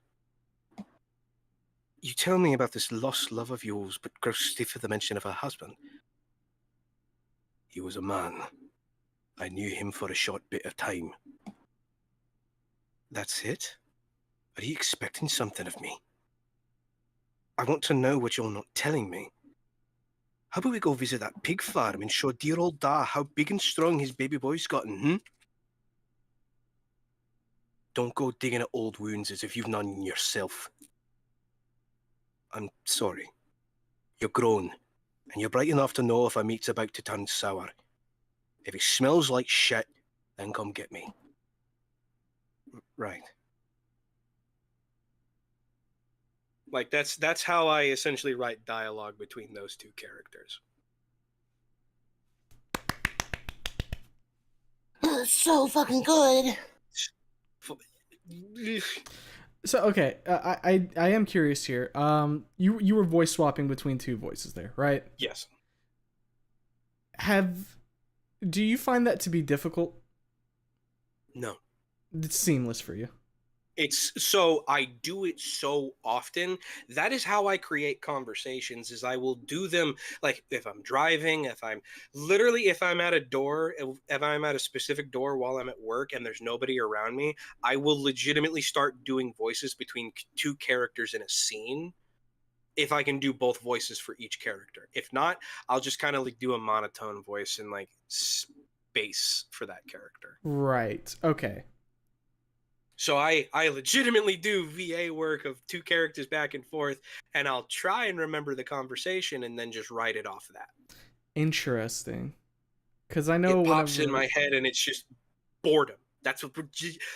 You tell me about this lost love of yours, but grow stiff at the mention of her husband. He was a man. I knew him for a short bit of time. That's it? Are you expecting something of me? I want to know what you're not telling me. How about we go visit that pig farm and show dear old Da how big and strong his baby boy's gotten, Don't go digging at old wounds as if you've none yourself. I'm sorry. You're grown, and you're bright enough to know if a meat's about to turn sour. If it smells like shit, then come get me. Right. Like that's how I essentially write dialogue between those two characters. So fucking good. So okay, I am curious here. You were voice swapping between two voices there, right? Yes. Do you find that to be difficult? No. It's seamless for you. It's so I do it so often. That is how I create conversations, is I will do them like if I'm driving, if I'm at a door, if I'm at a specific door while I'm at work and there's nobody around me, I will legitimately start doing voices between two characters in a scene if I can do both voices for each character. If not, I'll just kind of like do a monotone voice and like space for that character. Right. Okay. So I legitimately do VA work of two characters back and forth, and I'll try and remember the conversation and then just write it off of that. Interesting. Because I know it pops in my head and it's just boredom. That's what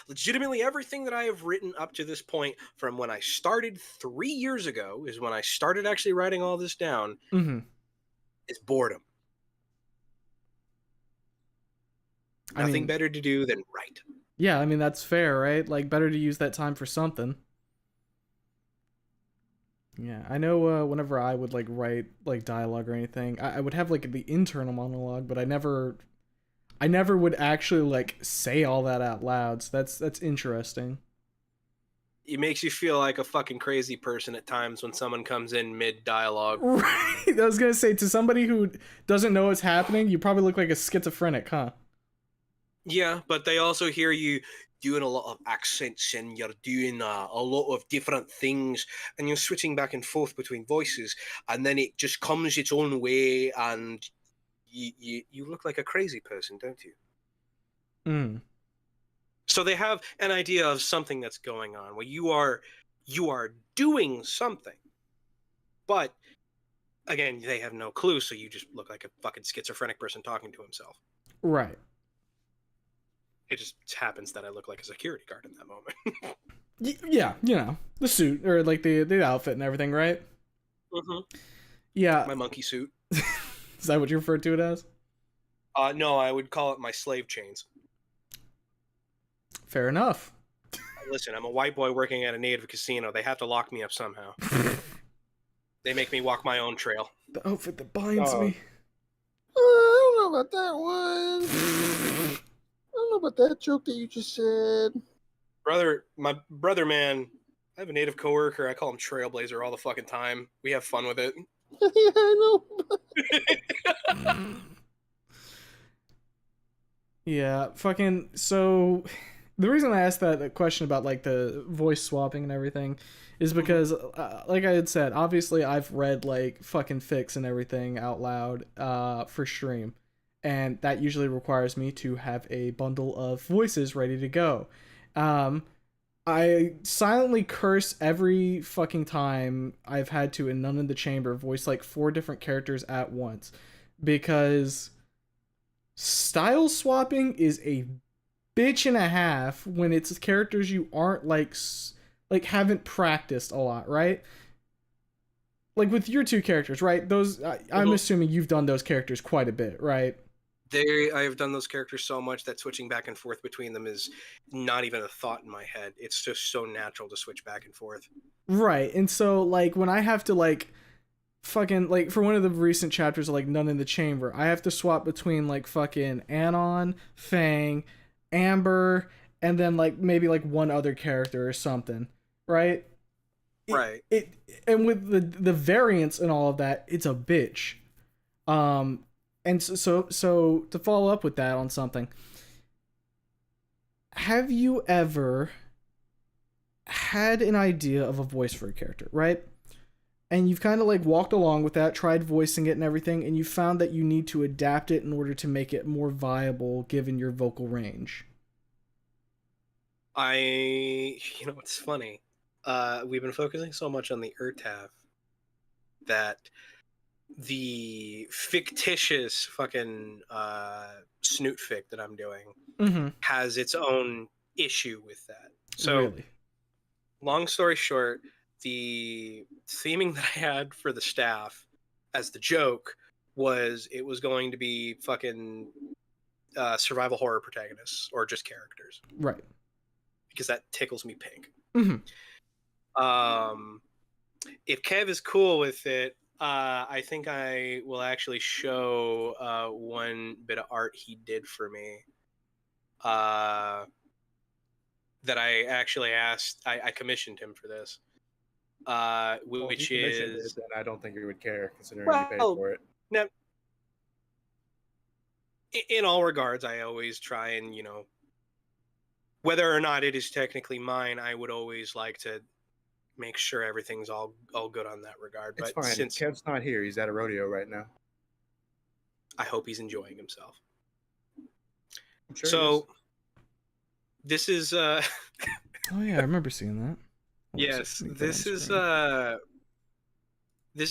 legitimately everything that I have written up to this point, from when I started 3 years ago, is when I started actually writing all this down, is boredom. Nothing better to do than write. Yeah, I mean, that's fair, right? Like, better to use that time for something. Yeah, I know whenever I would, like, write, like, dialogue or anything, I would have, like, the internal monologue, but I never would actually, like, say all that out loud, so that's interesting. It makes you feel like a fucking crazy person at times when someone comes in mid-dialogue. Right, I was gonna say, to somebody who doesn't know what's happening, you probably look like a schizophrenic, huh? Yeah, but they also hear you doing a lot of accents and you're doing a lot of different things and you're switching back and forth between voices, and then it just comes its own way and you look like a crazy person, don't you? So they have an idea of something that's going on where you are doing something, but again, they have no clue, so you just look like a fucking schizophrenic person talking to himself. Right. It just happens that I look like a security guard in that moment. Yeah, you know, the suit, or like the outfit and everything, right? Yeah. My monkey suit. Is that what you refer to it as? No, I would call it my slave chains. Fair enough. Listen, I'm a white boy working at a native casino. They have to lock me up somehow. They make me walk my own trail. The outfit that binds me. I don't know about that one. I don't know about that joke that you just said. My brother, man, I have a native coworker. I call him Trailblazer all the fucking time. We have fun with it. Yeah, I know. Yeah, fucking, so the reason I asked that question about like the voice swapping and everything is because like I had said, obviously I've read like fucking fics and everything out loud for stream, and that usually requires me to have a bundle of voices ready to go. I silently curse every fucking time I've had to in None in the Chamber voice like 4 different characters at once, because style swapping is a bitch and a half when it's characters you aren't like haven't practiced a lot, right? Like with your 2 characters, right? Those I'm assuming you've done those characters quite a bit, right? I have done those characters so much that switching back and forth between them is not even a thought in my head. It's just so natural to switch back and forth. Right. And so like when I have to like fucking like for one of the recent chapters of like None in the Chamber, I have to swap between like fucking Anon, Fang, Amber, and then like maybe like one other character or something, right? It and with the variance and all of that, it's a bitch. And so to follow up with that on something, have you ever had an idea of a voice for a character, right? And you've kind of like walked along with that, tried voicing it and everything, and you found that you need to adapt it in order to make it more viable given your vocal range? It's funny. We've been focusing so much on the Urtav that the fictitious fucking snoot fic that I'm doing Mm-hmm. has its own issue with that. So, Really? long story short, the theming that I had for the staff as the joke was it was going to be fucking survival horror protagonists or just characters Right. because that tickles me pink. Mm-hmm. If Kev is cool with it, I think I will actually show one bit of art he did for me. That I actually I commissioned him for this. Well, if Which you commissioned is it, then I don't think you would care, considering you paid for it. now, in all regards, I always try and whether or not it is technically mine, I would always like to make sure everything's all good on that regard. It's But fine. since Kev's not here, he's at a rodeo right now. I hope he's enjoying himself. I'm sure So this is Oh yeah, I remember seeing that. yes, this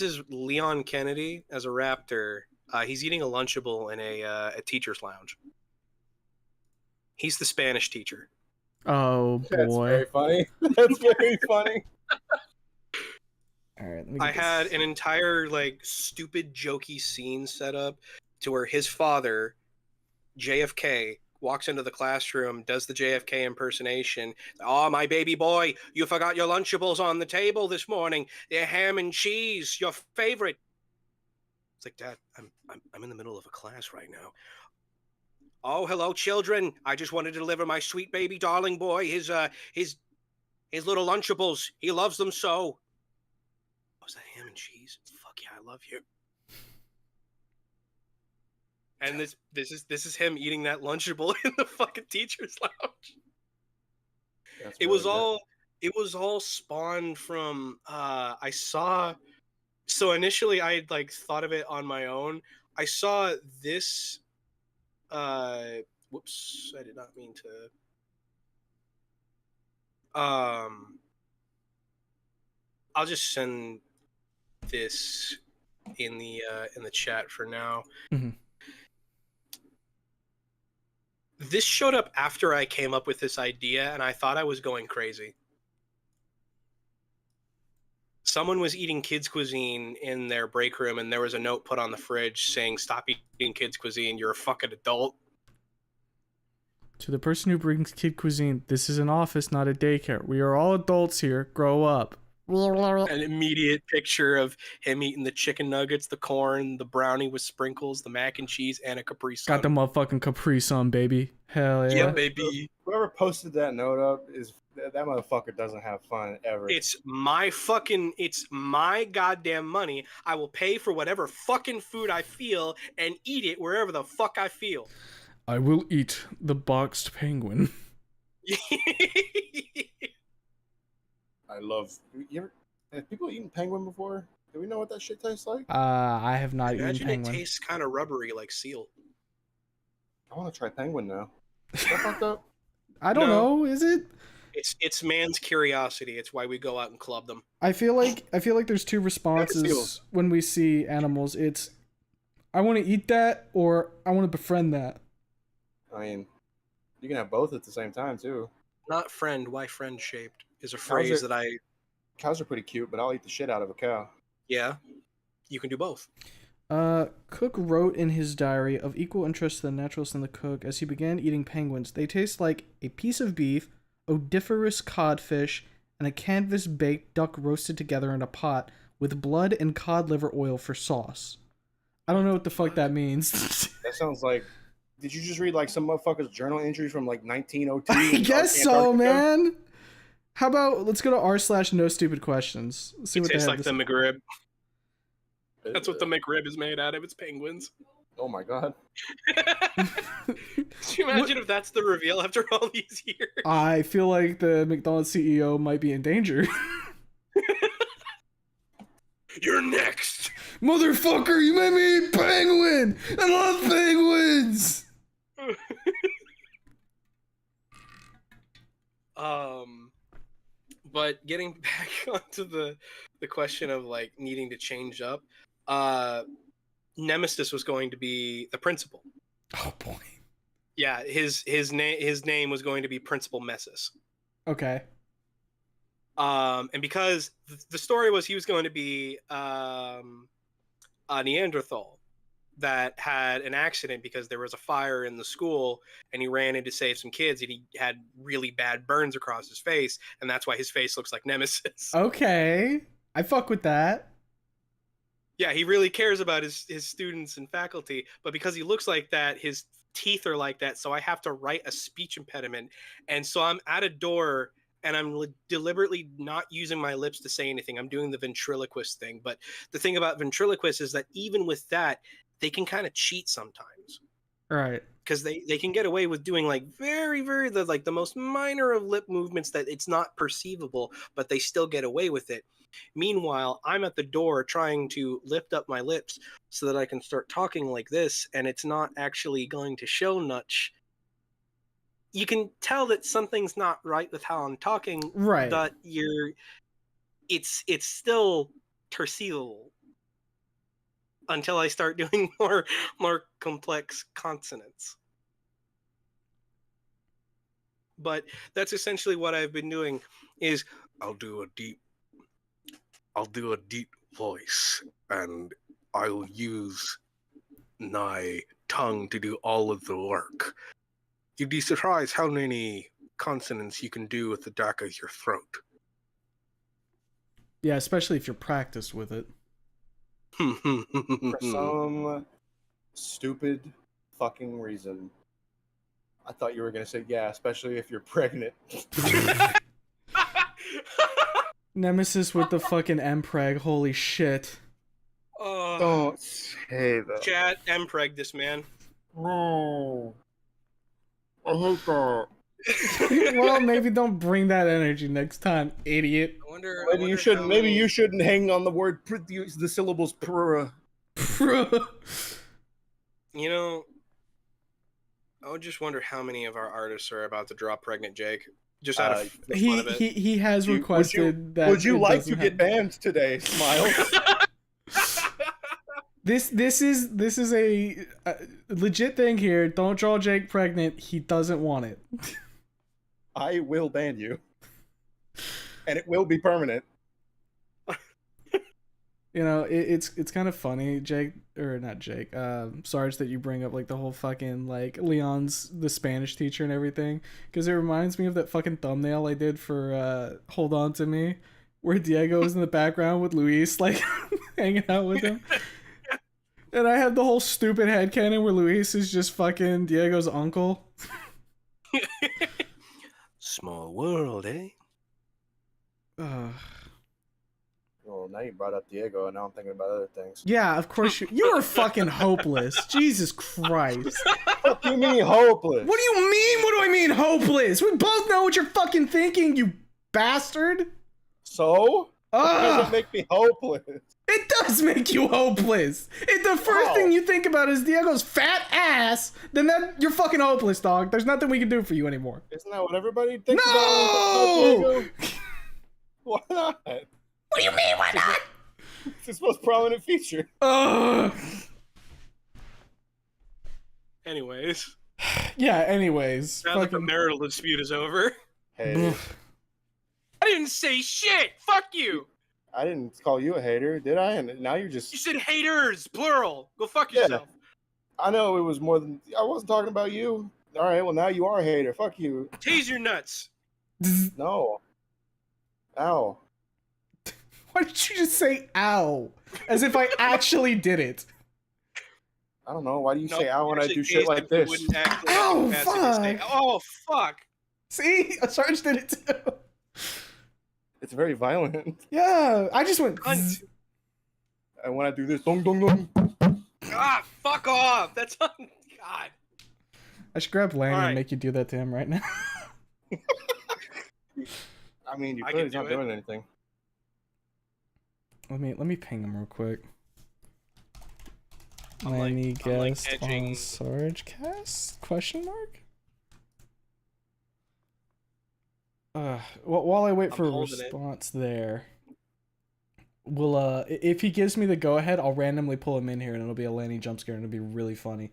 is Leon Kennedy as a raptor. He's eating a Lunchable in a teacher's lounge. He's the Spanish teacher. Oh That's boy. very funny. That's very funny. All right. I had an entire stupid jokey scene set up to where his father, JFK, walks into the classroom, does the JFK impersonation. Oh, my baby boy, you forgot your Lunchables on the table this morning. They're ham and cheese, your favorite. It's like, Dad, I'm in the middle of a class right now. Oh, hello, children. I just wanted to deliver my sweet baby darling boy his little Lunchables. He loves them so. Oh, is that ham and cheese? Fuck yeah, I love you. And this is him eating that Lunchable in the fucking teacher's lounge. That's It really was all spawned from I saw. So initially I had thought of it on my own. I saw this. Whoops! I did not mean to. I'll just send this in the chat for now. Mm-hmm. This showed up after I came up with this idea, and I thought I was going crazy. Someone was eating kids' cuisine in their break room, and there was a note put on the fridge saying, "Stop eating kids' cuisine. You're a fucking adult." To the person who brings kid cuisine, this is an office, not a daycare. We are all adults here. Grow up. An immediate picture of him eating the chicken nuggets, the corn, the brownie with sprinkles, the mac and cheese, and a Capri Sun. Got the motherfucking Capri Sun, baby. Hell yeah. Yeah, baby. Whoever posted that note up is that motherfucker doesn't have fun ever. It's my goddamn money. I will pay for whatever fucking food I feel and eat it wherever the fuck I feel. I will eat the boxed penguin. I love. Have people eaten penguin before? Do we know what that shit tastes like? I have not eaten Imagine penguin. it tastes kind of rubbery like seal. I want to try penguin now. Is that fucked up? I don't know. Is it? It's man's curiosity. It's why we go out and club them. I feel like there's two responses when we see animals. It's I want to eat that or I want to befriend that. I mean, you can have both at the same time too. Not friend. Why friend shaped is a phrase that I. Cows are pretty cute, but I'll eat the shit out of a cow. Yeah, you can do both. Cook wrote in his diary of equal interest to the naturalist and the cook as he began eating penguins. They taste like a piece of beef, odoriferous codfish, and a canvas-baked duck roasted together in a pot with blood and cod liver oil for sauce. I don't know what the fuck that means. That sounds like... Did you just read some motherfucker's journal entry from 1902? I guess so, man. How about let's go to r/no stupid questions. See what tastes like the McRib. That's what the McRib is made out of. It's penguins. Oh my god. Could you imagine if that's the reveal after all these years? I feel like the McDonald's CEO might be in danger. You're next. Motherfucker, you made me eat penguin! I love penguins! But getting back onto the question of like needing to change up, Nemesis was going to be the principal. Oh boy. Yeah, his name was going to be Principal Messis. Okay. And because the story was he was going to be a Neanderthal that had an accident because there was a fire in the school and he ran in to save some kids and he had really bad burns across his face, and that's why his face looks like Nemesis. Okay. I fuck with that. Yeah, he really cares about his students and faculty, but because he looks like that, his teeth are like that, so I have to write a speech impediment. And so I'm at a door and I'm deliberately not using my lips to say anything. I'm doing the ventriloquist thing. But the thing about ventriloquists is that even with that, they can kind of cheat sometimes. Right. Because they can get away with doing like very, very the most minor of lip movements that it's not perceivable, but they still get away with it. Meanwhile, I'm at the door trying to lift up my lips so that I can start talking like this, and it's not actually going to show much. You can tell that something's not right with how I'm talking, Right. but it's still perceivable until I start doing more complex consonants. But that's essentially what I've been doing. Is I'll do a deep voice, and I'll use my tongue to do all of the work. You'd be surprised how many consonants you can do with the back of your throat. Yeah, especially if you're practiced with it. For some stupid fucking reason, I thought you were gonna say yeah, especially if you're pregnant. Nemesis with the fucking Mpreg, holy shit. Don't say that. Chat, Mpreg this man. No. I hate that. Well, maybe don't bring that energy next time, idiot. I wonder. Maybe you shouldn't. Maybe you shouldn't hang on the word. Use the syllables. You know, I would just wonder how many of our artists are about to draw pregnant Jake. Just out of fun of it. He has requested that. Would you like to get banned today, Smiles? This is a legit thing here. Don't draw Jake pregnant. He doesn't want it. I will ban you, and it will be permanent. You know, it's kind of funny, Jake, or not Jake, Sarge, that you bring up like the whole fucking like Leon's the Spanish teacher and everything, because it reminds me of that fucking thumbnail I did for Hold On to Me, where Diego is in the background with Luis like hanging out with him. And I have the whole stupid headcanon where Luis is just fucking Diego's uncle. Small world, eh? Well, now you brought up Diego, and now I'm thinking about other things. Yeah, of course you are fucking hopeless. Jesus Christ. What do you mean hopeless? What do you mean? What do I mean hopeless? We both know what you're fucking thinking, you bastard. So? It doesn't make me hopeless. It does make you hopeless. If the first thing you think about is Diego's fat ass, then you're fucking hopeless, dog. There's nothing we can do for you anymore. Isn't that what everybody thinks about? No! Why not? What do you mean, why not? It's his most prominent feature. Anyways. Yeah, anyways. Now that the marital dispute is over. Hey. I didn't say shit! Fuck you! I didn't call you a hater, did I? And now you're just... You said haters, plural. Go fuck yourself. I know it was more than... I wasn't talking about you. All right, well, now you are a hater. Fuck you. Tease your nuts. No. Ow. Why did you just say ow? As if I actually did it. I don't know. Why do you say ow when I do shit like this? Ow, fuck. Oh, fuck. See? Sarge did it too. It's very violent. Yeah, I just went. And when I do this, dong dong dong. Ah, fuck off. That's God. I should grab Lanny Right. and make you do that to him right now. I mean, you I could. can He's not do it. doing anything. Let me ping him real quick. I'm like- Lanny I'm like guest edging- on Sarge cast? Question mark? While I wait I'm for a holding it. response there, if he gives me the go ahead, I'll randomly pull him in here and it'll be a Lanny jump scare and it'll be really funny.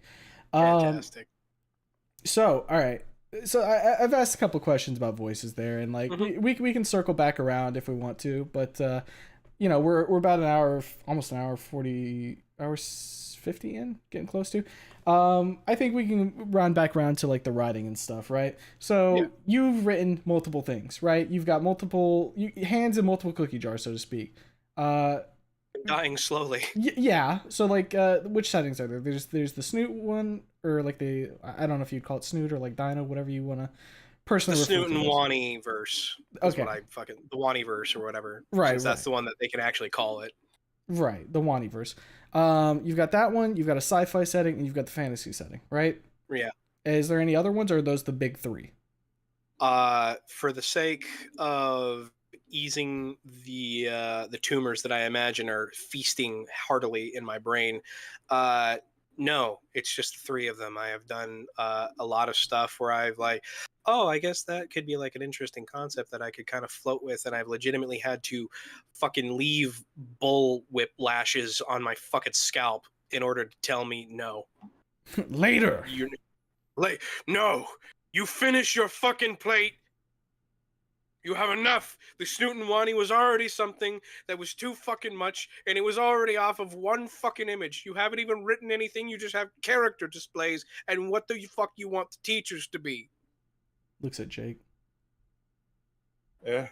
Fantastic. So all right. So I've asked a couple questions about voices there, and like we can circle back around if we want to, but you know we're about an hour, almost an hour 50 in, getting close to. I think we can round back around to like the writing and stuff, right? So you've written multiple things, right? You've got multiple hands in multiple cookie jars, so to speak. Dying slowly. Yeah. So like, which settings are there? There's the snoot one, or like I don't know if you'd call it snoot or like dino, whatever you want to personally The refer Snoot to and those. Wani verse. That's Okay. what I fucking the Wani verse or whatever. Right, Since that's right. the one that they can actually call it. Right, the Waniverse. You've got that one. You've got a sci-fi setting, and you've got the fantasy setting, right? Yeah. Is there any other ones, or are those the big three? For the sake of easing the tumors that I imagine are feasting heartily in my brain, no, it's just three of them. I have done a lot of stuff where I've like, oh, I guess that could be like an interesting concept that I could kind of float with, and I've legitimately had to fucking leave bull whip lashes on my fucking scalp in order to tell me no. Later. You like no. You finish your fucking plate. You have enough. The Snoot and Wani was already something that was too fucking much, and it was already off of one fucking image. You haven't even written anything. You just have character displays, and what the fuck you want the teachers to be? Looks at Jake. Yeah.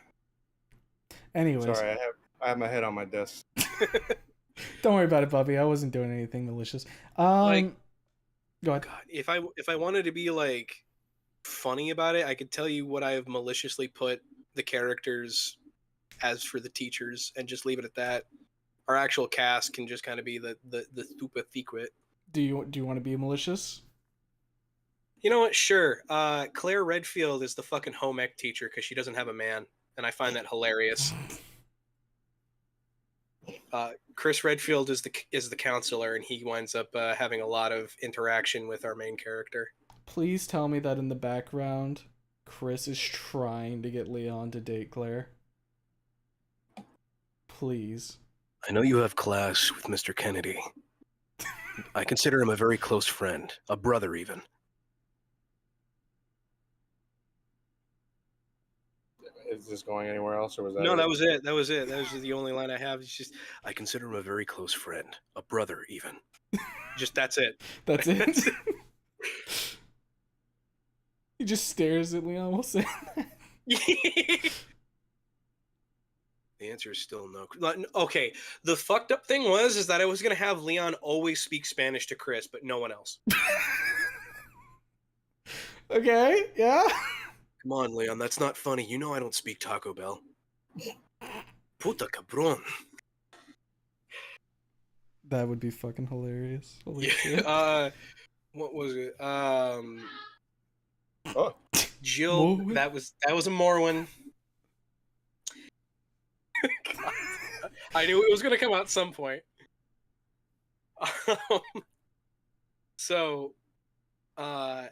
Anyways. Sorry, I have my head on my desk. Don't worry about it, Bubby. I wasn't doing anything malicious. Like, go ahead. God, if I wanted to be like funny about it, I could tell you what I have maliciously put the characters as for the teachers and just leave it at that. Our actual cast can just kind of be the stupid secret. Do you want to be malicious? You know what? Sure. Claire Redfield is the fucking home ec teacher because she doesn't have a man, and I find that hilarious. Chris Redfield is the counselor, and he winds up having a lot of interaction with our main character. Please tell me that in the background, Chris is trying to get Leon to date Claire. Please. I know you have class with Mr. Kennedy. I consider him a very close friend, a brother even. Is this going anywhere else, or was that? No, it? that was it. That was it. That was the only line I have. It's just, I consider him a very close friend, a brother even. Just that's it. That's it. He just stares at Leon while saying that. The answer is still no. Okay, the fucked up thing is that I was gonna have Leon always speak Spanish to Chris, but no one else. Okay, yeah. Come on, Leon, that's not funny. You know I don't speak Taco Bell. Puta cabron. That would be fucking hilarious. Holy Yeah. shit. What was it? Oh, Jill. Morwen? That was a Morwen. I knew it was gonna come out at some point. So, I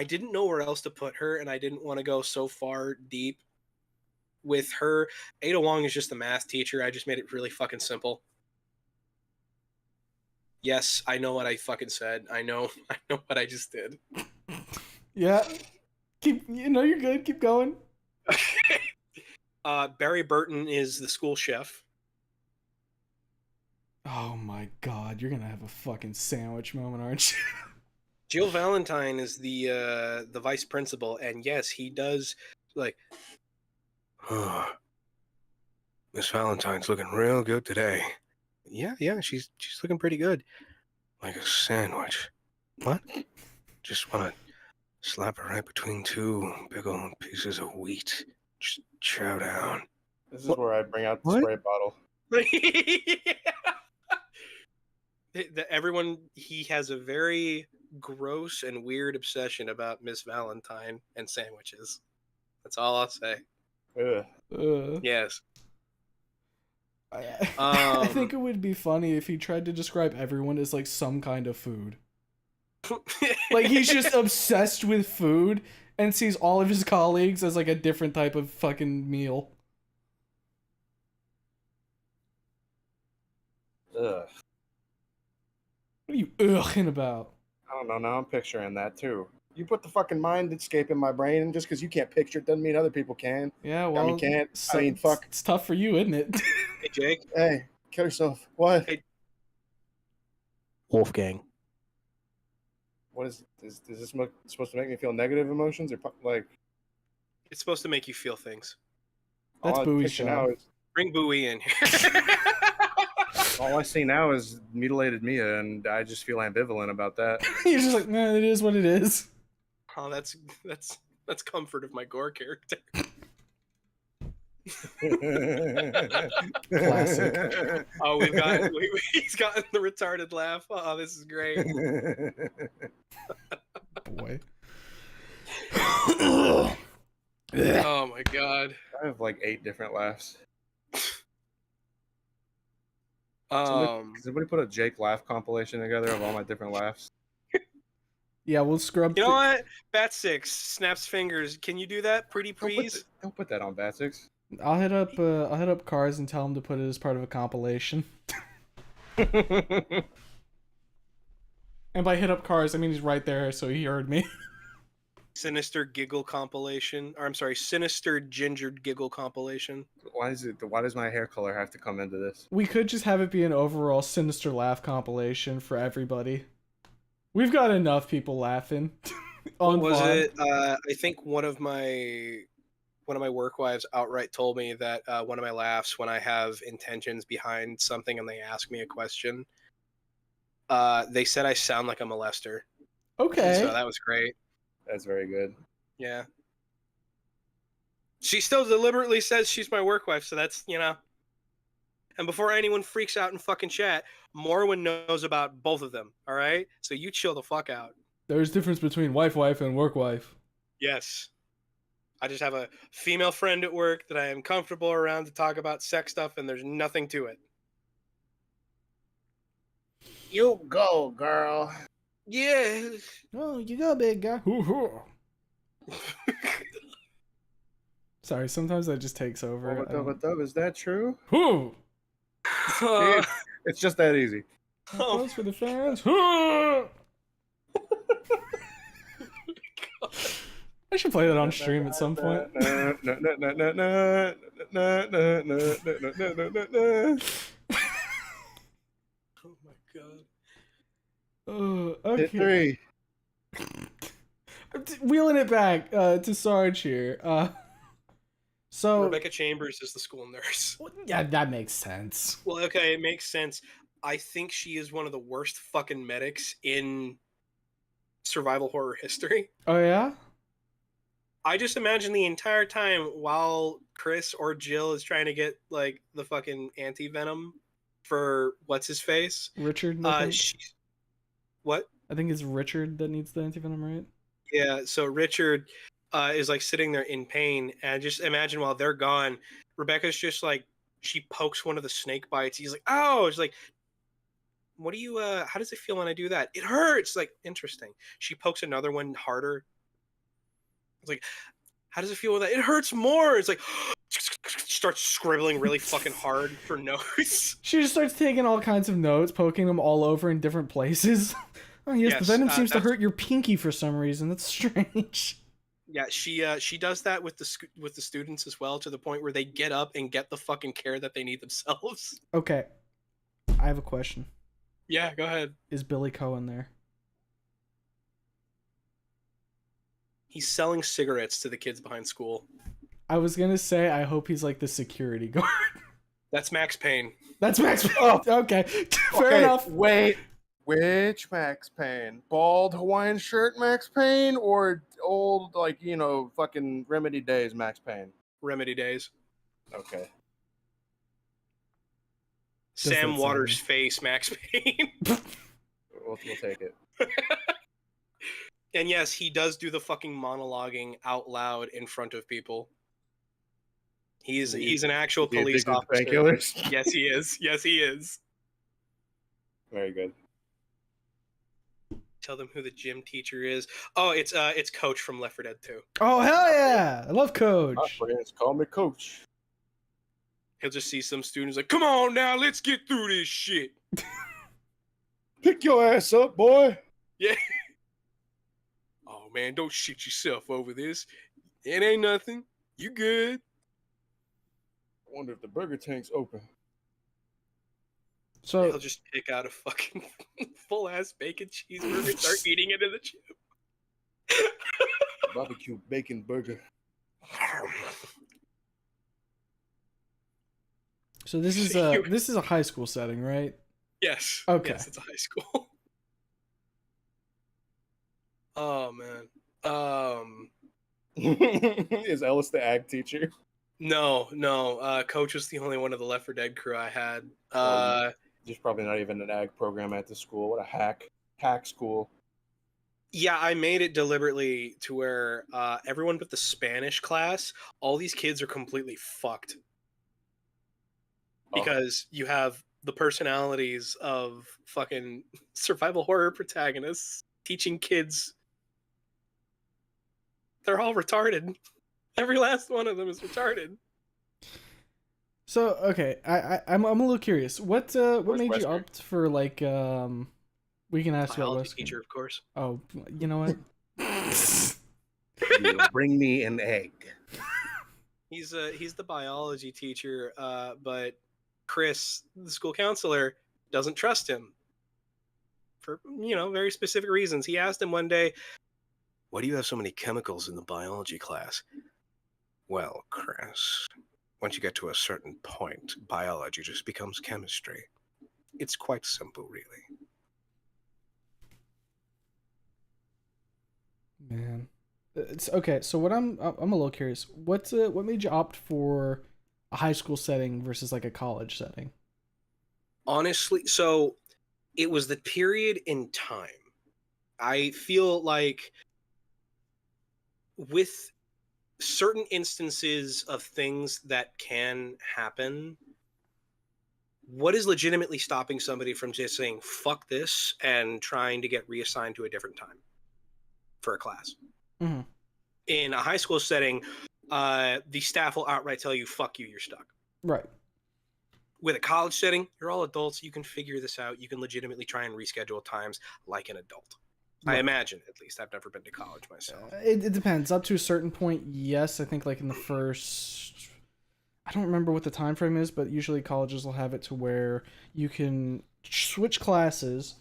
didn't know where else to put her, and I didn't want to go so far deep with her. Ada Wong is just a math teacher. I just made it really fucking simple. Yes, I know what I fucking said. I know what I just did. Yeah. You're good. Keep going. Barry Burton is the school chef. Oh my god, you're gonna have a fucking sandwich moment, aren't you? Jill Valentine is the vice principal, and yes, he does like. Miss Valentine's looking real good today. Yeah, she's looking pretty good. Like a sandwich. What? Just want to slap her right between two big old pieces of wheat. Just chow down. this is where I bring out the What? spray bottle. Everyone, he has a very gross and weird obsession about Miss Valentine and sandwiches. That's all I'll say. Ugh. Yes. I think it would be funny if he tried to describe everyone as like some kind of food. Like he's just obsessed with food and sees all of his colleagues as like a different type of fucking meal. Ugh. What are you ughing about? I don't know. Now I'm picturing that too. You put the fucking mind escape in my brain, and just because you can't picture it doesn't mean other people can. Yeah, I well, mean, can't. so- I mean, fuck. It's tough for you, isn't it? Hey, Jake. Hey, kill yourself. What? Hey. Wolfgang. What is this supposed to make me feel negative emotions or like? It's supposed to make you feel things. That's all I Bowie's picture job. now is Bring Bowie in here. all I see now is mutilated Mia, and I just feel ambivalent about that. You're just like, nah, it is what it is. Oh, that's comfort of my gore character. Classic. Oh, he's gotten the retarded laugh. Oh, this is great. Boy. Oh my god. I have like 8 different laughs. Somebody put a Jake laugh compilation together of all my different laughs. Yeah, we'll scrub. You know what? Bat Six snaps fingers. Can you do that, pretty please? Don't put that on Bat6. I'll hit up Cars and tell him to put it as part of a compilation. And by hit up Cars, I mean he's right there, so he heard me. Sinister giggle compilation. Or I'm sorry, sinister gingered giggle compilation. Why does my hair color have to come into this? We could just have it be an overall sinister laugh compilation for everybody. We've got enough people laughing. What was Vaughn. it? I think one of my work wives outright told me that one of my laughs when I have intentions behind something and they ask me a question, they said I sound like a molester. Okay. So that was great. That's very good. Yeah. She still deliberately says she's my work wife, so that's, you know. And before anyone freaks out in fucking chat, Morwen knows about both of them, all right? So you chill the fuck out. There's a difference between wife and work wife. Yes. I just have a female friend at work that I am comfortable around to talk about sex stuff, and there's nothing to it. You go, girl. Yeah. Oh, you go, big guy. Sorry, sometimes that just takes over. Is that true? Who? It's just that easy. Applause for the fans. I should play that on stream at some point. Oh my god. Okay. Hit 3. Wheeling it back to Sarge here. So Rebecca Chambers is the school nurse. yeah, that makes sense. Well, okay, it makes sense. I think she is one of the worst fucking medics in survival horror history. Oh yeah? I just imagine the entire time while Chris or Jill is trying to get like the fucking anti-venom for what's his face. Richard, I think. What? I think it's Richard that needs the antivenom, right? Yeah, so Richard is like sitting there in pain, and just imagine while they're gone, Rebecca's just like, she pokes one of the snake bites. He's like, "Oh!" It's like, "What do you? How does it feel when I do that? It hurts." Like, interesting. She pokes another one harder. It's like, "How does it feel with that? It hurts more." It's like, starts scribbling really fucking hard for notes. She just starts taking all kinds of notes, poking them all over in different places. Oh yes, the Yes, venom seems to that's- hurt your pinky for some reason. That's strange. Yeah, she does that with the students as well, to the point where they get up and get the fucking care that they need themselves. Okay, I have a question. Yeah, go ahead. Is Billy Cohen there? He's selling cigarettes to the kids behind school. I was gonna say I hope he's like the security guard. That's Max Payne. That's Max. Oh, okay, fair enough. Wait. Which Max Payne? Bald Hawaiian shirt Max Payne, or old, like, fucking Remedy Days Max Payne? Remedy Days. Okay. Does Sam that Waters' sound- face, Max Payne. We'll take it. And yes, he does do the fucking monologuing out loud in front of people. He's an actual Is he police addicted to officer. painkillers? Yes, he is. Yes, he is. Very good. tell them who the gym teacher is. Oh, it's Coach from Left 4 Dead 2. Oh hell yeah! I love My Coach. friends call me Coach. He'll just see some students like, "Come on now, let's get through this shit." Pick your ass up, boy. Yeah. Oh man, don't shit yourself over this. It ain't nothing. You good? I wonder if the burger tank's open. So He'll just pick out a fucking full ass bacon cheeseburger and start eating it in the gym. Barbecue bacon burger. so this is a high school setting, right? Yes. Okay. Yes, it's a high school. Oh man. Is Ellis the ag teacher? No. Coach was the only one of the Left 4 Dead crew I had. There's probably not even an ag program at the school. What a hack school. Yeah, I made it deliberately to where everyone but the Spanish class, all these kids are completely fucked. Because you have the personalities of fucking survival horror protagonists teaching kids. They're all retarded. Every last one of them is retarded. So okay, I'm a little curious. What Where's made you Wesker? opt for like we can ask about Biology Wesker. teacher, of course. Oh, you know what? You bring me an egg. He's the biology teacher, but Chris, the school counselor, doesn't trust him for very specific reasons. He asked him one day, "Why do you have so many chemicals in the biology class?" "Well, Chris, once you get to a certain point, biology just becomes chemistry. It's quite simple, really." Man, it's okay. So what I'm a little curious. What made you opt for a high school setting versus like a college setting? Honestly, so it was the period in time. I feel like with certain instances of things that can happen, what is legitimately stopping somebody from just saying fuck this and trying to get reassigned to a different time for a class? Mm-hmm. In a high school setting, the staff will outright tell you, fuck you, you're stuck. Right. With a college setting, you're all adults. You can figure this out. You can legitimately try and reschedule times like an adult. I Right. imagine, at least. I've never been to college myself. It depends. Up to a certain point, yes. I think like in the first, I don't remember what the time frame is, but usually colleges will have it to where you can switch classes,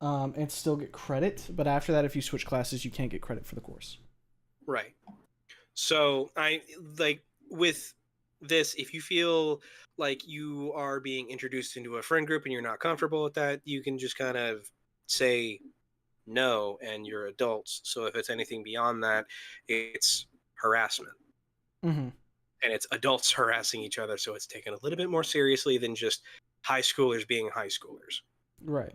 and still get credit. But after that, if you switch classes, you can't get credit for the course. Right. So I like with this, if you feel like you are being introduced into a friend group and you're not comfortable with that, you can just kind of say no, and you're adults. So if it's anything beyond that, it's harassment. Mm-hmm. And it's adults harassing each other, so it's taken a little bit more seriously than just high schoolers being high schoolers. Right.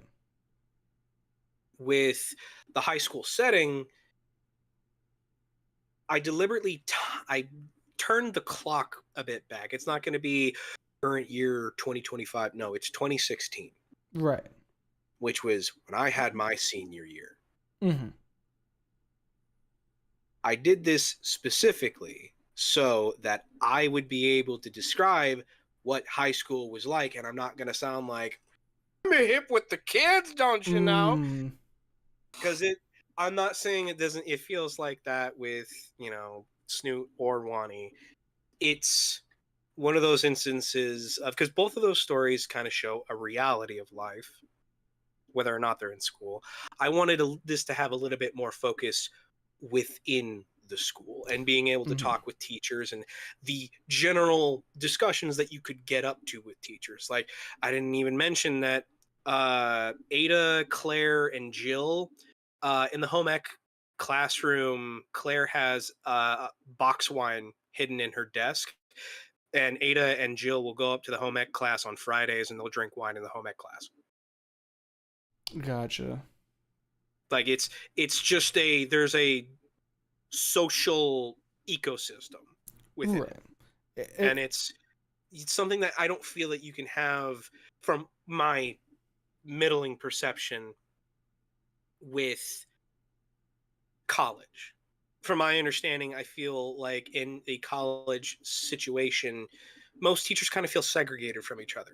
With the high school setting, I deliberately I turned the clock a bit back. It's not going to be current year 2025. No, it's 2016, Right. which was when I had my senior year. Mm-hmm. I did this specifically so that I would be able to describe what high school was like, and I'm not going to sound like I'm hip with the kids, don't you know? Mm. Because I'm not saying it doesn't. It feels like that with Snoot or Wani. It's one of those instances of, because both of those stories kind of show a reality of life, whether or not they're in school. I wanted this to have a little bit more focus within the school and being able to Mhm. talk with teachers and the general discussions that you could get up to with teachers. Like, I didn't even mention that Ada, Claire, and Jill in the home ec classroom, Claire has box wine hidden in her desk, and Ada and Jill will go up to the home ec class on Fridays and they'll drink wine in the home ec class. Gotcha. Like, it's just there's a social ecosystem within Right. it. And it's something that I don't feel that you can have, from my middling perception, with college. From my understanding, I feel like in a college situation, most teachers kind of feel segregated from each other.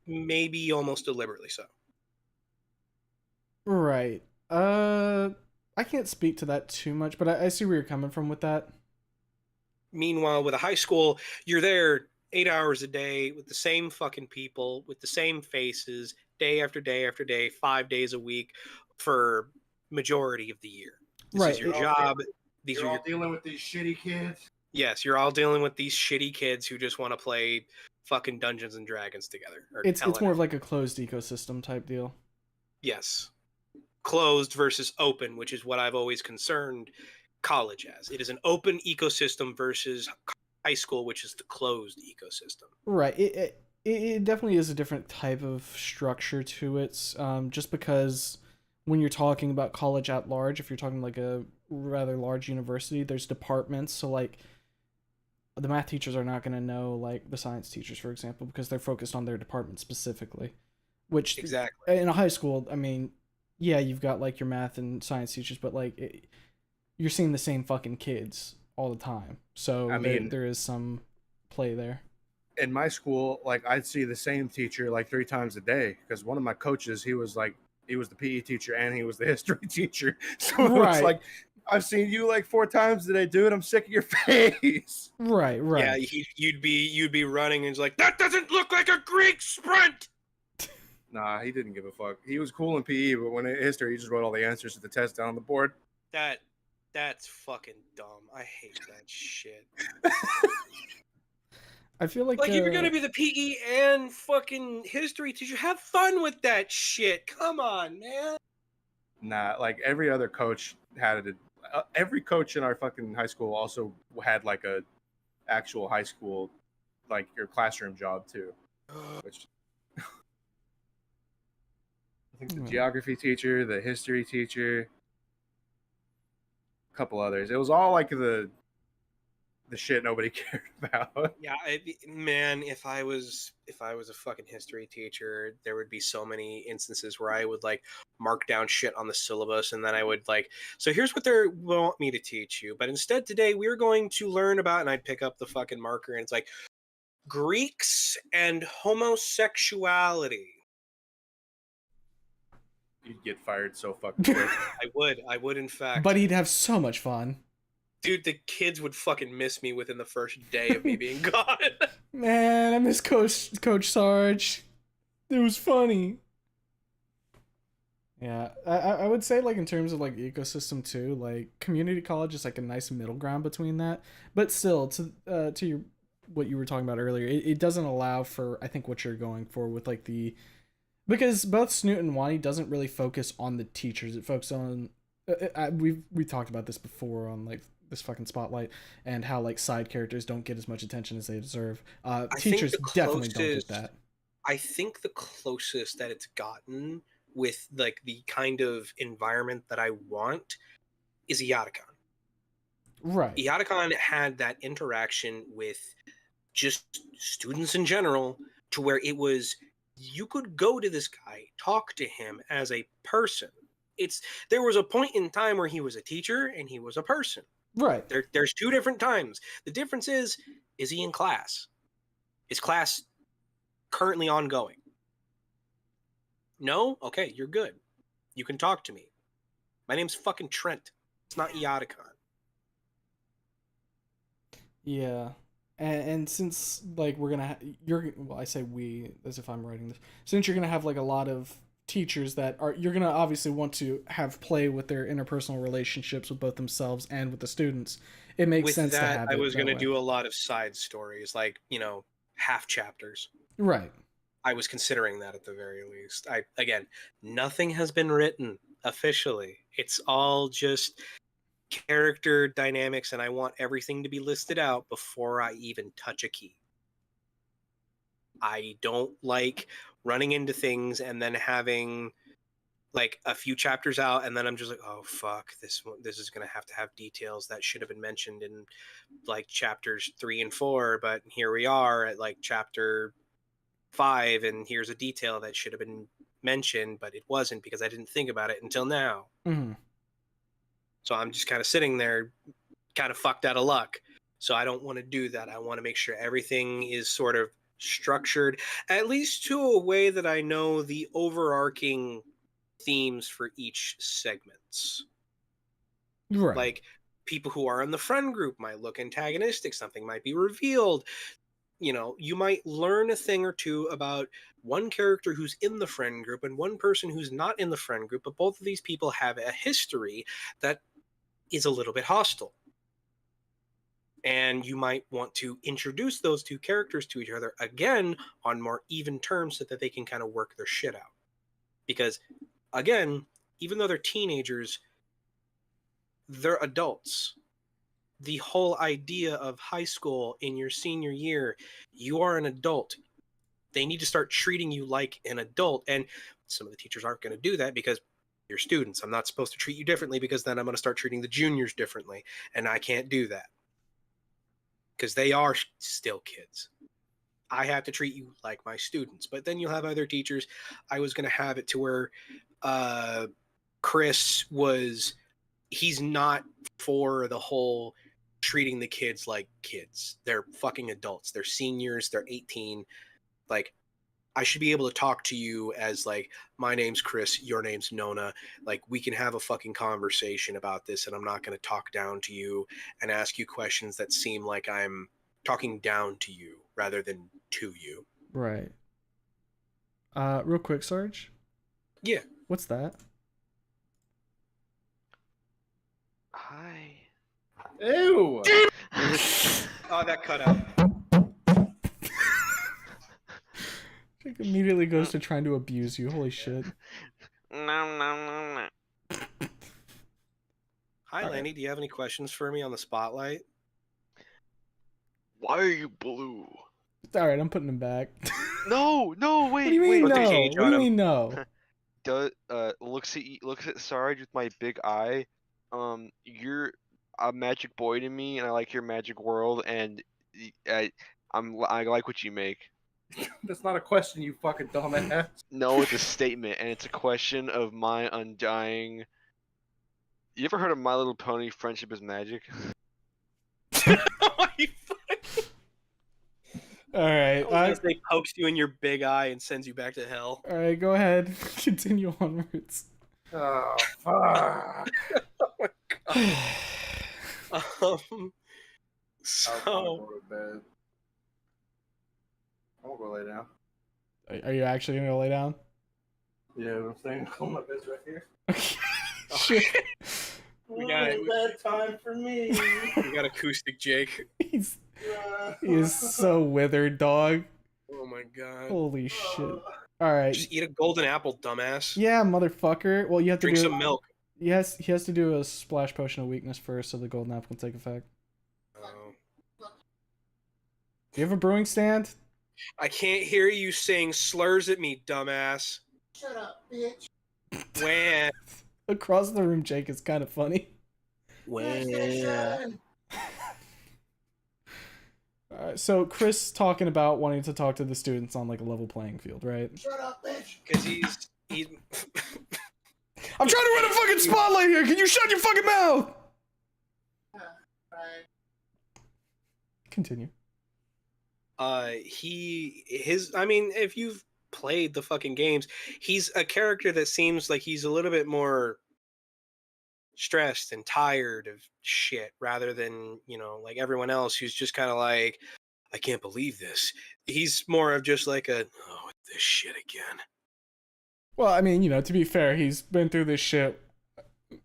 Maybe almost deliberately so. Right. I can't speak to that too much, but I see where you're coming from with that. Meanwhile, with a high school, you're there 8 hours a day with the same fucking people, with the same faces, day after day after day, 5 days a week for majority of the year. This Right. is your It- job. These You're are all your dealing with these shitty kids. yes, you're all dealing with these shitty kids who just want to play fucking Dungeons and Dragons together. Or it's more of LNL. like a closed ecosystem type deal. Yes. Closed versus open, which is what I've always concerned college as. It is an open ecosystem versus high school, which is the closed ecosystem. Right. It definitely is a different type of structure to it. Just because when you're talking about college at large, if you're talking like a rather large university, there's departments. So like the math teachers are not going to know like the science teachers, for example, because they're focused on their department specifically. Which Exactly. in a high school, I mean, yeah, you've got like your math and science teachers, but like you're seeing the same fucking kids all the time. So I mean, there is some play there. in my school, like I'd see the same teacher like 3 times a day because one of my coaches, he was the PE teacher and he was the history teacher. So it's Right. like I've seen you like 4 times today, dude. I'm sick of your face. Right. Yeah, you'd be running and it's like, that doesn't look like a Greek sprint. Nah, he didn't give a fuck. He was cool in PE, but when in history, he just wrote all the answers to the test down on the board. That's fucking dumb. I hate that shit. I feel like Like, if you're gonna be the PE and fucking history teacher, have fun with that shit. Come on, man. Nah, like every other coach had it. Every coach in our fucking high school also had like a actual high school, like your classroom job too. Which I think the geography teacher, the history teacher, a couple others. It was all like the shit nobody cared about. Yeah, man, if I was a fucking history teacher, there would be so many instances where I would like mark down shit on the syllabus, and then I would like, so here's what they want me to teach you, but instead today we're going to learn about, and I'd pick up the fucking marker, and it's like Greeks and homosexuality. You'd get fired so fucking quick. I would in fact. But he'd have so much fun. Dude, the kids would fucking miss me within the first day of me being gone. Man, I miss Coach Sarge. It was funny. Yeah, I would say like in terms of like ecosystem too, like community college is like a nice middle ground between that. But still, to your what you were talking about earlier, it doesn't allow for I think what you're going for with like the because both Snoot and Wani doesn't really focus on the teachers. It focuses on we talked about this before on like this fucking spotlight and how like side characters don't get as much attention as they deserve. Teachers definitely don't get that. I think the closest that it's gotten with like the kind of environment that I want is Iyatakon. Right. Iyatakon had that interaction with just students in general to where it was you could go to this guy, talk to him as a person. There was a point in time where he was a teacher and he was a person. Right. There's two different times. The difference is he in class? Is class currently ongoing? No? Okay, you're good. You can talk to me. My name's fucking Trent. It's not Iyatakon. Yeah. And since like we're gonna I say we as if I'm writing this, since you're gonna have like a lot of teachers that are you're gonna obviously want to have play with their interpersonal relationships with both themselves and with the students, it makes sense to have I it was that gonna way. do a lot of side stories, like, half chapters. Right. I was considering that at the very least. Again, nothing has been written officially. It's all just character dynamics, and I want everything to be listed out before I even touch a key. I don't like running into things and then having like a few chapters out, and then I'm just like, oh fuck, this is gonna have to have details that should have been mentioned in like chapters 3 and 4, but here we are at like chapter 5, and here's a detail that should have been mentioned, but it wasn't because I didn't think about it until now. Mm-hmm. So I'm just kind of sitting there, kind of fucked out of luck. So I don't want to do that. I want to make sure everything is sort of structured, at least to a way that I know the overarching themes for each segments. Right. Like, people who are in the friend group might look antagonistic, something might be revealed. You know, you might learn a thing or two about one character who's in the friend group and one person who's not in the friend group, but both of these people have a history that is a little bit hostile. And you might want to introduce those two characters to each other again on more even terms so that they can kind of work their shit out. Because, again, even though they're teenagers, they're adults. The whole idea of high school in your senior year, you are an adult. They need to start treating you like an adult. And some of the teachers aren't going to do that because you're students. I'm not supposed to treat you differently because then I'm going to start treating the juniors differently. And I can't do that because they are still kids. I have to treat you like my students. But then you'll have other teachers. I was going to have it to where Chris he's not for the whole treating the kids like kids. They're fucking adults. They're seniors. They're 18. Like, I should be able to talk to you as, like, my name's Chris, your name's Nona. Like, we can have a fucking conversation about this, and I'm not going to talk down to you and ask you questions that seem like I'm talking down to you rather than to you. Right. Real quick, Sarge. Yeah. What's that? Hi. Ew. Oh, that cut out. Jake immediately goes to trying to abuse you. Holy shit. No. Hi, All Lanny. right. Do you have any questions for me on the spotlight? Why are you blue? All right, I'm putting him back. No, What wait, do you mean Put the no? cage What do on you him. mean no? Looks at Sarge with my big eye. You're a magic boy to me, and I like your magic world, and I like what you make. That's not a question, you fucking dumbass. No, it's a statement, and it's a question of my undying. You ever heard of My Little Pony? Friendship is magic. All right. I was gonna say pokes you in your big eye and sends you back to hell. All right, go ahead. Continue onwards. Oh, fuck. So I wanna go to bed. I'm gonna go lay down. Are you actually gonna lay down? Yeah, I'm staying on my bed's right here. Shit. We got it. Bedtime for me. we got acoustic Jake. He is so withered, dog. Oh my god. Holy shit. All right. Just eat a golden apple, dumbass. Yeah, motherfucker. Well, you have to Drink do. some milk. Yes, he has to do a splash potion of weakness first, so the golden apple can take effect. Oh. Do you have a brewing stand? I can't hear you saying slurs at me, dumbass. Shut up, bitch. When? Across the room, Jake is kind of funny. PlayStation. So Chris talking about wanting to talk to the students on like a level playing field, right? Shut up, bitch. Because he's. I'm trying to run a fucking spotlight here. Can you shut your fucking mouth? Right. Continue. I mean, if you've played the fucking games, he's a character that seems like he's a little bit more stressed and tired of shit rather than, you know, like everyone else who's just kind of like, I can't believe this. He's more of just like oh, this shit again. Well, I mean, you know, to be fair, he's been through this shit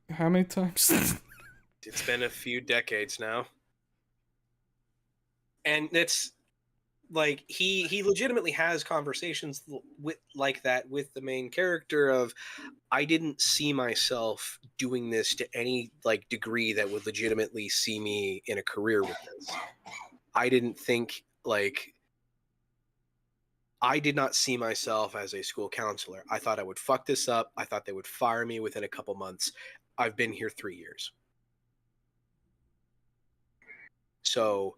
how many times? It's been a few decades now. And it's like he legitimately has conversations with like that with the main character of, I didn't see myself doing this to any like degree that would legitimately see me in a career with this. I didn't think like I did not see myself as a school counselor. I thought I would fuck this up. I thought they would fire me within a couple months. I've been here 3 years. So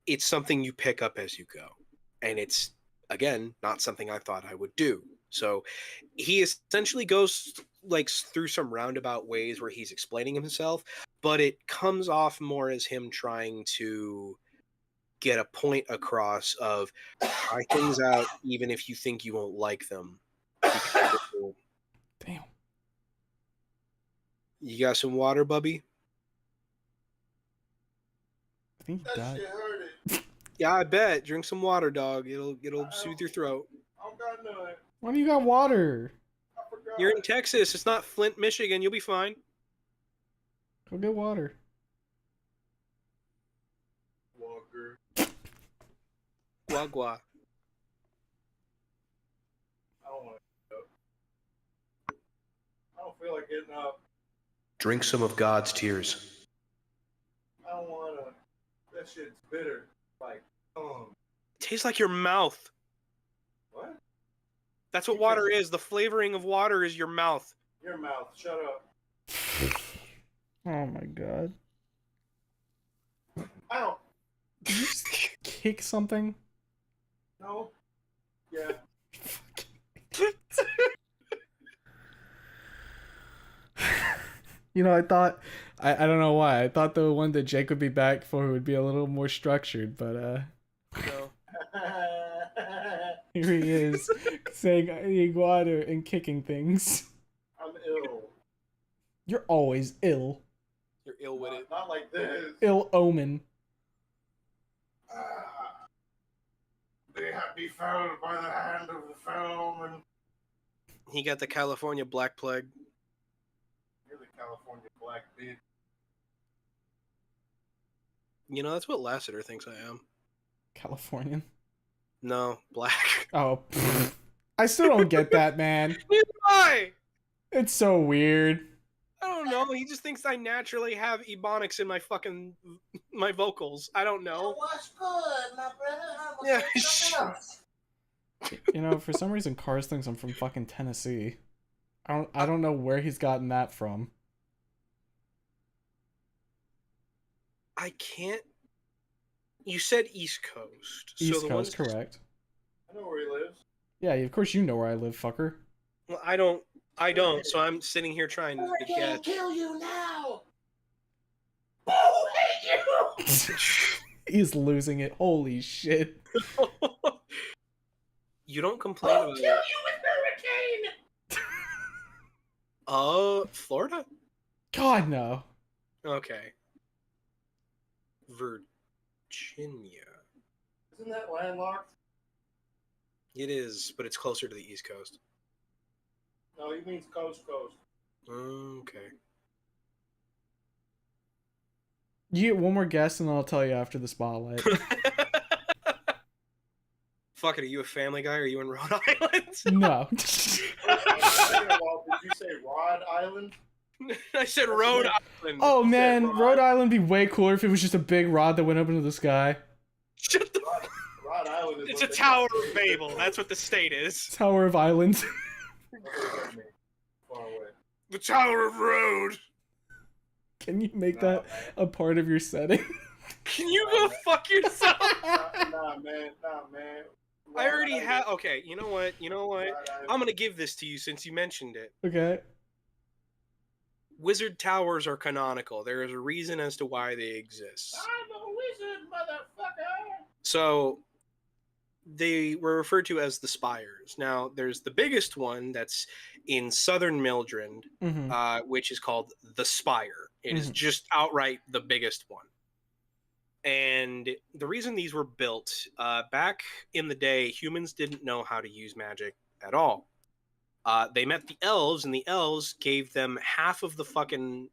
it's something you pick up as you go. And it's, again, not something I thought I would do. So he essentially goes like through some roundabout ways where he's explaining himself, but it comes off more as him trying to get a point across of try things out even if you think you won't like them. Damn. You got some water, Bubby? I think he died. Yeah, I bet. Drink some water, dog. It'll soothe your throat. I don't got none. Why do you got water? I forgot. You're in Texas. It's not Flint, Michigan. You'll be fine. Go get water. Walker. Guagua. I don't want to get up. I don't feel like getting up. Drink some of God's tears. I don't want to. That shit's bitter. Like, Tastes like your mouth. what? That's what water is. The flavoring of water is your mouth. Your mouth. Shut up. Oh my god. I don't. Did you just kick something? No. Yeah. You know, I thought, I don't know why, I thought the one that Jake would be back for would be a little more structured, but No. here he is saying I need water and kicking things. I'm ill. You're always ill. You're ill with it. Not like this. Ill omen. They have be found by the hand of the foul omen. He got the California Black Plague. You're the California black bitch. You know, that's what Lassiter thinks I am. Californian. No, black. Oh, pfft. I still don't get that, man. Why? It's so weird. I don't know. He just thinks I naturally have ebonics in my vocals. I don't know. What's good, my brother? I'm Yeah, say something else. You know, for some reason, Cars thinks I'm from fucking Tennessee. I don't know where he's gotten that from. I can't. You said East Coast. East the Coast, ones- correct. I know where he lives. Yeah, of course you know where I live, fucker. Well, I don't. So I'm sitting here trying I to can't guess. kill you now. Oh, hate you. He's losing it. Holy shit. You don't complain I'll about kill it. you with hurricane. Florida? God, no. Okay. Virginia. Isn't that landlocked? It is, but it's closer to the East Coast. No, he means coast. Okay. You get one more guess and then I'll tell you after the spotlight. Fuck it, are you a Family Guy or are you in Rhode Island? No. Did you say Rod Island? I said Rhode Island. Oh man, Rod. Rhode Island would be way cooler if it was just a big rod that went up into the sky. Shut the Rod Island is It's what a they- Tower of Babel. That's what the state is. Tower of Islands. Far away. The Tower of Road. Can you make that a part of your setting? Can you go fuck yourself? Nah, man. I already have. Okay, you know what? Rod I'm gonna give this to you since you mentioned it. Okay. Wizard towers are canonical. There is a reason as to why they exist. I'm a wizard, motherfucker. So they were referred to as the spires. Now, there's the biggest one that's in southern Mildred, Mm-hmm. which is called the Spire. It is Mhm. just outright the biggest one. And the reason these were built, back in the day, humans didn't know how to use magic at all. They met the elves, and the elves gave them half of the fucking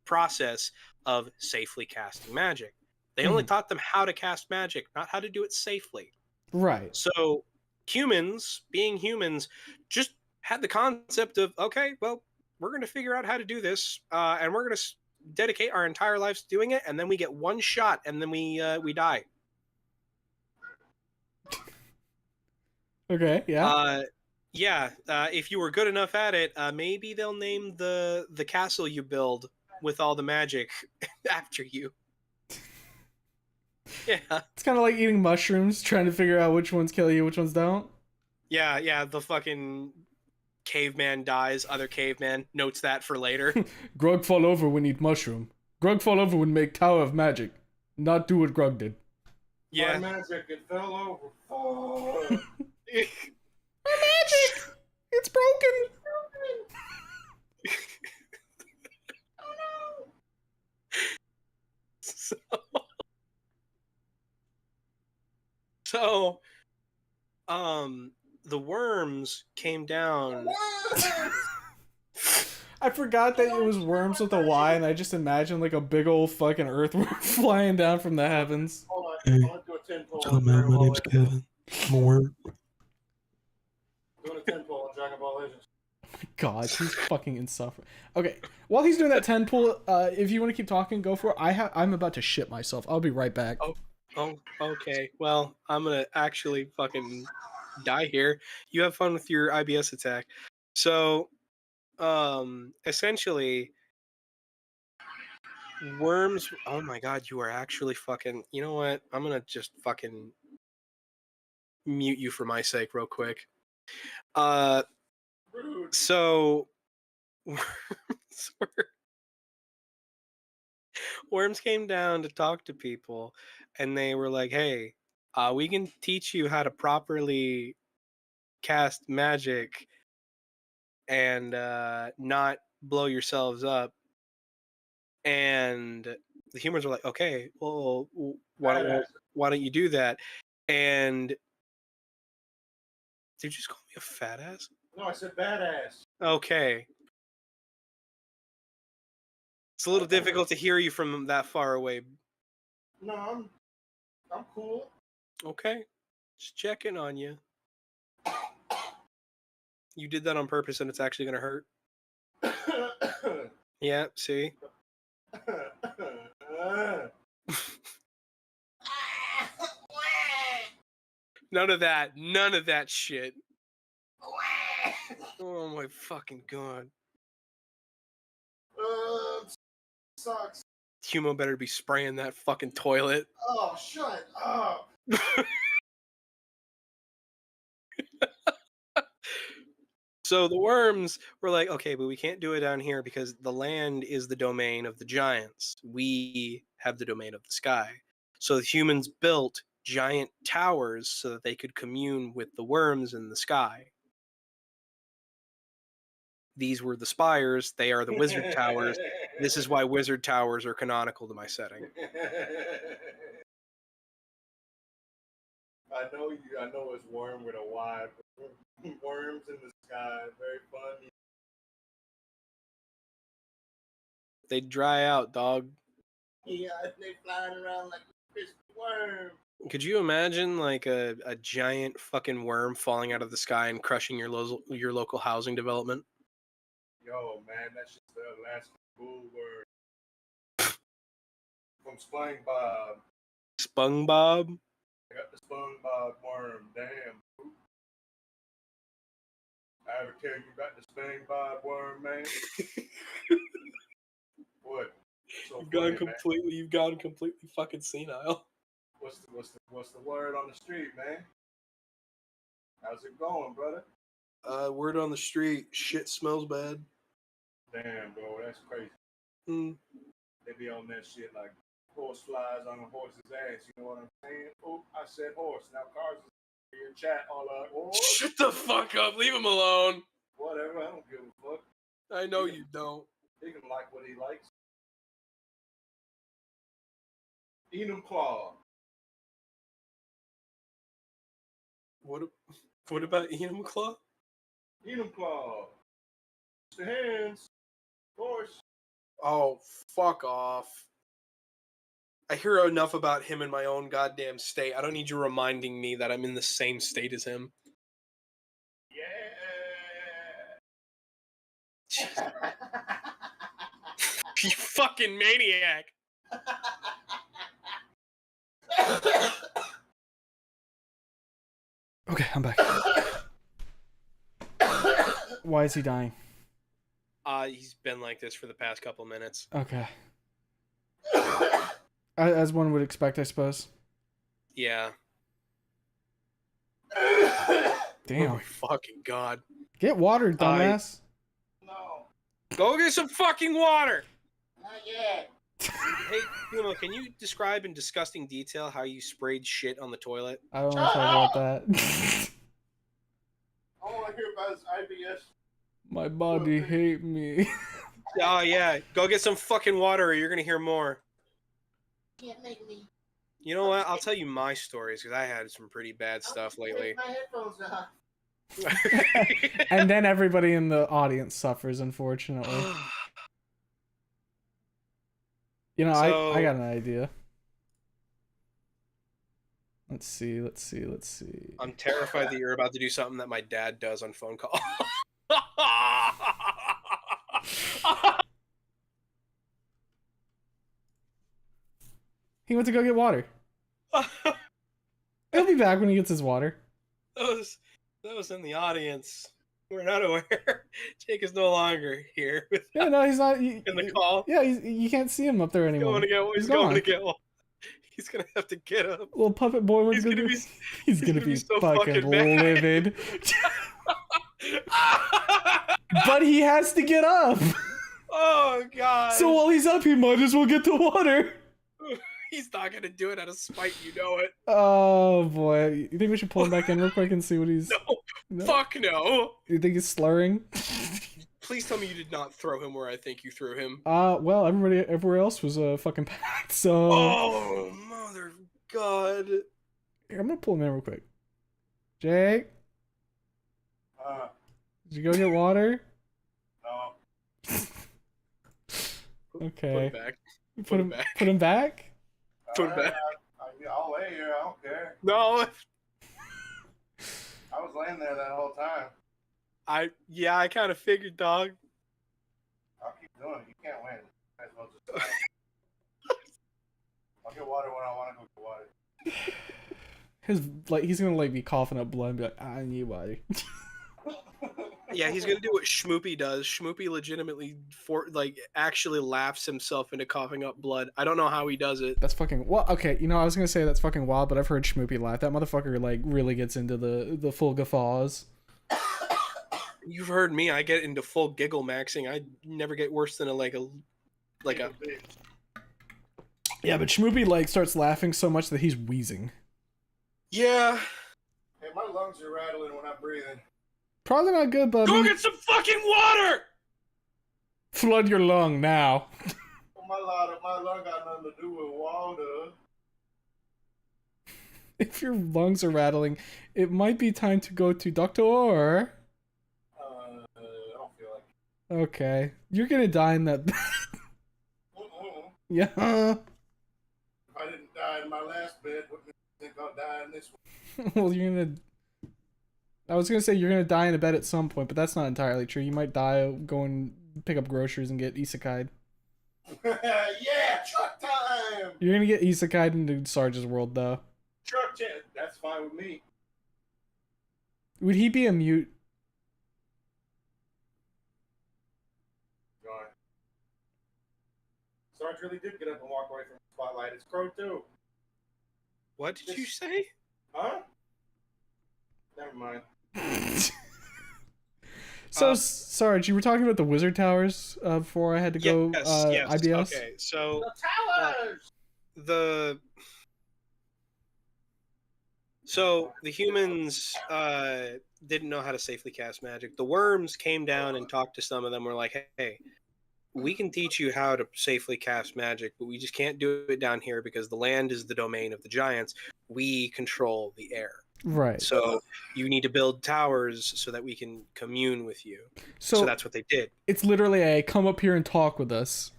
process of safely casting magic. They only taught them how to cast magic, not how to do it safely. Right. So humans, being humans, just had the concept of, okay, well, we're going to figure out how to do this, and we're going to dedicate our entire lives to doing it, and then we get one shot, and then we die. Okay, yeah. If you were good enough at it, maybe they'll name the castle you build with all the magic after you. Yeah. It's kind of like eating mushrooms, trying to figure out which ones kill you, which ones don't. Yeah, the fucking caveman dies, other caveman notes that for later. Grug fall over when eat mushroom. Grug fall over when make tower of magic. Not do what Grug did. Yeah. magic, it fell over. Oh. Magic! It's broken! So, the worms came down. I forgot that it was worms with a Y, and I just imagined like a big old fucking earthworm flying down from the heavens. Hold on. Hey, I'm gonna do a 10 pull. what's up, man? My name's Kevin. I'm a worm. Doing a 10 pull on Dragon Ball Legends. God, he's fucking insufferable. Okay, while he's doing that 10 pull, if you want to keep talking, go for it. I'm about to shit myself. I'll be right back. Oh, okay. Well, I'm gonna actually fucking die here. You have fun with your IBS attack. So, essentially, worms. Oh my god, you are actually fucking. You know what? I'm gonna just fucking mute you for my sake, real quick. So, worms came down to talk to people, and they were like, "Hey, we can teach you how to properly cast magic and not blow yourselves up." And the humans were like, "Okay, well, why don't you do that?" And did you just call me a fat ass? No, I said badass. Okay. It's a little difficult to hear you from that far away. No, I'm cool. Okay. Just checking on you. You did that on purpose and it's actually going to hurt. Yeah, see? None of that shit. Oh my fucking god. Sucks. Humo better be spraying that fucking toilet. Oh, shut up. So the worms were like, okay, but we can't do it down here because the land is the domain of the giants. We have the domain of the sky. So the humans built giant towers so that they could commune with the worms in the sky. These were the spires. They are the wizard towers. This is why wizard towers are canonical to my setting. I know it's worm with a Y, but worms in the sky, very funny. They dry out, dog. Yeah, they flying around like a crispy worm. Could you imagine like a giant fucking worm falling out of the sky and crushing your local housing development? Yo, man, that's just the Alaskan bullworm from SpongeBob. SpongeBob? I got the SpongeBob worm. Damn. I ever tell you about the SpongeBob worm, man? What? So You've gone completely fucking senile. What's the word on the street, man? How's it going, brother? Word on the street, shit smells bad. Damn, bro, that's crazy. Mm. They be on that shit like horse flies on a horse's ass. You know what I'm saying? Oh, I said horse. Now cars is in chat all out. Oh, Shut the fuck up. Leave him alone. whatever. I don't give a fuck. I know you don't. He can like what he likes. Enum Claw. What about Enum Claw? Enum Claw. Mr. Hands. Of course. Oh, fuck off. I hear enough about him in my own goddamn state. I don't need you reminding me that I'm in the same state as him. Yeah. You fucking maniac. Okay, I'm back. Why is he dying? He's been like this for the past couple minutes. Okay. As one would expect, I suppose. Yeah. Damn. Oh my fucking god. Get water, dumbass. No. Go get some fucking water! Not yet. Hey, Humo, can you describe in disgusting detail how you sprayed shit on the toilet? I don't want to talk about that. I want to hear about his IBS. My body hate me. Oh yeah, go get some fucking water or you're gonna hear more. Can't make me. You know what? I'll tell you my stories because I had some pretty bad stuff lately. Take my headphones off. And then everybody in the audience suffers, unfortunately. You know, So- I got an idea. Let's see. I'm terrified that you're about to do something that my dad does on phone call. He went to go get water. He'll be back when he gets his water. Those in the audience were not aware. Jake is no longer here with Yeah, no, he's not. in the call. Yeah, you can't see him up there anymore. He's going to gone. get one. He's gonna have to get up. Little puppet boy went He's to go gonna get. be- He's gonna be so fucking fucking mad. livid. But he has to get up. Oh god. So while he's up, he might as well get the water. He's not gonna do it out of spite, you know it. Oh boy, you think we should pull him back in real quick and see what he's? No. Fuck no. You think he's slurring? Please tell me you did not throw him where I think you threw him. Well, everybody everywhere else was fucking packed. So Oh mother god. here, I'm gonna pull him in real quick. Jake, did you go get water? No. Okay. Put him back. Put him back. Put him back. Put him back. I'll lay here. I don't care. No. I was laying there that whole time. I kind of figured, dog. I'll keep doing it. You can't win. Might as well just I'll get water when I want to go get water. He's gonna be coughing up blood and be like, I need water. Yeah, he's gonna do what Schmoopy does. Schmoopy legitimately actually laughs himself into coughing up blood. I don't know how he does it. That's fucking okay, you know, I was gonna say that's fucking wild, but I've heard Schmoopy laugh. That motherfucker really gets into the full guffaws. You've heard me. I get into full giggle maxing. I never get worse than a Yeah, but Schmoopy starts laughing so much that he's wheezing. Yeah. Hey, my lungs are rattling when I'm breathing. Probably not good, but Go get some fucking water. flood your lung now. My lung got nothing to do with water. If your lungs are rattling, it might be time to go to doctor. I don't feel like Okay, you're gonna die in that. Yeah. If I didn't die in my last bed, wouldn't think I'll die in this one? Well, I was gonna say you're gonna die in a bed at some point, but that's not entirely true. You might die going pick up groceries and get isekai'd. Yeah, truck time! You're gonna get isekai'd into Sarge's world, though. Truck time! That's fine with me. Would he be a mute? Gone. Sarge really did get up and walk away from the spotlight. It's Crow too. What did you say? Huh? Never mind. So, Sarge, you were talking about the wizard towers before I had to go Yes. IBS? Okay, so The towers! So the humans didn't know how to safely cast magic. The worms came down and talked to some of them. Were like, "Hey, we can teach you how to safely cast magic, but we just can't do it down here because the land is the domain of the giants. We control the air. Right. So you need to build towers so that we can commune with you." So that's what they did. It's literally a come up here and talk with us.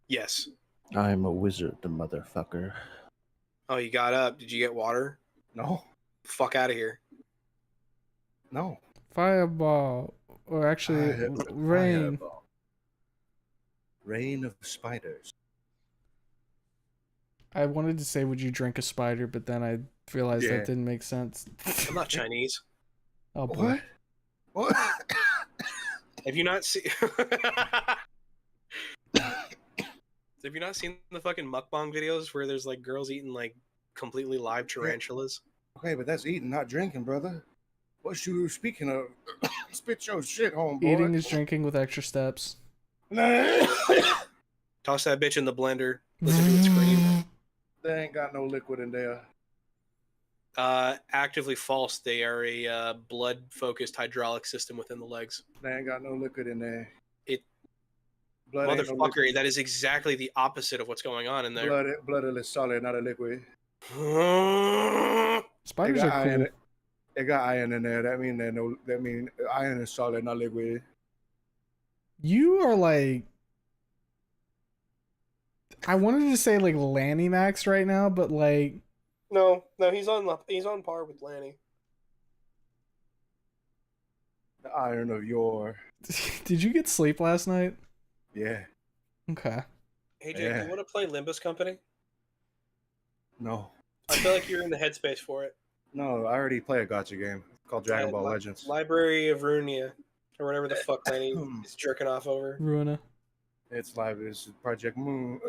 Yes. I'm a wizard, the motherfucker. Oh, you got up. Did you get water? No. Fuck out of here. No. Fireball. Or actually, rain. Fireball. Rain of spiders. I wanted to say, would you drink a spider, but then I realized that didn't make sense. I'm not Chinese. Oh boy. What? Have you not seen? Have you not seen the fucking mukbang videos where there's like girls eating like completely live tarantulas? Okay, but that's eating, not drinking, brother. What you speaking of? Spit your shit, homeboy. Eating is drinking with extra steps. Toss that bitch in the blender. Listen to it scream. They ain't got no liquid in there. Actively false. They are a blood-focused hydraulic system within the legs. They ain't got no liquid in there. Blood ain't no motherfucker, liquid. that is exactly the opposite of what's going on in there. Blood is solid, not a liquid. Spiders are cool. Iron, they got iron in there. That mean iron is solid, not liquid. You are like, I wanted to say like Lanny Max right now, but like, No, he's on par with Lanny. The iron of yore. did you get sleep last night? Yeah. Okay. Hey Jake, Yeah. you want to play Limbus Company? No. I feel like you're in the headspace for it. No, I already play a gacha game called Dragon Ball Legends. Library of Runia, or whatever the fuck Lanny is jerking off over. Ruina. It's live. It's Project Moon.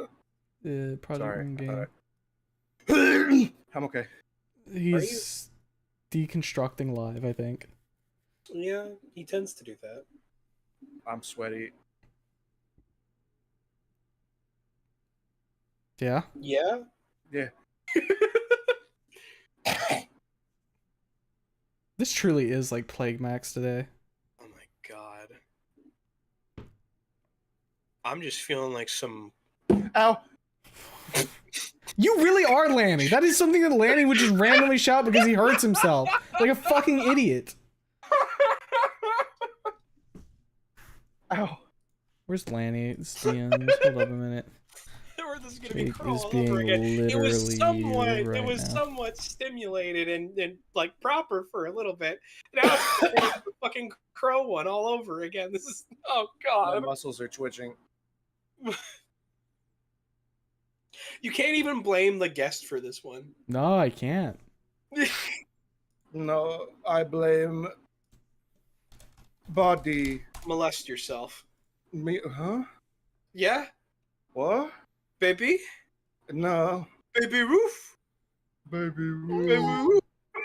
Project Sorry. Moon game. I'm okay. He's deconstructing live, I think. Yeah, he tends to do that. I'm sweaty. Yeah. Yeah? Yeah. This truly is like Plague Max today. Oh my god. I'm just feeling like some... Ow! You really are Lanny. That is something that Lanny would just randomly shout because he hurts himself. Like a fucking idiot. Ow! Where's Lanny? It's DMs. Hold up a minute. Or this is gonna be Jake crawl is all being over again. It was literally somewhat, right it was now. somewhat stimulated and like proper for a little bit. Now it's like the fucking crow one all over again. This is oh My god. muscles are twitching. You can't even blame the guest for this one. No, I can't. No, I blame body. Molest yourself. Me? Huh? Yeah, What? baby, No. baby roof, Baby. baby roof.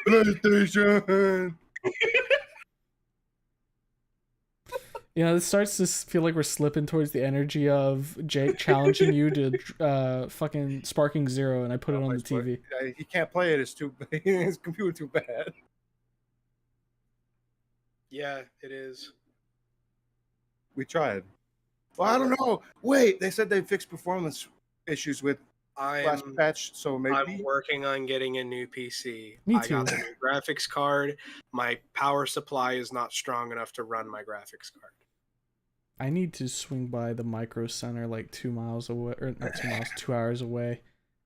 PlayStation. You know, this starts to feel like we're slipping towards the energy of Jake challenging you to fucking Sparking Zero, and I put it on the TV. He can't play it. It's too. His computer too bad. Yeah, it is. We tried. Well, I don't know. Wait, they said they fixed performance issues with last I'm patch, so maybe. I'm working on getting a new PC. Me I got too. the new graphics card. My power supply is not strong enough to run my graphics card. I need to swing by the Micro Center like 2 miles away, or not 2 miles, 2 hours away,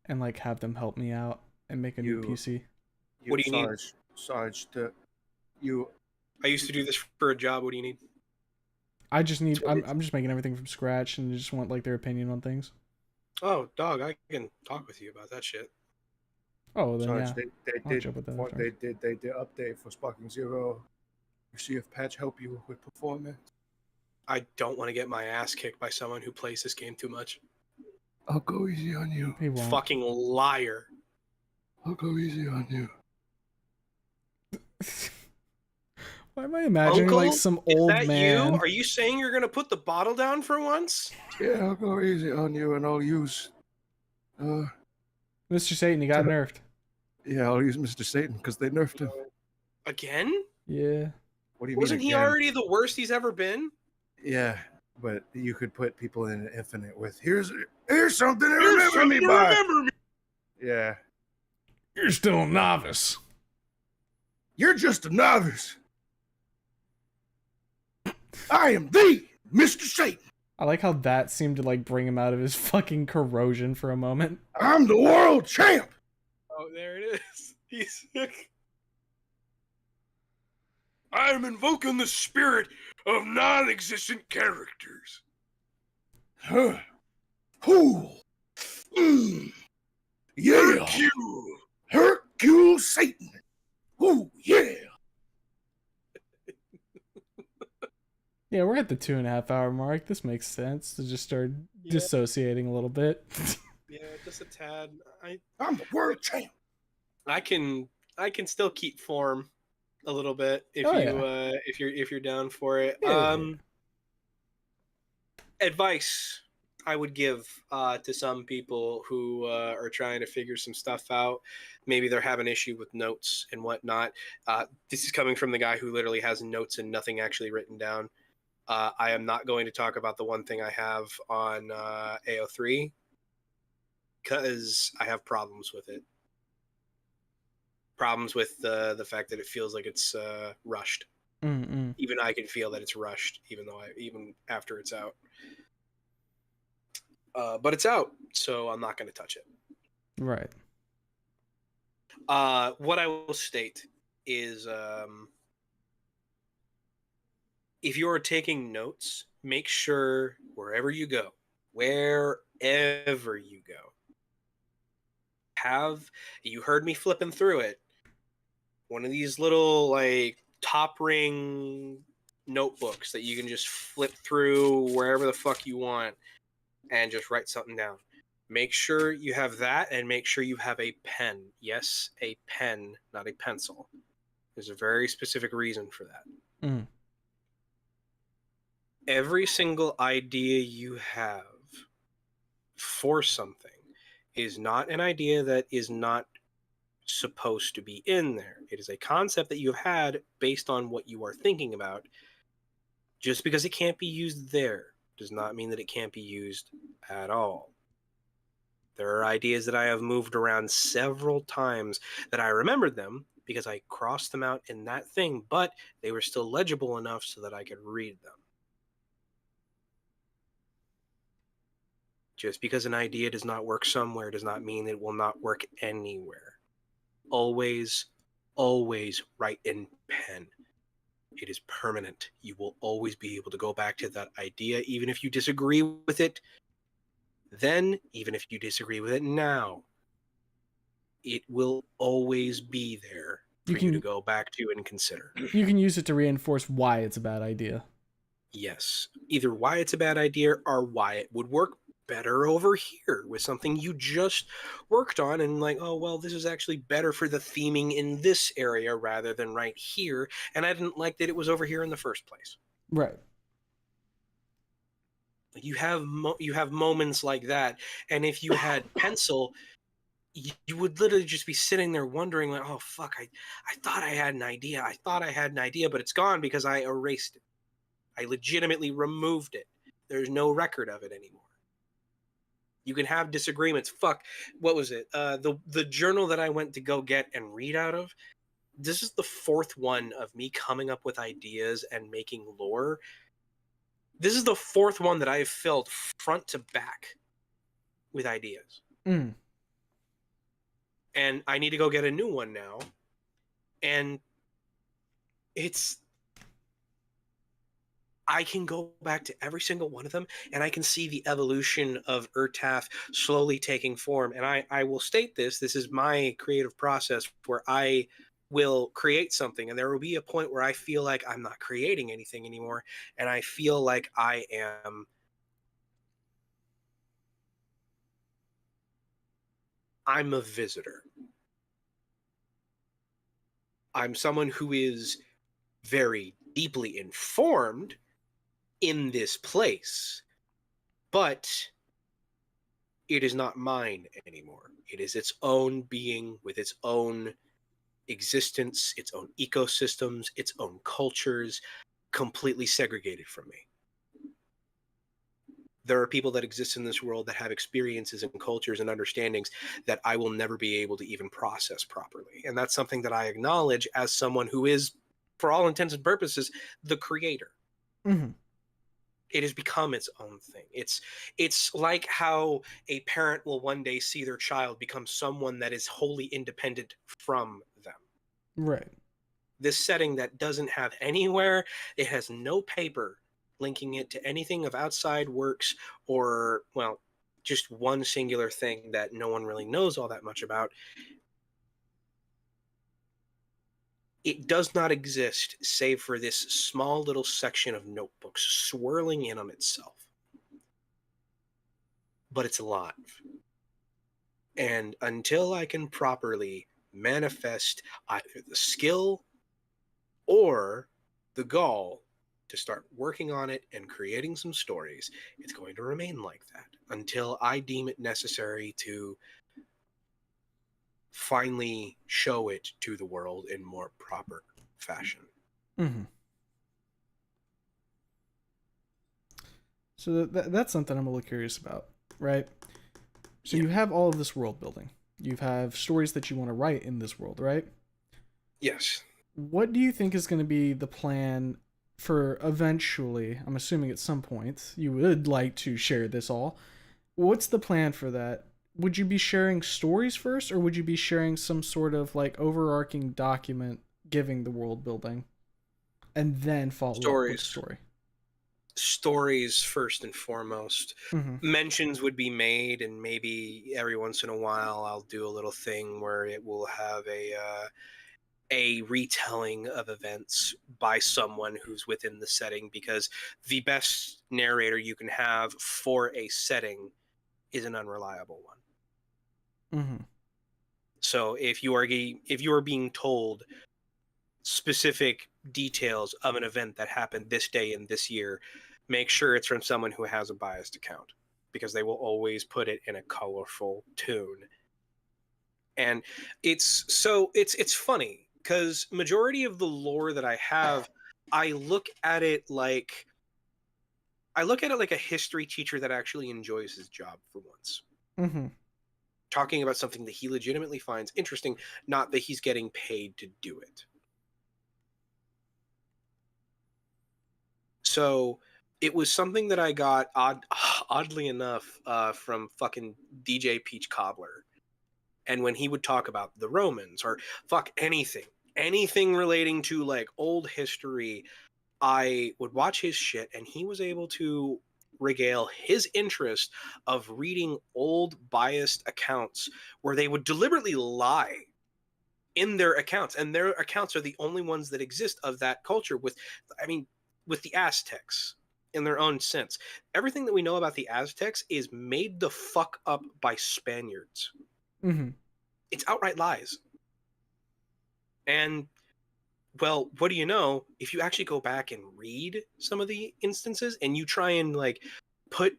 and like have them help me out and make a new PC. What do you need? Sarge, I used to do this for a job. What do you need? I just need. I'm just making everything from scratch, and just want like their opinion on things. Oh, dog, I can talk with you about that shit. Oh, then Sarge, yeah. they I'll did. jump with that, What sorry. they did update for Sparking Zero. You see if patch help you with performance. I don't want to get my ass kicked by someone who plays this game too much. I'll go easy on you. He won't. Fucking liar. I'll go easy on you. Why am I imagining Uncle, like some Is old that man? you? Are you saying you're gonna put the bottle down for once? Yeah, I'll go easy on you, and I'll use. Mr. Satan, he got nerfed. Yeah, I'll use Mr. Satan because they nerfed him. Again? Yeah. What do you Wasn't mean? he again? already the worst he's ever been? Yeah, but you could put people in infinite with here's something to remember me by. Yeah, You're still a novice. you're just a novice. I am the Mr. Satan. I like how that seemed to like bring him out of his fucking corrosion for a moment. I'm the world champ. Oh, there it is. He's. I'm invoking the spirit of non-existent characters. Huh. Cool. Yeah. Hercule. Hercule Satan. Ooh, yeah. Yeah, we're at the 2.5 hour mark. This makes sense to just start dissociating a little bit. Yeah, just a tad. I'm the world champ. I can still keep form. a little bit if Oh, you yeah. if you're down for it. Yeah. Advice I would give to some people who are trying to figure some stuff out. Maybe they're having issue with notes and whatnot. This is coming from the guy who literally has notes and nothing actually written down. I am not going to talk about the one thing I have on AO3 because I have problems with it. Problems with the fact that it feels like it's rushed. Mm-mm. Even I can feel that it's rushed, even after it's out. But it's out, so I'm not going to touch it. Right. What I will state is, if you are taking notes, make sure wherever you go, have you heard me flipping through it? One of these little like top ring notebooks that you can just flip through wherever the fuck you want and just write something down. Make sure you have that and make sure you have a pen. Yes, a pen, not a pencil. There's a very specific reason for that. Mm. Every single idea you have for something is not an idea that is not supposed to be in there. It is a concept that you've had based on what you are thinking about. Just because it can't be used there does not mean that it can't be used at all. There are ideas that I have moved around several times that I remembered them because I crossed them out in that thing, but they were still legible enough so that I could read them. Just because an idea does not work somewhere does not mean it will not work anywhere. Always, always write in pen. It is permanent. You will always be able to go back to that idea, even if you disagree with it then, even if you disagree with it now. It will always be there for you to go back to and consider. You can use it to reinforce why it's a bad idea. Yes. Either why it's a bad idea or why it would work better over here with something you just worked on and like, oh, well, this is actually better for the theming in this area rather than right here. And I didn't like that it was over here in the first place. Right. You have moments like that. And if you had pencil, you would literally just be sitting there wondering like, oh, fuck, I thought I had an idea. But it's gone because I erased it. I legitimately removed it. There's no record of it anymore. You can have disagreements. Fuck, what was it? The journal that I went to go get and read out of, this is the fourth one of me coming up with ideas and making lore. This is the fourth one that I have filled front to back with ideas. Mm. And I need to go get a new one now. And I can go back to every single one of them and I can see the evolution of Urtaf slowly taking form. And I will state this is my creative process where I will create something and there will be a point where I feel like I'm not creating anything anymore. And I feel like I'm a visitor. I'm someone who is very deeply informed in this place, but it is not mine anymore. It is its own being with its own existence, its own ecosystems, its own cultures, completely segregated from me. There are people that exist in this world that have experiences and cultures and understandings that I will never be able to even process properly. And that's something that I acknowledge as someone who is, for all intents and purposes, the creator. Mm-hmm. It has become its own thing. It's like how a parent will one day see their child become someone that is wholly independent from them. Right. This setting that doesn't have anywhere, it has no paper linking it to anything of outside works or, well, just one singular thing that no one really knows all that much about. It does not exist save for this small little section of notebooks swirling in on itself. But it's alive. And until I can properly manifest either the skill or the gall to start working on it and creating some stories. It's going to remain like that until I deem it necessary to finally show it to the world in more proper fashion. Mm-hmm. So that's something I'm a little curious about, right? So you have all of this world building. You have stories that you want to write in this world, right? Yes. What do you think is going to be the plan for eventually, I'm assuming at some point, you would like to share this all. What's the plan for that? Would you be sharing stories first, or would you be sharing some sort of like overarching document giving the world building and then follow up with the story? Stories first and foremost. Mm-hmm. Mentions would be made, and maybe every once in a while I'll do a little thing where it will have a retelling of events by someone who's within the setting, because the best narrator you can have for a setting is an unreliable one. Mm-hmm. So if you are being told specific details of an event that happened this day and this year, make sure it's from someone who has a biased account, because they will always put it in a colorful tune. And it's funny because majority of the lore that I have, I look at it like a history teacher that actually enjoys his job for once. Mm-hmm. Talking about something that he legitimately finds interesting, not that he's getting paid to do it. So it was something that I got oddly enough from fucking DJ Peach Cobbler. And when he would talk about the Romans or fuck anything relating to like old history, I would watch his shit, and he was able to regale his interest of reading old biased accounts where they would deliberately lie in their accounts, and their accounts are the only ones that exist of that culture with the Aztecs in their own sense. Everything that we know about the Aztecs is made the fuck up by Spaniards. Mm-hmm. It's outright lies. And well, what do you know? If you actually go back and read some of the instances and you try and like put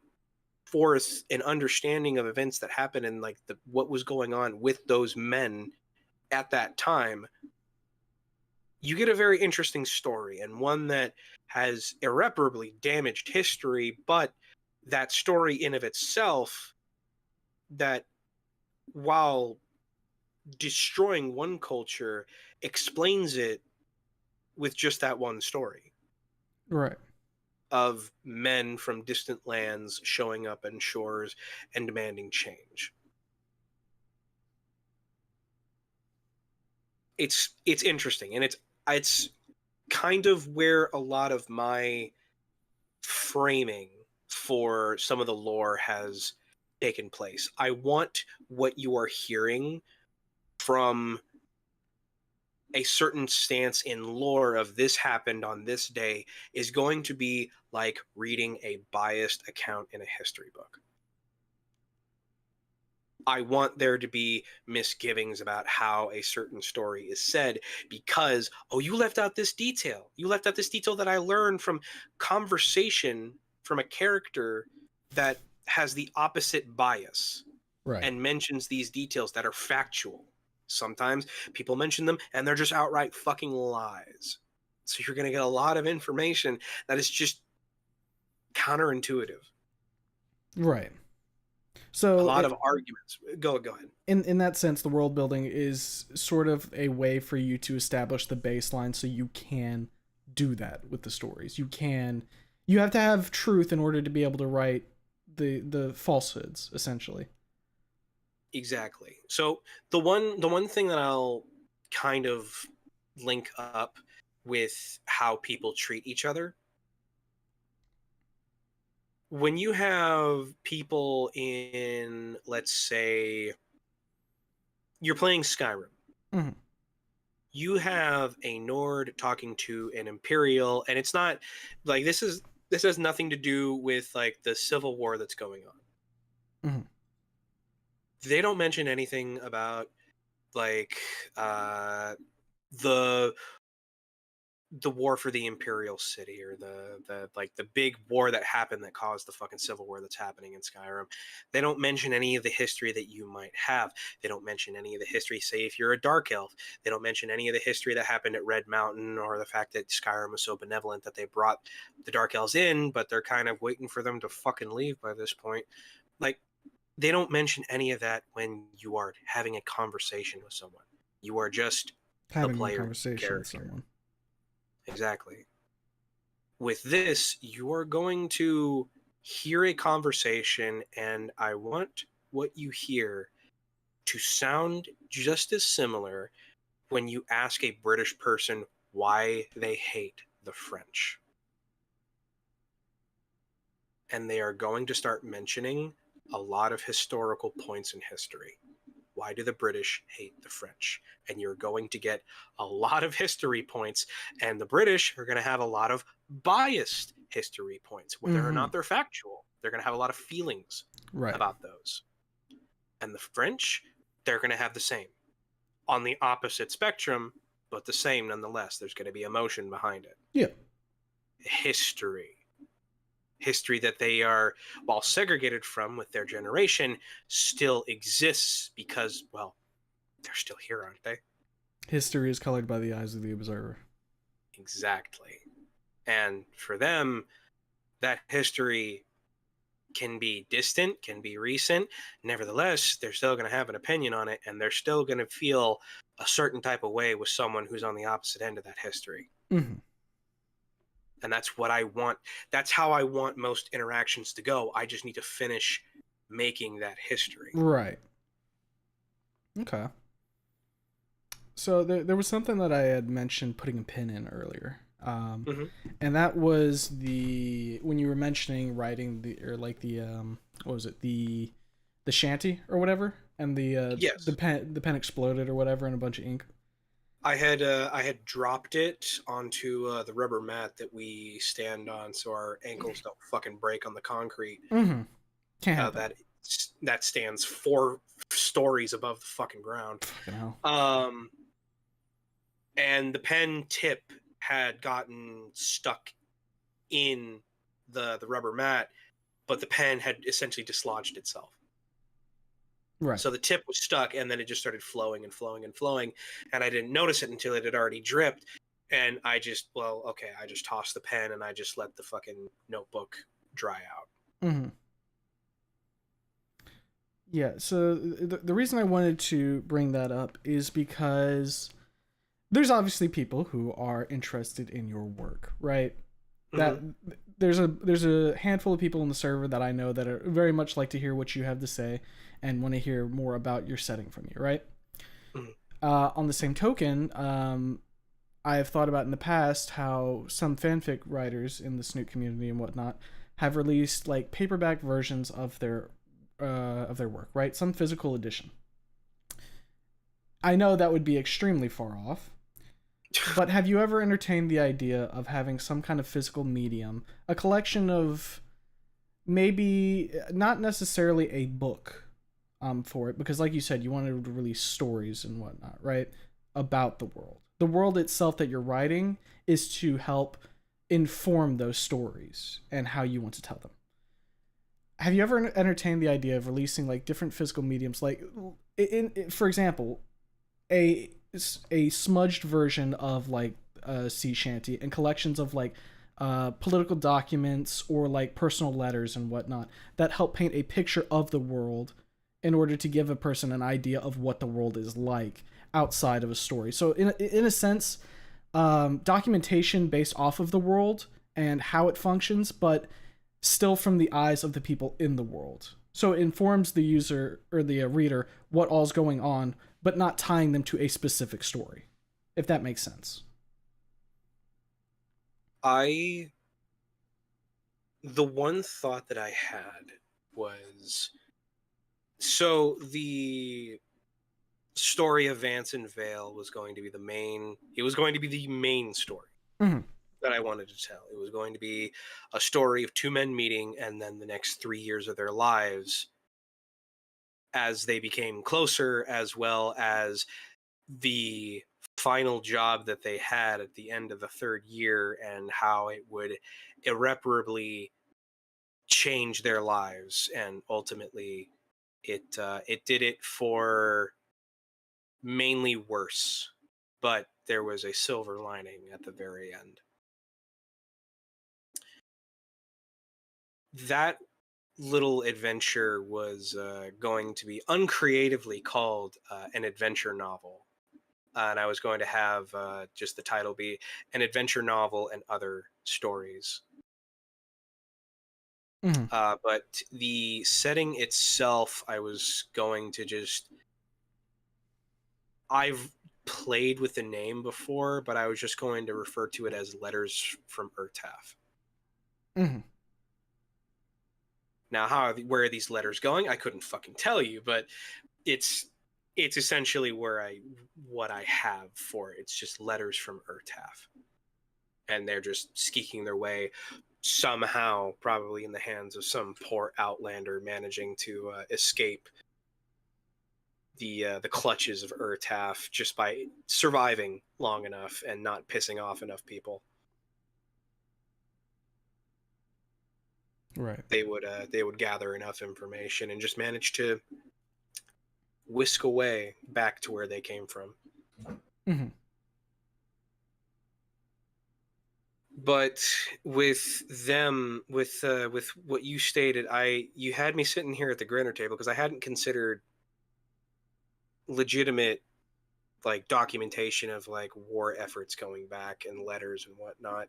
forth an understanding of events that happened and like what was going on with those men at that time, you get a very interesting story, and one that has irreparably damaged history, but that story in of itself, that while destroying one culture, explains it with just that one story. Right. Of men from distant lands showing up on shores and demanding change. It's interesting, and it's kind of where a lot of my framing for some of the lore has taken place. I want what you are hearing from a certain stance in lore of this happened on this day is going to be like reading a biased account in a history book. I want there to be misgivings about how a certain story is said because, oh, you left out this detail. You left out this detail that I learned from conversation from a character that has the opposite bias. Right. And mentions these details that are factual. Sometimes people mention them and they're just outright fucking lies. So you're going to get a lot of information that is just counterintuitive. Right. So a lot of arguments. Go ahead. In that sense, the world building is sort of a way for you to establish the baseline so you can do that with the stories. You have to have truth in order to be able to write the falsehoods, essentially. Exactly. So the one thing that I'll kind of link up with how people treat each other, when you have people in, let's say, you're playing Skyrim. Mm-hmm. You have a Nord talking to an Imperial, and it's not like this has nothing to do with like the civil war that's going on. Mm-hmm. They don't mention anything about like the the war for the Imperial City, or the big war that happened that caused the fucking civil war that's happening in Skyrim. They don't mention any of the history that you might have. They don't mention any of the history, say if you're a dark elf. They don't mention any of the history that happened at Red Mountain, or the fact that Skyrim was so benevolent that they brought the dark elves in, but they're kind of waiting for them to fucking leave by this point. Like, they don't mention any of that when you are having a conversation with someone. You are just Having a player conversation with character. someone. Exactly. With this, you are going to hear a conversation, and I want what you hear to sound just as similar when you ask a British person why they hate the French. And they are going to start mentioning a lot of historical points in history. Why do the British hate the French? And you're going to get a lot of history points, and the British are going to have a lot of biased history points, whether or not they're factual. They're going to have a lot of feelings about those. And the French, they're going to have the same. On the opposite spectrum, but the same nonetheless. There's going to be emotion behind it. Yeah. History that they are, while segregated from with their generation, still exists because, well, they're still here, aren't they? History is colored by the eyes of the observer. Exactly. And for them, that history can be distant, can be recent. Nevertheless, they're still going to have an opinion on it, and they're still going to feel a certain type of way with someone who's on the opposite end of that history. Mm-hmm. And that's what I want. That's how I want most interactions to go. I just need to finish making that history. Right. Okay. So there was something that I had mentioned putting a pin in earlier. And that was when you were mentioning writing what was it, the shanty or whatever, and yes. the pen exploded or whatever in a bunch of ink. I had dropped it onto the rubber mat that we stand on, so our ankles don't fucking break on the concrete. Mm-hmm. Can't have that stands 4 stories above the fucking ground. Fucking hell. And the pen tip had gotten stuck in the rubber mat, but the pen had essentially dislodged itself. Right. So the tip was stuck, and then it just started flowing and flowing and flowing, and I didn't notice it until it had already dripped. And I just tossed the pen and I just let the fucking notebook dry out. Mm-hmm. Yeah, so the reason I wanted to bring that up is because there's obviously people who are interested in your work, right? That there's a handful of people in the server that I know that are very much like to hear what you have to say and want to hear more about your setting from you, right? On the same token, I have thought about in the past how some fanfic writers in the Snoot community and whatnot have released like paperback versions of their work, right? Some physical edition. I know that would be extremely far off, but have you ever entertained the idea of having some kind of physical medium, a collection of maybe not necessarily a book for it, because like you said, you wanted to release stories and whatnot, right? About the world. The world itself that you're writing is to help inform those stories and how you want to tell them. Have you ever entertained the idea of releasing like different physical mediums, like for example, a smudged version of like a sea shanty and collections of like political documents or like personal letters and whatnot that help paint a picture of the world in order to give a person an idea of what the world is like outside of a story. So in a sense, documentation based off of the world and how it functions, but still from the eyes of the people in the world. So it informs the user or the reader what all's going on, but not tying them to a specific story, if that makes sense. The one thought that I had was, so the story of Vance and Vale was going to be the main story that I wanted to tell. It was going to be a story of 2 men meeting and then the next 3 years of their lives as they became closer, as well as the final job that they had at the end of the third year and how it would irreparably change their lives, and ultimately it did it for mainly worse, but there was a silver lining at the very end. That little adventure was going to be uncreatively called an adventure novel. And I was going to have just the title be an adventure novel and other stories. Mhm. But the setting itself, I was going to just... I've played with the name before, but I was just going to refer to it as Letters from Urtaf. Mhm. Now, where are these letters going? I couldn't fucking tell you, but it's essentially what I have for it. It's just letters from Urtaf, and they're just skeeking their way somehow, probably in the hands of some poor outlander managing to escape the clutches of Urtaf just by surviving long enough and not pissing off enough people. Right. They would gather enough information and just manage to whisk away back to where they came from. Mhm. But with them, with what you stated, you had me sitting here at the dinner table because I hadn't considered legitimate like documentation of like war efforts going back and letters and whatnot.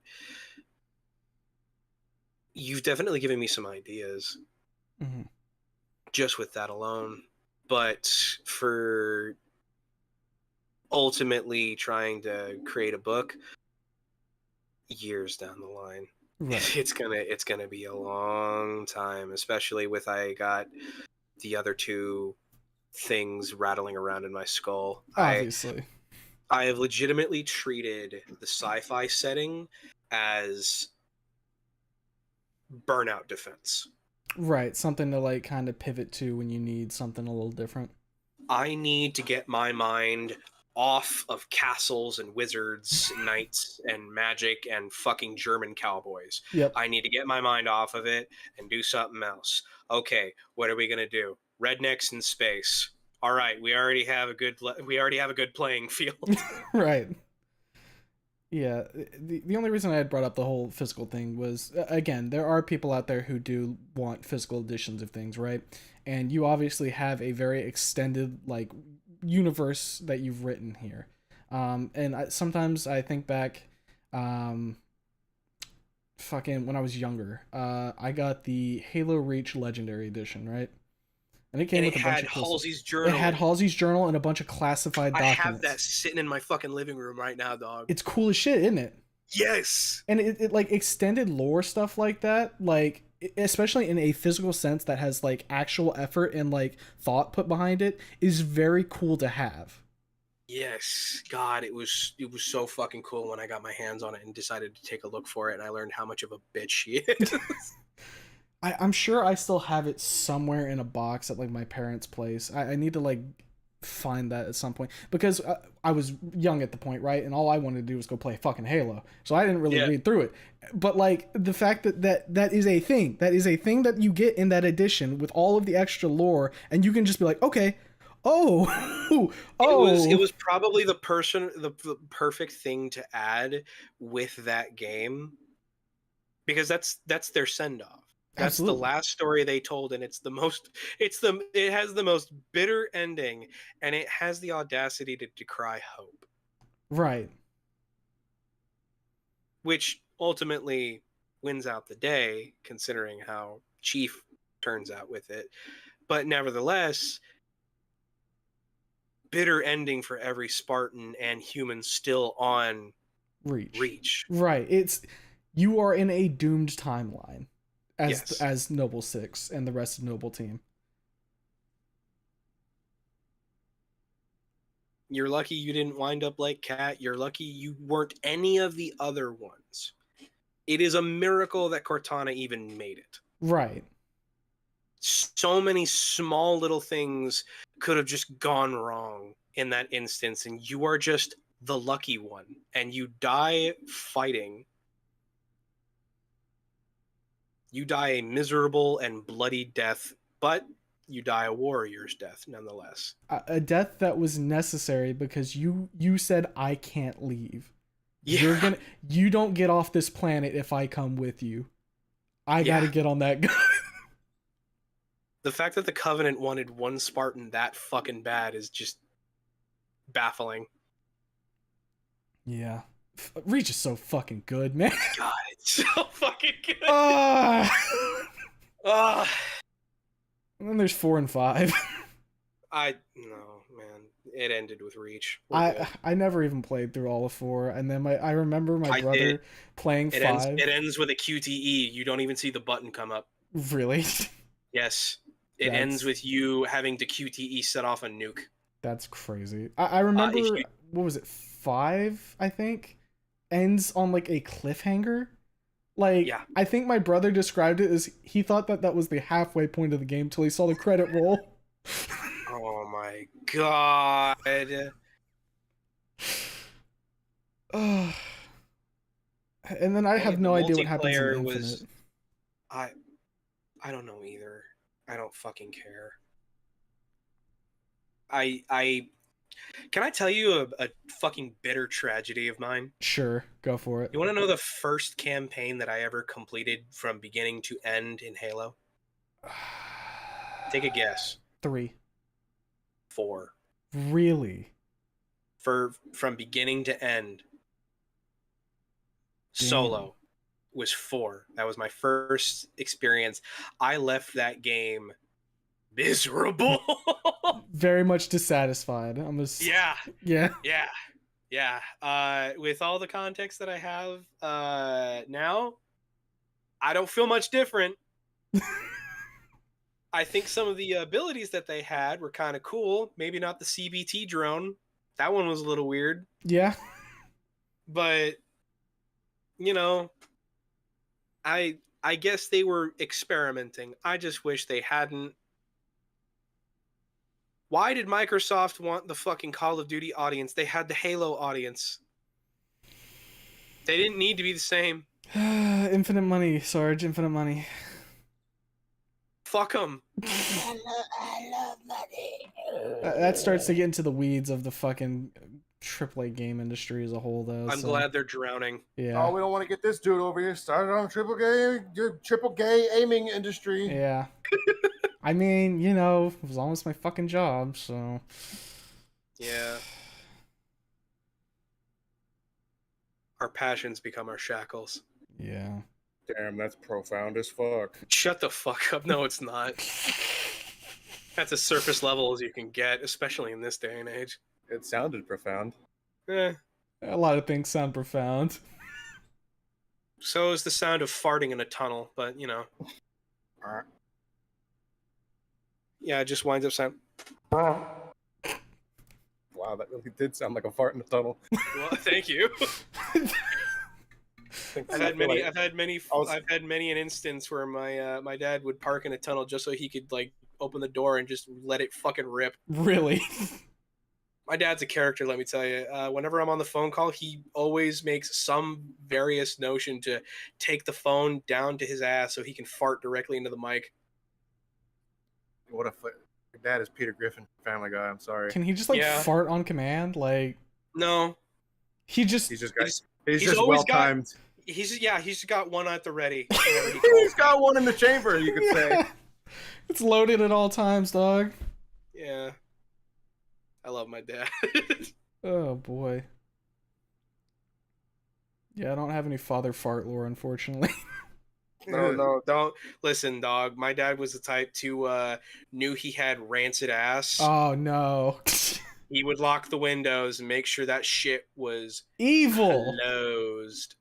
You've definitely given me some ideas Mhm. just with that alone. But for ultimately trying to create a book, years down the line, Right. it's gonna be a long time, especially with I got the other two things rattling around in my skull. Obviously. I have legitimately treated the sci-fi setting as burnout defense. Right. Something to like kind of pivot to when you need something a little different. I need to get my mind off of castles and wizards, knights and magic and fucking German cowboys. Yep. I need to get my mind off of it and do something else. Okay, what are we gonna do? Rednecks in space. All right, we already have a good playing field. Right. Yeah, the only reason I had brought up the whole physical thing was again, there are people out there who do want physical editions of things, right? And you obviously have a very extended like universe that you've written here. And sometimes I think back, um, fucking when I was younger, I got the Halo Reach Legendary Edition, right? And it came And with it a bunch had of cool stuff. Halsey's It journal. had Halsey's journal and a bunch of classified I documents. have that sitting in my fucking living room right now, dog. It's cool as shit, isn't it? Yes. And it like extended lore stuff like that, like especially in a physical sense that has like actual effort and like thought put behind it, is very cool to have. Yes, God, it was so fucking cool when I got my hands on it and decided to take a look for it, and I learned how much of a bitch she is. I'm sure I still have it somewhere in a box at like my parents' place. I need to like find that at some point because I was young at the point, right? And all I wanted to do was go play fucking Halo, so I didn't really read through it. But like the fact that is a thing, that you get in that edition with all of the extra lore, and you can just be like, okay, oh, It was probably the perfect thing to add with that game, because that's their send off. That's Absolutely. the last story they told, and it has the most bitter ending, and it has the audacity to decry hope, Right. which ultimately wins out the day, considering how Chief turns out with it. But nevertheless, bitter ending for every Spartan and human still on Reach. Right. It's you are in a doomed timeline Yes. as Noble 6 and the rest of Noble team. You're lucky you didn't wind up like Kat. You're lucky you weren't any of the other ones. It is a miracle that Cortana even made it. Right. So many small little things could have just gone wrong in that instance, and you are just the lucky one and you die fighting, you die a miserable and bloody death, but you die a warrior's death nonetheless. A death that was necessary because you said I can't leave. Yeah. You don't get off this planet if I come with you. I gotta get on that gun. The fact that the Covenant wanted one Spartan that fucking bad is just baffling. Yeah. Reach is so fucking good, man. God, it's so fucking good. And then there's 4 and 5. No, man. It ended with Reach. I never even played through all of 4, and then I remember my brother playing 5. It ends with a QTE. You don't even see the button come up. Really? Yes. It ends with you having to QTE set off a nuke. That's crazy. I remember, what was it, 5, I think? Ends on like a cliffhanger. Like, yeah. I think my brother described it as he thought that was the halfway point of the game till he saw the credit roll. Oh my god. And then I have no idea what happens in Infinite. I don't know either. I don't fucking care. Can I tell you a fucking bitter tragedy of mine? Sure, go for it. You want to know the first campaign that I ever completed from beginning to end in Halo? Take a guess. 3. 4. Really? From beginning to end. Damn. Solo was 4. That was my first experience. I left that game miserable. Very much dissatisfied. Yeah. With all the context that I have now, I don't feel much different. I think some of the abilities that they had were kind of cool. Maybe not the CBT drone. That one was a little weird. Yeah. But, you know, I guess they were experimenting. I just wish they hadn't. Why did Microsoft want the fucking Call of Duty audience? They had the Halo audience. They didn't need to be the same. Infinite money, Sarge. Infinite money. Fuck them. I love money. That starts to get into the weeds of the fucking AAA game industry as a whole, though. I'm glad they're drowning. Yeah. Oh, we don't want to get this dude over here started on triple gay aiming industry. Yeah. I mean, you know, it was almost my fucking job, so. Yeah. Our passions become our shackles. Yeah. Damn, that's profound as fuck. Shut the fuck up. No, it's not. That's as surface level as you can get, especially in this day and age. It sounded profound. A lot of things sound profound. So is the sound of farting in a tunnel, but, you know. Yeah, it just winds up sound. Wow, that really did sound like a fart in the tunnel. Well, thank you. I've had many an instance where my dad would park in a tunnel just so he could like open the door and just let it fucking rip. Really? My dad's a character, let me tell you. Whenever I'm on the phone call, he always makes some various notion to take the phone down to his ass so he can fart directly into the mic. What a your dad is Peter Griffin, Family Guy. I'm sorry. Can he just fart on command? Like, no. He's just well timed. He's just got one at the ready. He's got one in the chamber, you could say. It's loaded at all times, dog. Yeah. I love my dad. Oh boy. Yeah, I don't have any father fart lore, unfortunately. No, don't listen, dog. My dad was the type to knew he had rancid ass. Oh no. He would lock the windows and make sure that shit was evil closed.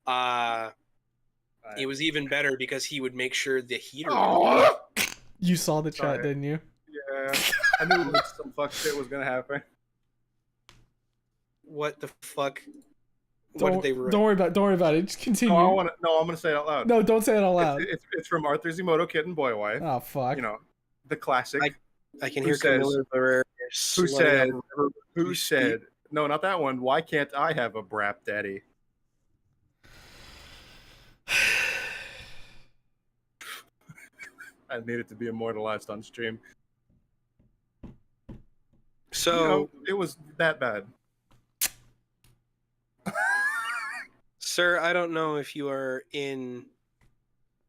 It was even better because he would make sure the heater. You saw the chat, didn't you? Yeah, I knew some fuck shit was gonna happen. What the fuck? What did they write? Don't worry about it. Just continue. No, I'm gonna say it out loud. No, don't say it out loud. It's from Arthur Zimoto, Kid and Boy Wife. Oh fuck. You know, the classic. I can hear Camilla who said No, not that one. Why can't I have a brap daddy? I needed to be immortalized on stream. So, It was that bad. sir, I don't know if you are in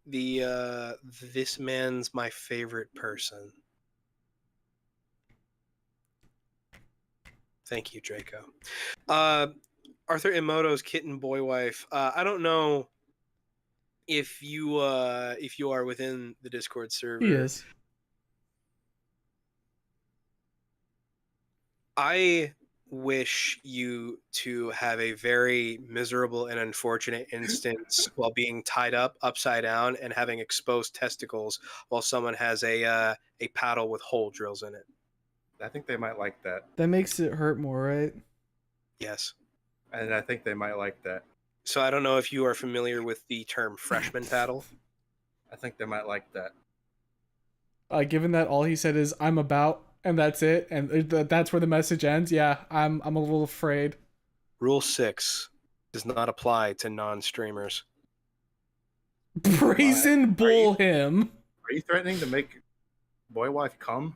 the this man's my favorite person. Thank you, Draco. Arthur Emoto's kitten boy wife. I don't know if you are within the Discord server. He is. I wish you to have a very miserable and unfortunate instance while being tied up upside down and having exposed testicles while someone has a paddle with hole drills in it. I think they might like that. That makes it hurt more, right? Yes. And I think they might like that. So I don't know if you are familiar with the term freshman paddle. I think they might like that. Given that all he said is "I'm about" and that's it, and that's where the message ends. Yeah, I'm a little afraid. Rule 6 does not apply to non-streamers. Brazen bull him. Are you threatening to make boy wife come?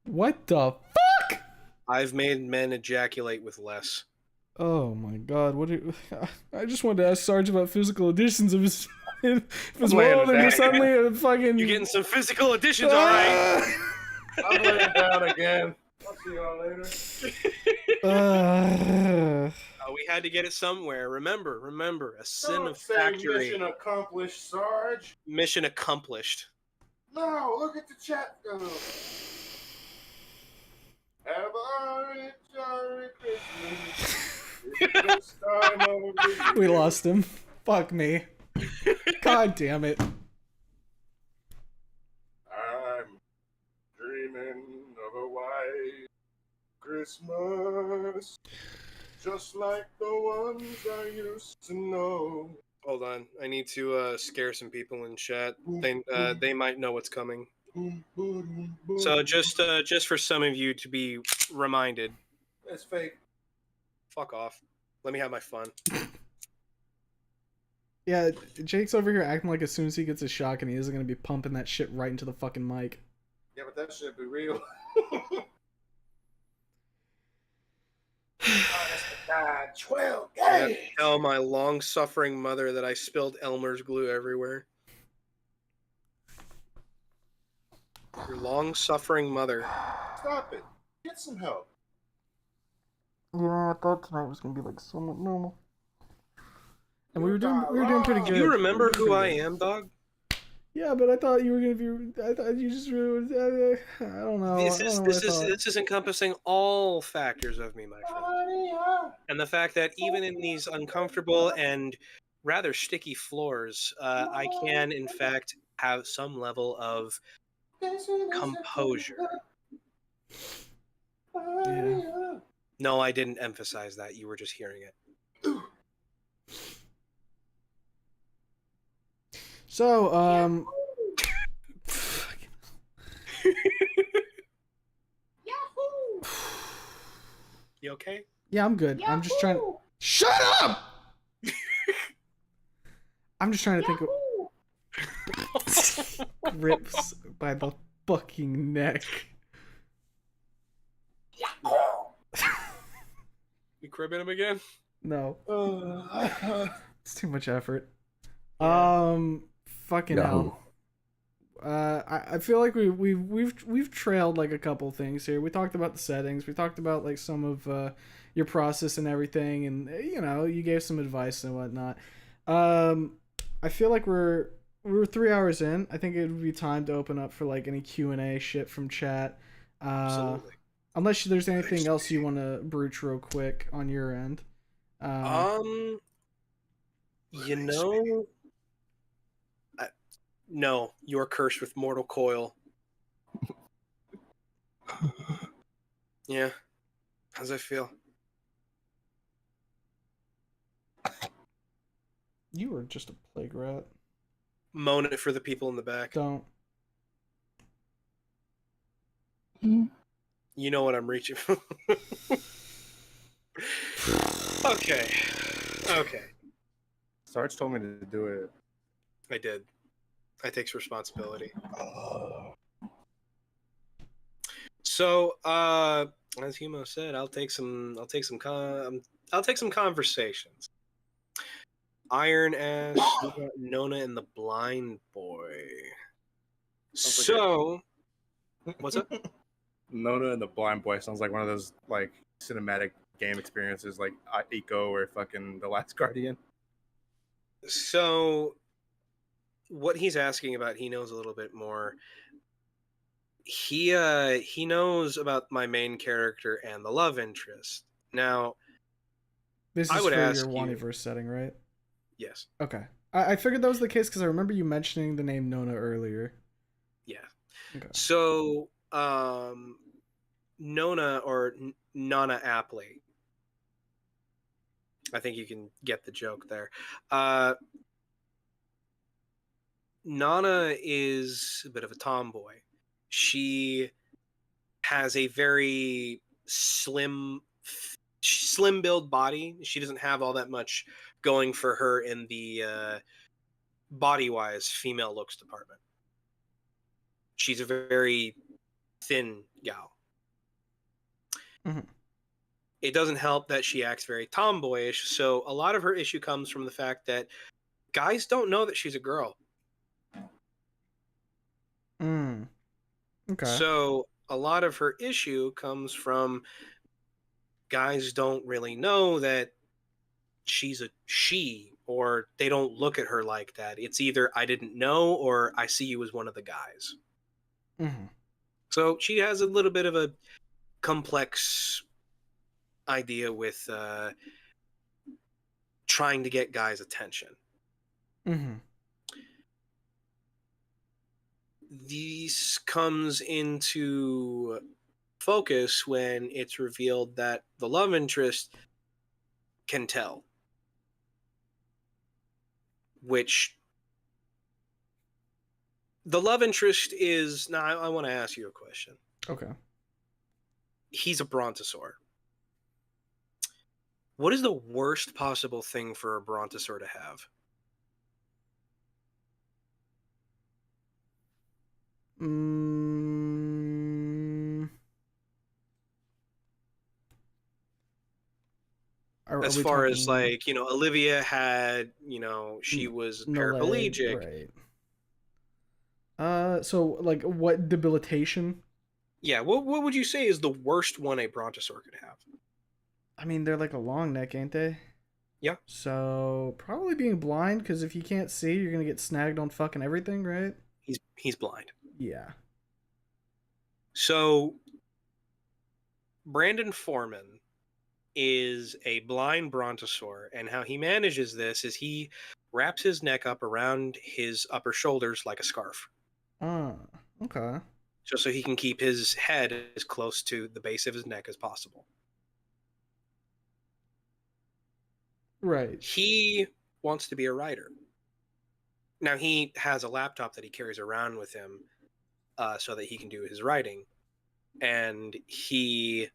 What the fuck? I've made men ejaculate with less. Oh my god, I just wanted to ask Sarge about physical additions of his world, and you're suddenly a fucking... You're getting some physical additions, alright? I'm laying down again. I'll see y'all later. We had to get it somewhere. Remember, a sin Don't of say factory. mission accomplished, Sarge. Mission accomplished. No, look at the chat. Have a jolly Christmas. It's this time of the year. We lost him. Fuck me. God damn it. I'm dreaming of a white Christmas, just like the ones I used to know. Hold on, I need to scare some people in chat. They might know what's coming. So just for some of you to be reminded. That's fake. Fuck off. Let me have my fun. Yeah, Jake's over here acting like as soon as he gets a shotgun, he isn't gonna be pumping that shit right into the fucking mic. Yeah, but that should be real. God, 12 days. Tell my long-suffering mother that I spilled Elmer's glue everywhere. Your long-suffering mother. Stop it. Get some help. Yeah, I thought tonight was gonna be like somewhat normal. And we were doing pretty good. Do you remember We were who I doing pretty am, dog? good. Yeah, but I thought you were gonna be. I thought you just. I don't know. This is encompassing all factors of me, my friend. And the fact that even in these uncomfortable and rather sticky floors, I can in fact have some level of composure. Yeah. No, I didn't emphasize that. You were just hearing it. So, You okay? yeah, I'm good. I'm just trying to. Shut up! I'm just trying to think of. Grips by the fucking neck. You cribbing him again? No. It's too much effort. Yeah. Fucking hell. I feel like we've trailed like a couple things here. We talked about the settings. We talked about like some of your process and everything, and you gave some advice and whatnot. I feel like we're 3 hours in. I think it would be time to open up for like any Q&A shit from chat. Absolutely. Unless there's anything else you want to broach real quick on your end. No, you're cursed with mortal coil. Yeah. How's that feel? You are just a plague rat. Moan it for the people in the back. Don't. You know what I'm reaching for. Okay. Okay. Sarge told me to do it. I did. I takes responsibility. So, as Humo said, I'll take some conversations. Iron Ash, Nona, and the Blind Boy. So, what's up? Nona and the Blind Boy sounds like one of those like cinematic game experiences, like Eco or fucking The Last Guardian. So, what he's asking about, he knows a little bit more. He knows about my main character and the love interest. Now, This I is would for ask your you. Waniverse setting, right? Yes. Okay. I figured that was the case because I remember you mentioning the name Nona earlier. Yeah. Okay. So, Nona or Nana Apley. I think you can get the joke there. Nana is a bit of a tomboy. She has a very slim build body. She doesn't have all that much going for her in the body wise female looks department. She's a very thin gal. Mhm. It doesn't help that she acts very tomboyish, so a lot of her issue comes from the fact that guys don't know that she's a girl. Okay. So a lot of her issue comes from guys don't really know that she's a she, or they don't look at her like that. It's either I didn't know or I see you as one of the guys. Mm-hmm. So she has a little bit of a complex idea with trying to get guys' attention. Mm-hmm. This comes into focus when it's revealed that the love interest can tell, which the love interest is. Now, I want to ask you a question. Okay. He's a brontosaur. What is the worst possible thing for a brontosaur to have? As We far as talking like, Olivia had, she was no leg, paraplegic. right? So like what debilitation? Yeah, what would you say is the worst one a brontosaur could have? I mean, they're like a long neck, ain't they? Yeah. So probably being blind, because if you can't see, you're gonna get snagged on fucking everything, right? He's blind. Yeah. So Brandon Foreman is a blind brontosaur, and how he manages this is he wraps his neck up around his upper shoulders like a scarf. Okay. Just so he can keep his head as close to the base of his neck as possible. Right. He wants to be a writer. Now, he has a laptop that he carries around with him so that he can do his writing. And he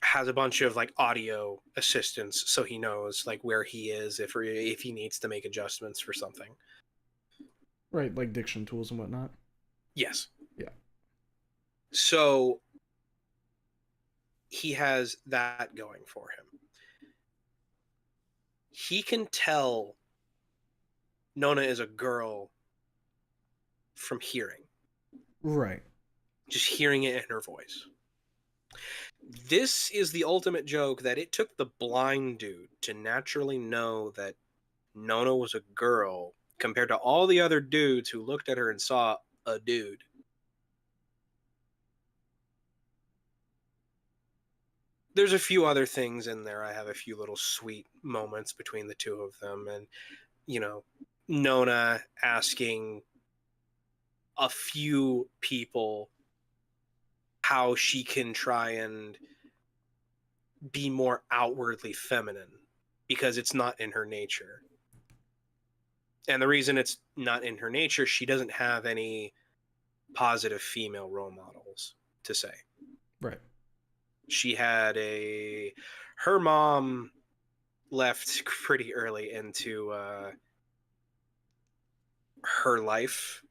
has a bunch of like audio assistants so he knows like where he is if he needs to make adjustments for something. Right, like diction tools and whatnot. Yes. Yeah. So he has that going for him. He can tell Nona is a girl from hearing. Right. Just hearing it in her voice. This is the ultimate joke that it took the blind dude to naturally know that Nona was a girl compared to all the other dudes who looked at her and saw a dude. There's a few other things in there. I have a few little sweet moments between the two of them, and Nona asking a few people how she can try and be more outwardly feminine because it's not in her nature. And the reason it's not in her nature, she doesn't have any positive female role models to say. Right. She had her mom left pretty early into her life.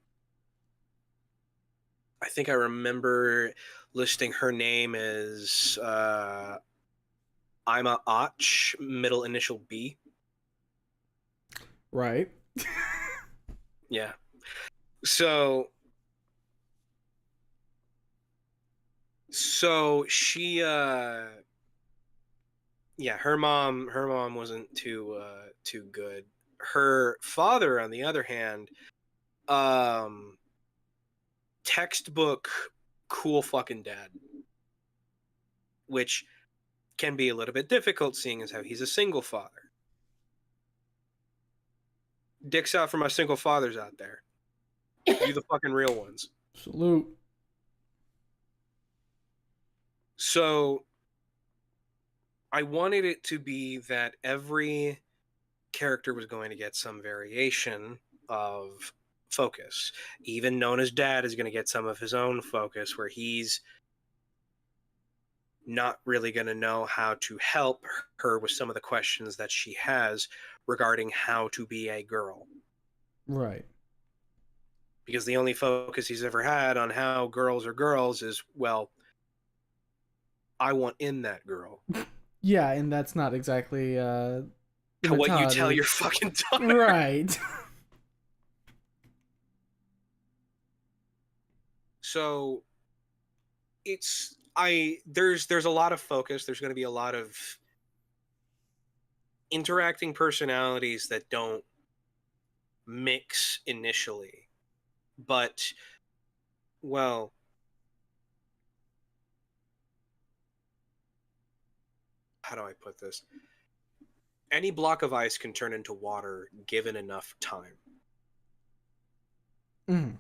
I think I remember listing her name as Ima Och, middle initial B. Right. Yeah. So she yeah, her mom wasn't too good. Her father, on the other hand, textbook cool fucking dad, which can be a little bit difficult seeing as how he's a single father. Dicks out for my single fathers out there. You the fucking real ones. Salute. So I wanted it to be that every character was going to get some variation of focus. Even Nona's dad is going to get some of his own focus, where he's not really going to know how to help her with some of the questions that she has regarding how to be a girl. Right. Because the only focus he's ever had on how girls are girls is, well, I want in that girl. Yeah, and that's not exactly What you tell mentality. your fucking daughter. Right. So there's a lot of focus. There's going to be a lot of interacting personalities that don't mix initially, but, well, how do I put this? Any block of ice can turn into water given enough time. Mm.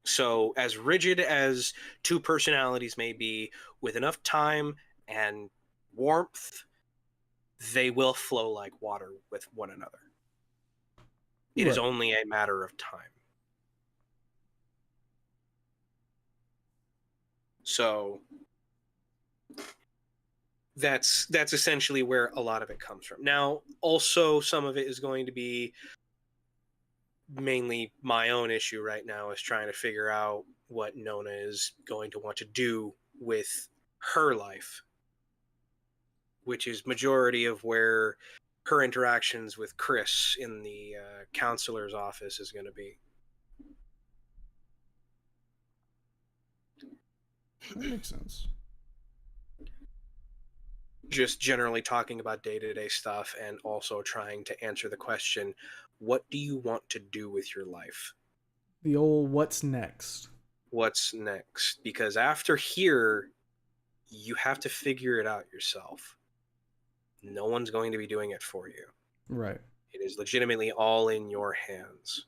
So as rigid as two personalities may be, with enough time and warmth, they will flow like water with one another. It is Right. only a matter of time. So that's essentially where a lot of it comes from. Now, also, some of it is going to be mainly my own issue right now, is trying to figure out what Nona is going to want to do with her life, which is majority of where her interactions with Chris in the counselor's office is going to be. That makes sense. Just generally talking about day-to-day stuff, and also trying to answer the question, what do you want to do with your life? The old what's next? What's next? Because after here, you have to figure it out yourself. No one's going to be doing it for you. Right. It is legitimately all in your hands.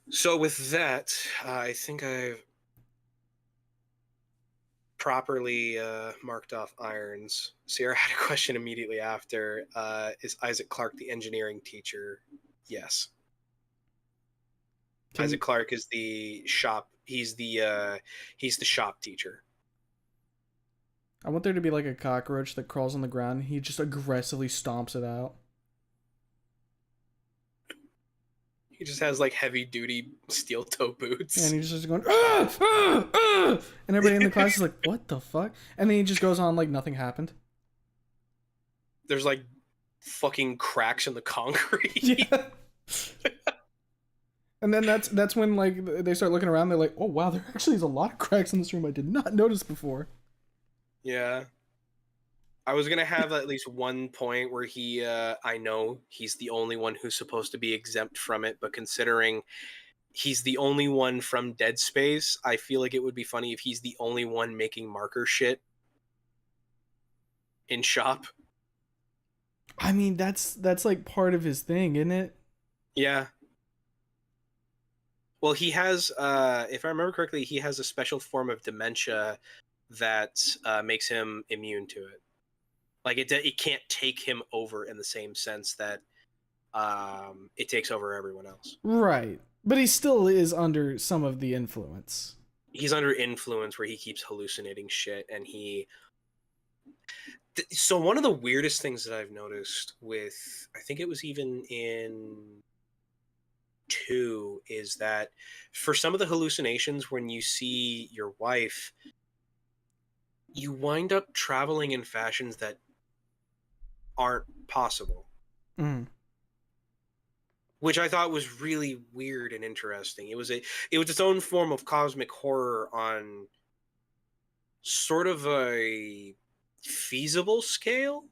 So with that, I think I've properly marked off irons. Sierra had a question immediately after. Is Isaac Clarke the engineering teacher? Yes. Isaac Clarke is the shop. He's the shop teacher. I want there to be like a cockroach that crawls on the ground and he just aggressively stomps it out. He just has like heavy duty steel toe boots. And he's just going, ah, ah, ah! And everybody in the class is like, what the fuck? And then he just goes on like nothing happened. There's like fucking cracks in the concrete. Yeah. And then that's when like they start looking around. They're like, oh wow, there actually is a lot of cracks in this room I did not notice before. Yeah. I was gonna have at least one point where he, I know he's the only one who's supposed to be exempt from it, but considering he's the only one from Dead Space, I feel like it would be funny if he's the only one making marker shit in shop. I mean, that's like part of his thing, isn't it? Yeah. Well, he has, if I remember correctly, he has a special form of dementia that makes him immune to it. Like it can't take him over in the same sense that it takes over everyone else. Right. But he still is under some of the influence. he's under influence where he keeps hallucinating shit, and so one of the weirdest things that I've noticed with, I think it was even in 2, is that for some of the hallucinations, when you see your wife, you wind up traveling in fashions that aren't possible, which I thought was really weird and interesting. It was its own form of cosmic horror on sort of a feasible scale,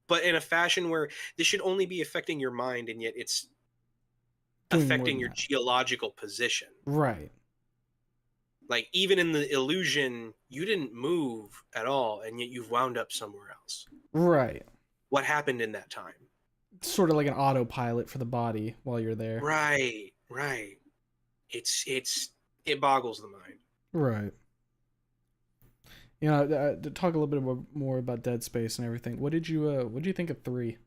but in a fashion where this should only be affecting your mind, and yet it's Doing more affecting than your that. geological position. Right. Like, even in the illusion, you didn't move at all, and yet you've wound up somewhere else. Right. What happened in that time? Sort of like an autopilot for the body while you're there. Right. It boggles the mind. Right. You know, to talk a little bit more about Dead Space and everything. What did you think of 3?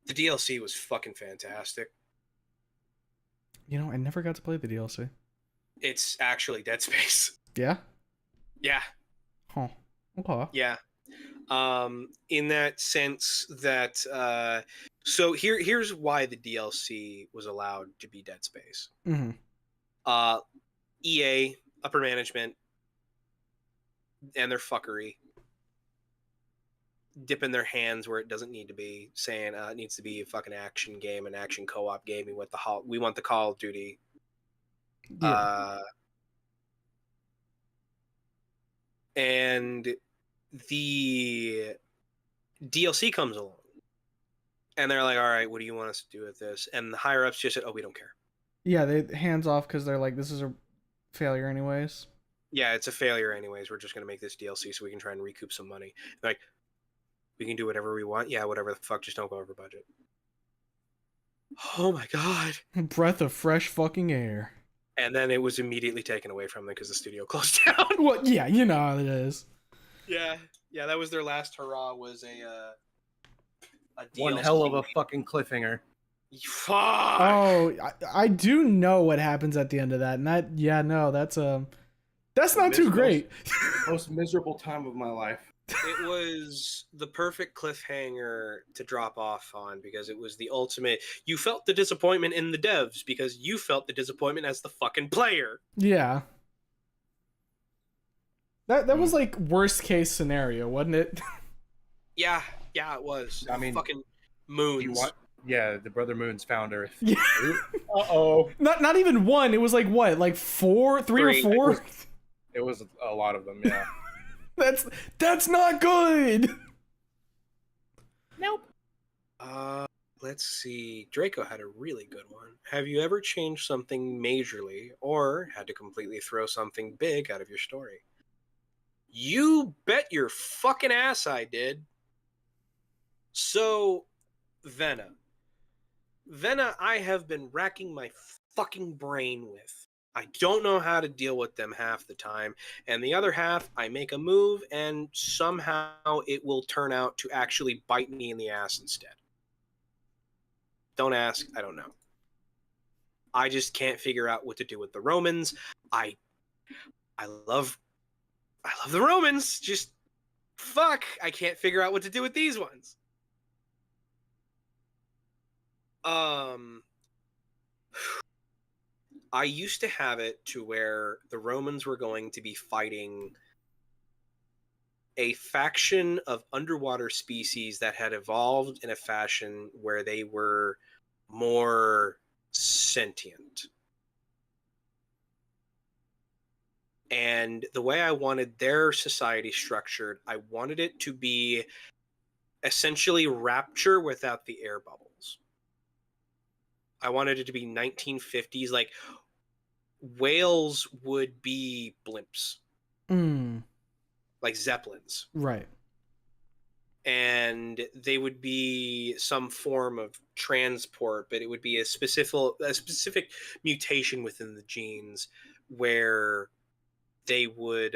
The DLC was fucking fantastic. You know, I never got to play the DLC. It's actually Dead Space. Yeah? Yeah. Huh. Okay. Yeah. In that sense that so here's why the DLC was allowed to be Dead Space. Mm-hmm. EA, upper management, and their fuckery, dipping their hands where it doesn't need to be, saying it needs to be a fucking action game, an action co-op game. We want the Call of Duty. Yeah. And the DLC comes along, and they're like, all right, what do you want us to do with this? And the higher ups just said, oh, we don't care. Yeah, they hands off because they're like, this is a failure anyways. Yeah, it's a failure anyways. We're just going to make this DLC so we can try and recoup some money. They're like, we can do whatever we want. Yeah, whatever the fuck, just don't go over budget. Oh my god. Breath of fresh fucking air. And then it was immediately taken away from them because the studio closed down. Well, yeah, you know how it is. Yeah, that was their last hurrah, was a DLC. One hell of a fucking cliffhanger. Fuck! Oh, I do know what happens at the end of that, and that's not too great. Most miserable time of my life. It was the perfect cliffhanger to drop off on, because it was the ultimate. You felt the disappointment in the devs because you felt the disappointment as the fucking player. Yeah. That was like worst case scenario, wasn't it? Yeah, it was. I mean, fucking Moons. Yeah, the Brother Moons found Earth. Yeah. Uh-oh. Not even one. It was like what? Like three or four? It was a lot of them, yeah. That's not good. Nope. Let's see. Draco had a really good one. Have you ever changed something majorly or had to completely throw something big out of your story? You bet your fucking ass I did. So, Venna, I have been racking my fucking brain with. I don't know how to deal with them half the time, and the other half, I make a move, and somehow it will turn out to actually bite me in the ass instead. Don't ask, I don't know. I just can't figure out what to do with the Romans. I love the Romans. Just fuck, I can't figure out what to do with these ones. I used to have it to where the Romans were going to be fighting a faction of underwater species that had evolved in a fashion where they were more sentient. And the way I wanted their society structured, I wanted it to be essentially Rapture without the air bubbles. I wanted it to be 1950s, like whales would be blimps. Like Zeppelins. Right. And they would be some form of transport, but it would be a specific mutation within the genes where they would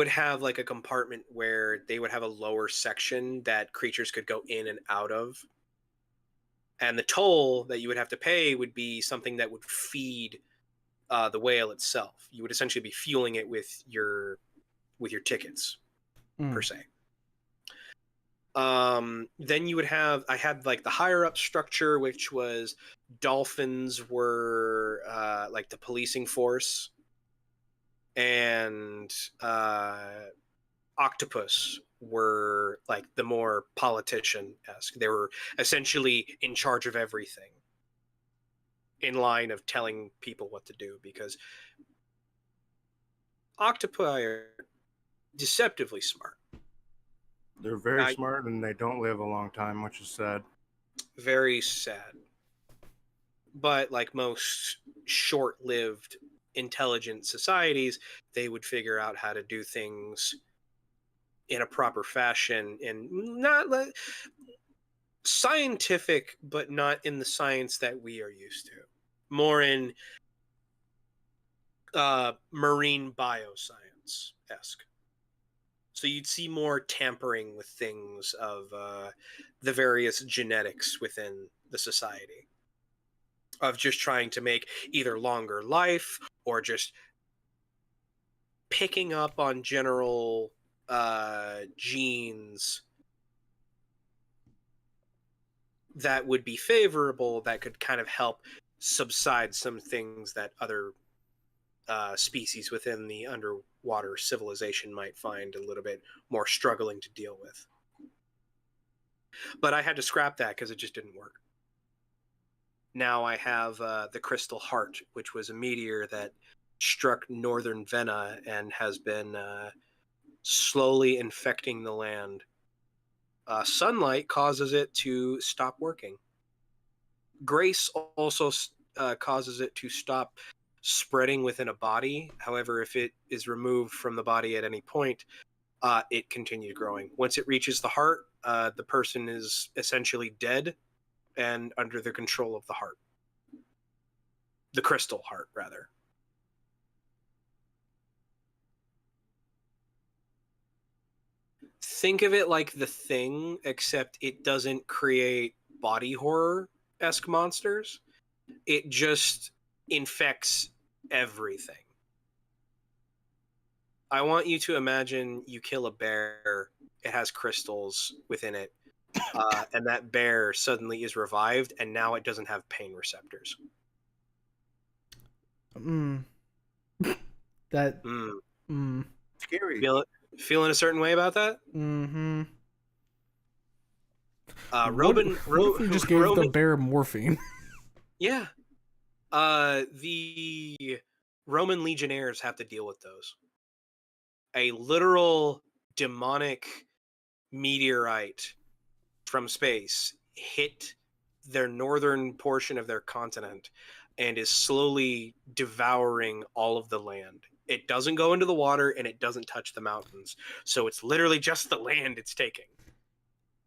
have like a compartment where they would have a lower section that creatures could go in and out of. And the toll that you would have to pay would be something that would feed the whale itself. You would essentially be fueling it with your tickets, per se. Then you would have, I had like the higher up structure, which was dolphins were like the policing force, and octopus were like the more politician-esque. They were essentially in charge of everything, in line of telling people what to do, because octopi are deceptively smart. They're very smart, and they don't live a long time, which is sad. Very sad. But like most short-lived intelligent societies, they would figure out how to do things in a proper fashion, and not like scientific, but not in the science that we are used to. More in marine bioscience-esque. So you'd see more tampering with things of the various genetics within the society, of just trying to make either longer life or just picking up on general genes that would be favorable, that could kind of help subside some things that other species within the underwater civilization might find a little bit more struggling to deal with. But I had to scrap that because it just didn't work. Now I have the Crystal Heart, which was a meteor that struck northern Vena and has been slowly infecting the land. Sunlight causes it to stop working. Grace also causes it to stop spreading within a body. However, if it is removed from the body at any point, it continues growing. Once it reaches the heart, the person is essentially dead and under the control of the heart. The crystal heart, rather. Think of it like The Thing, except it doesn't create body horror-esque monsters. It just infects everything. I want you to imagine you kill a bear, it has crystals within it, and that bear suddenly is revived, and now it doesn't have pain receptors. That. Scary. Feeling a certain way about that? Mm-hmm. What if we just gave the bear morphine? Yeah. The Roman legionnaires have to deal with those. A literal demonic meteorite from space hit their northern portion of their continent and is slowly devouring all of the land. It doesn't go into the water and it doesn't touch the mountains. So it's literally just the land it's taking.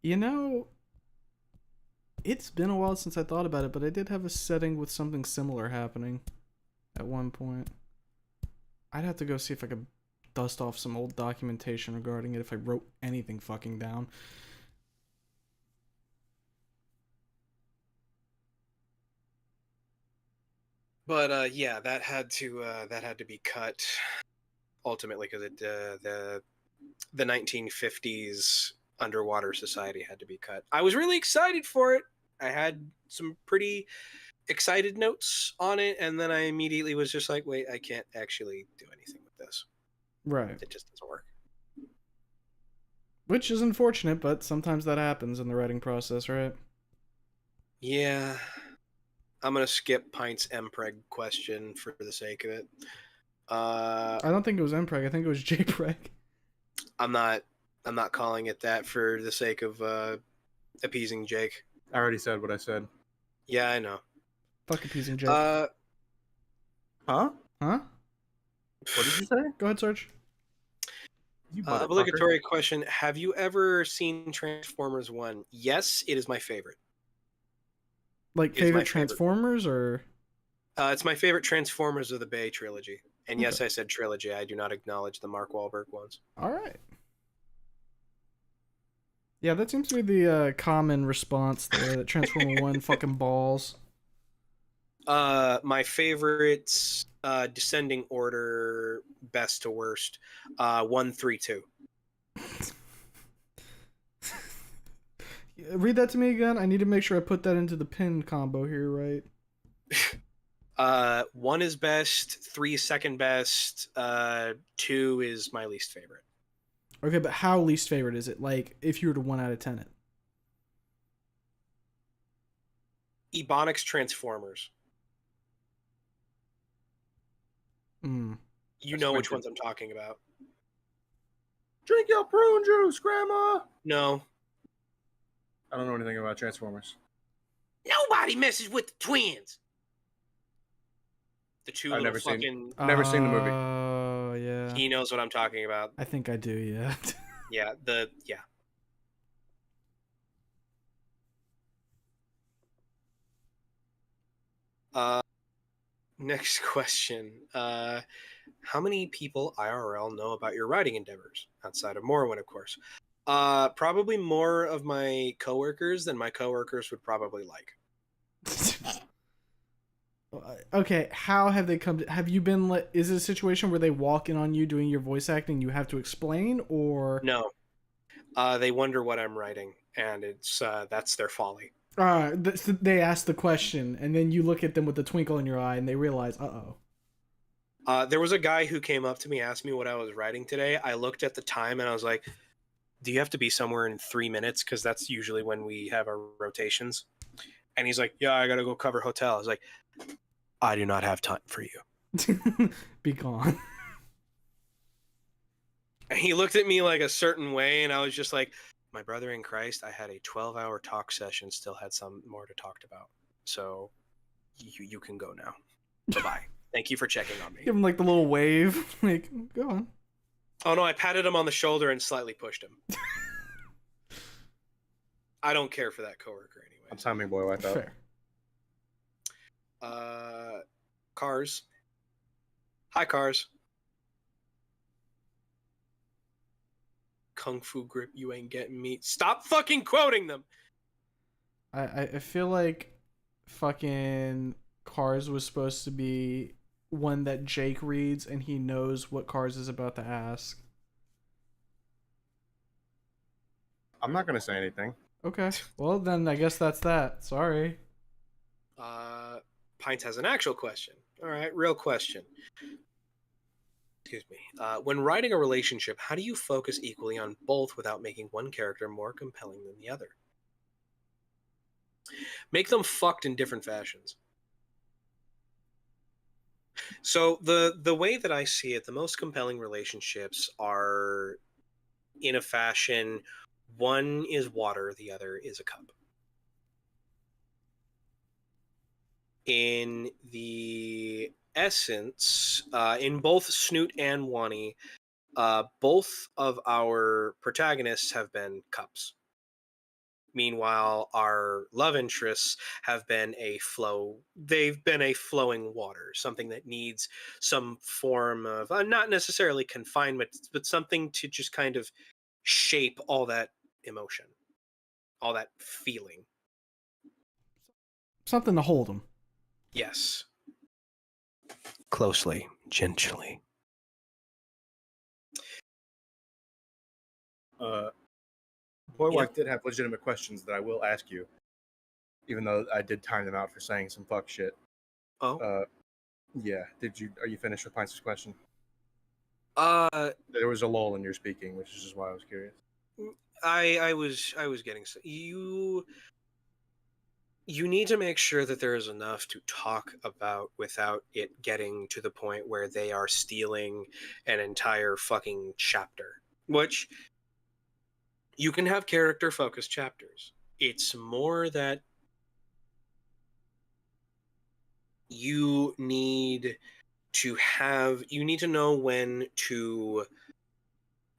You know, it's been a while since I thought about it, but I did have a setting with something similar happening at one point. I'd have to go see if I could dust off some old documentation regarding it, if I wrote anything fucking down. But yeah, that had to be cut ultimately, because the 1950s underwater society had to be cut. I was really excited for it. I had some pretty excited notes on it, and then I immediately was just like, wait, I can't actually do anything with this. Right. It just doesn't work. Which is unfortunate, but sometimes that happens in the writing process, right? Yeah. I'm going to skip Pint's MPreg question for the sake of it. I don't think it was MPreg. I think it was JPreg. I'm not calling it that for the sake of appeasing Jake. I already said what I said. Yeah, I know. Fuck appeasing Jake. Huh? Huh? What did you say? Go ahead, Sarge. Obligatory question. Have you ever seen Transformers 1? Yes, it is my favorite. Like favorite Transformers or? It's my favorite Transformers of the Bay trilogy. And yes, I said trilogy. I do not acknowledge the Mark Wahlberg ones. All right. Yeah, that seems to be the common response there. That Transformer One fucking balls. My favorites, descending order, best to worst, 1, 3, 2. Read that to me again. I need to make sure I put that into the pin combo here, right? 1 is best, 3 is second best, 2 is my least favorite. Okay, but how least favorite is it? Like, if you were to 1 out of 10 it. Ebonics Transformers. Mm. You know which ones I'm talking about. Drink your prune juice, Grandma. No. I don't know anything about Transformers. Nobody messes with the twins. The two I've little never seen- fucking... Never seen the movie. Oh, yeah. He knows what I'm talking about. I think I do, yeah. Yeah, yeah. Next question. How many people IRL know about your writing endeavors? Outside of Morrowind, of course. Probably more of my coworkers than my coworkers would probably like. Okay, how have they come to... Have you been... Is it a situation where they walk in on you doing your voice acting you have to explain, or... No. They wonder what I'm writing, and it's that's their folly. They ask the question, and then you look at them with a twinkle in your eye, and they realize, uh-oh. There was a guy who came up to me, asked me what I was writing today. I looked at the time, and I was like, do you have to be somewhere in 3 minutes? Because that's usually when we have our rotations. And he's like, yeah, I got to go cover hotel. I was like, I do not have time for you. Be gone. And he looked at me like a certain way, and I was just like, my brother in Christ, I had a 12-hour talk session, still had some more to talk about. So you can go now. Bye-bye. Thank you for checking on me. Give him like the little wave. Like, go on. Oh no, I patted him on the shoulder and slightly pushed him. I don't care for that coworker anyway. I'm timing boy wiped out. Fair. Cars. Hi, Cars. Kung Fu Grip, you ain't getting me. Stop fucking quoting them! I feel like fucking Cars was supposed to be one that Jake reads, and he knows what Cars is about to ask. I'm not gonna say anything. Okay. Well, then I guess that's that. Sorry. Pint has an actual question. All right, real question. Excuse me. When writing a relationship, how do you focus equally on both without making one character more compelling than the other? Make them fucked in different fashions. So the way that I see it, the most compelling relationships are in a fashion, one is water, the other is a cup. In the essence, in both Snoot and Wani, both of our protagonists have been cups. Meanwhile, our love interests have been they've been a flowing water, something that needs some form of, not necessarily confinement, but something to just kind of shape all that emotion, all that feeling. Something to hold them. Yes. Closely, gently. Boy Yeah. Wife did have legitimate questions that I will ask you, even though I did time them out for saying some fuck shit. Oh. Yeah. Are you finished with Pints' question? There was a lull in your speaking, which is just why I was curious. I was getting you need to make sure that there is enough to talk about without it getting to the point where they are stealing an entire fucking chapter. Which you can have character focused chapters. It's more that you need to know when to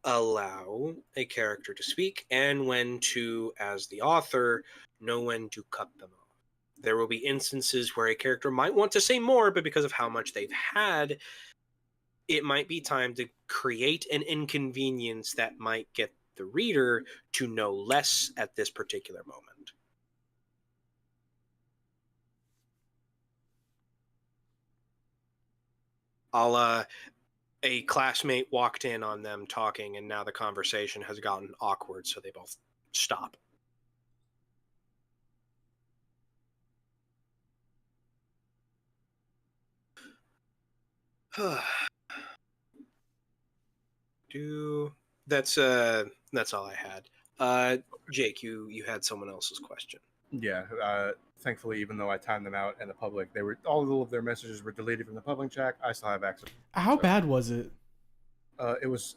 allow a character to speak and when to, as the author, know when to cut them off. There will be instances where a character might want to say more, but because of how much they've had, it might be time to create an inconvenience that might get the reader to know less at this particular moment. A classmate walked in on them talking, and now the conversation has gotten awkward, so they both stop. That's all I had. Jake, you had someone else's question. Yeah. Thankfully, even though I timed them out in the public, all of their messages were deleted from the public chat. I still have access. How bad was it? It was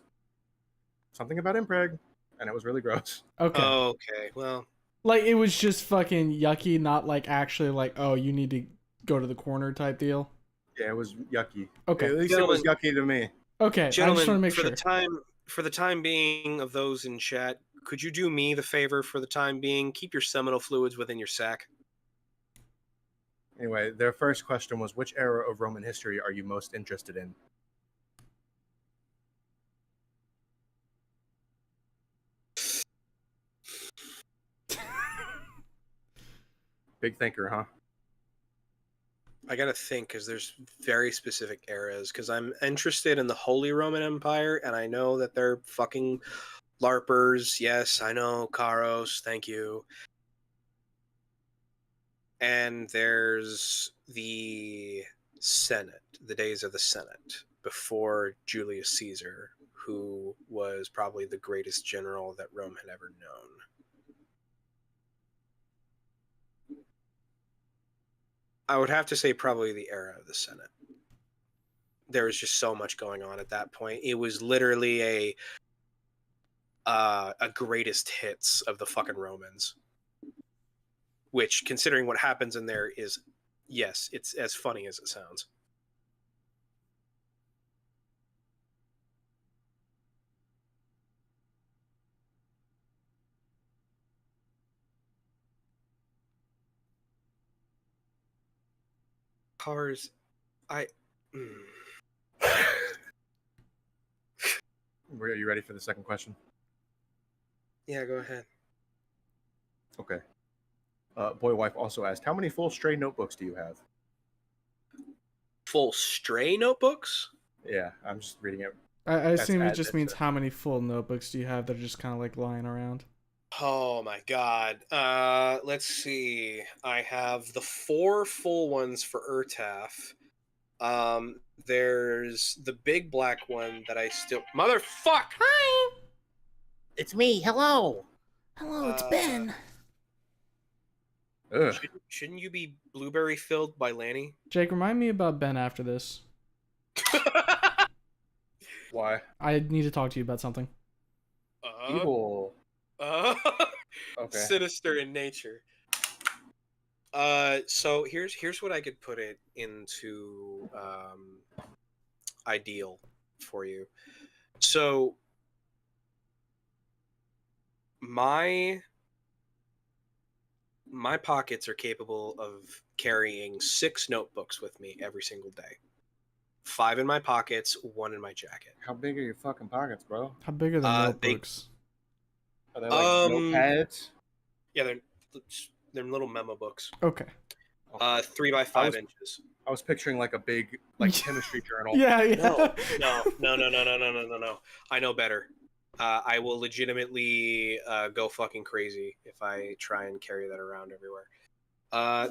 something about impreg, and it was really gross. Okay. Okay, well, Like, it was just fucking yucky, not like actually like, oh, you need to go to the corner type deal. Yeah, it was yucky. Okay. At least it was yucky to me. Okay, I just want to gentlemen, make for sure. the time being of those in chat, could you do me the favor for the time being? Keep your seminal fluids within your sack. Anyway, their first question was, which era of Roman history are you most interested in? Big thinker, huh? I gotta think, because there's very specific eras, because I'm interested in the Holy Roman Empire, and I know that they're fucking LARPers. Yes, I know, Karos, thank you. And there's the Senate, the days of the Senate, before Julius Caesar, who was probably the greatest general that Rome had ever known. I would have to say probably the era of the Senate. There was just so much going on at that point. It was literally a greatest hits of the fucking Romans. Which, considering what happens in there, is, yes, it's as funny as it sounds. Cars, I. Are you ready for the second question? Yeah, go ahead. Okay. Boy Wife also asked, how many full stray notebooks do you have? Full stray notebooks? Yeah, I'm just reading it. I assume it just means how many full notebooks do you have that are just kind of like lying around? Oh my god. Let's see. I have the 4 full ones for Urtaf. There's the big black one that I still. Motherfuck! Hi. It's me. Hello. Hello, it's Ben. Ugh. Shouldn't you be blueberry filled by Lanny? Jake, remind me about Ben after this. Why? I need to talk to you about something. Evil. Okay. Sinister in nature. So here's what I could put it into ideal for you. So my pockets are capable of carrying 6 notebooks with me every single day. 5 in my pockets, 1 in my jacket. How big are your fucking pockets, bro? How big are the notebooks? Are they like notepads? Yeah, they're little memo books. Okay. 3 by 5 inches. I was picturing like a big chemistry journal. Yeah. No. I know better. I will legitimately go fucking crazy if I try and carry that around everywhere.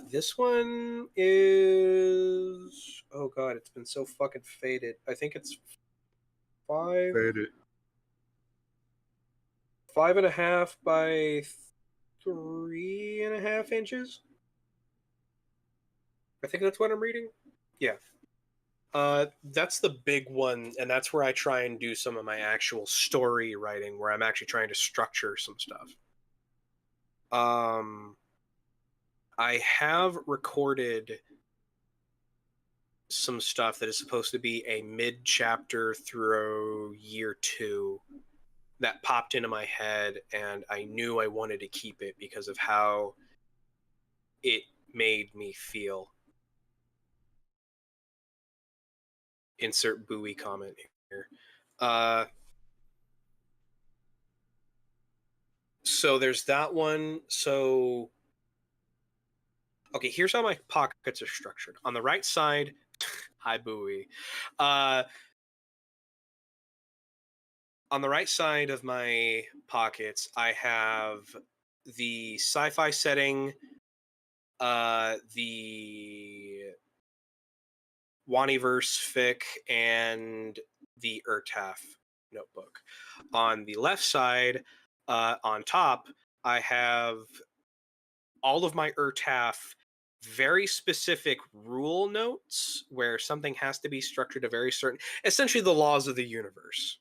This one is, oh god, it's been so fucking faded. I think it's 5. Faded. 5.5 by 3.5 inches. I think that's what I'm reading. Yeah. That's the big one, and that's where I try and do some of my actual story writing, where I'm actually trying to structure some stuff. I have recorded some stuff that is supposed to be a mid-chapter through year 2 that popped into my head, and I knew I wanted to keep it because of how it made me feel. Insert buoy comment here. So there's that one. So okay, here's how my pockets are structured. On the right side, hi buoy. On the right side of my pockets, I have the sci-fi setting, the Waniverse fic, and the Urtaf notebook. On the left side, on top, I have all of my Urtaf very specific rule notes where something has to be structured a very certain, essentially the laws of the universe.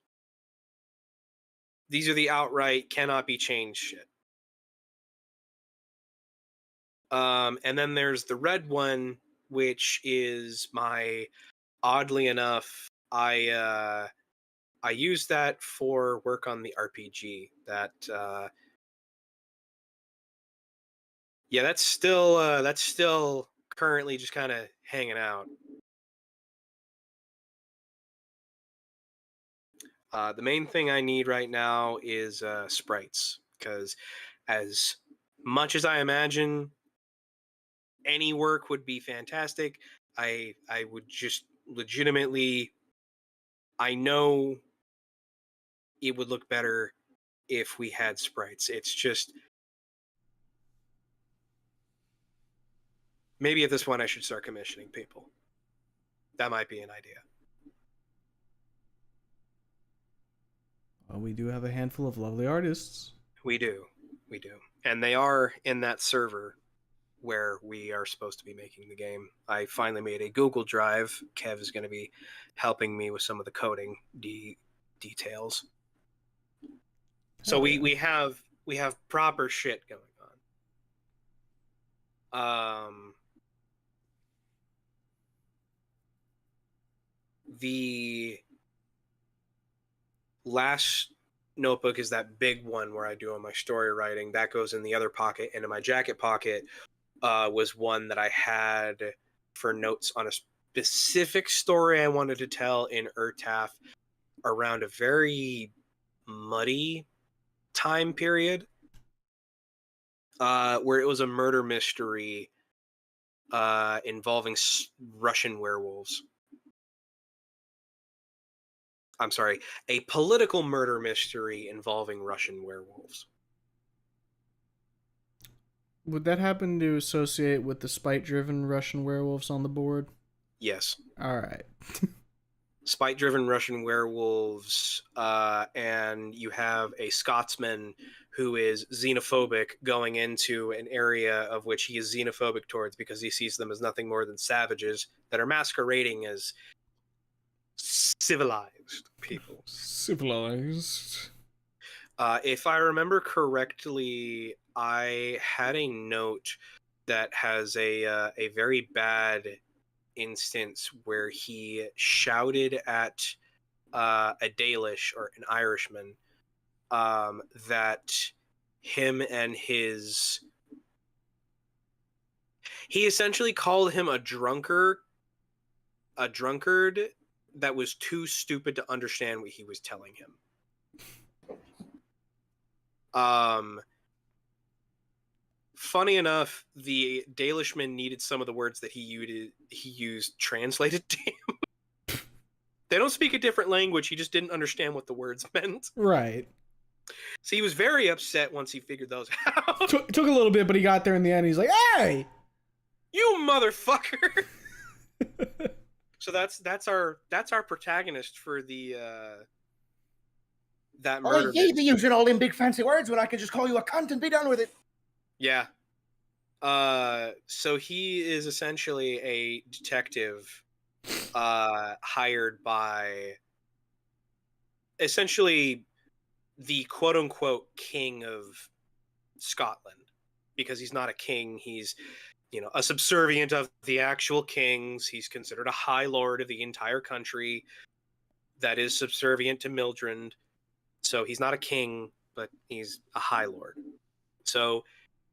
These are the outright cannot be changed shit. And then there's the red one, which is my, oddly enough, I use that for work on the RPG. That yeah, that's still currently just kind of hanging out. The main thing I need right now is sprites, because as much as I imagine any work would be fantastic, I would just legitimately, I know it would look better if we had sprites. It's just, maybe at this point I should start commissioning people. That might be an idea. Well, we do have a handful of lovely artists. We do. And they are in that server where we are supposed to be making the game. I finally made a Google Drive. Kev is going to be helping me with some of the coding details. So we have proper shit going on. The last notebook is that big one where I do all my story writing. That goes in the other pocket, and in my jacket pocket was one that I had for notes on a specific story I wanted to tell in Urtaf around a very muddy time period, where it was a murder mystery involving Russian werewolves. I'm sorry, a political murder mystery involving Russian werewolves. Would that happen to associate with the spite-driven Russian werewolves on the board? Yes. All right. Spite-driven Russian werewolves, and you have a Scotsman who is xenophobic going into an area of which he is xenophobic towards because he sees them as nothing more than savages that are masquerading as civilized people. Civilized. If I remember correctly, I had a note that has a very bad instance where he shouted at a Dalish or an Irishman that him and his, he essentially called him a drunkard that was too stupid to understand what he was telling him. Funny enough, the Dalishman needed some of the words that he used translated to him. They don't speak a different language. He just didn't understand what the words meant. Right. So he was very upset once he figured those out. Took a little bit, but he got there in the end. He's like, "Hey, you motherfucker!" So that's our protagonist for the that murder. Oh, you be using all them big fancy words when I can just call you a cunt and be done with it. Yeah. So he is essentially a detective hired by essentially the quote-unquote king of Scotland, because he's not a king. He's, a subservient of the actual kings. He's considered a high lord of the entire country that is subservient to Mildred. So he's not a king, but he's a high lord. So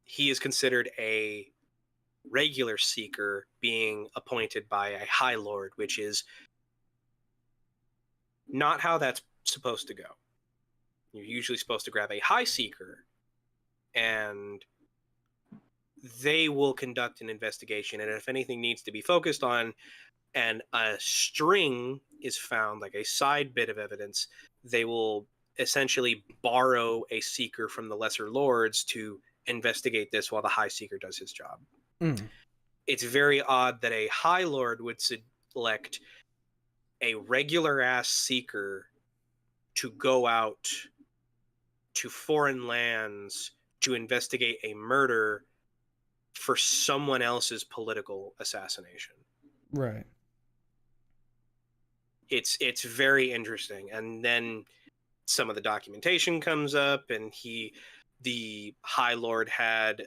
he is considered a regular seeker being appointed by a high lord, which is not how that's supposed to go. You're usually supposed to grab a high seeker and they will conduct an investigation. And if anything needs to be focused on, and a string is found, like a side bit of evidence, they will essentially borrow a seeker from the lesser lords to investigate this while the high seeker does his job. Mm. It's very odd that a high lord would select a regular ass seeker to go out to foreign lands to investigate a murder for someone else's political assassination. Right. It's very interesting. And then some of the documentation comes up, and the High Lord had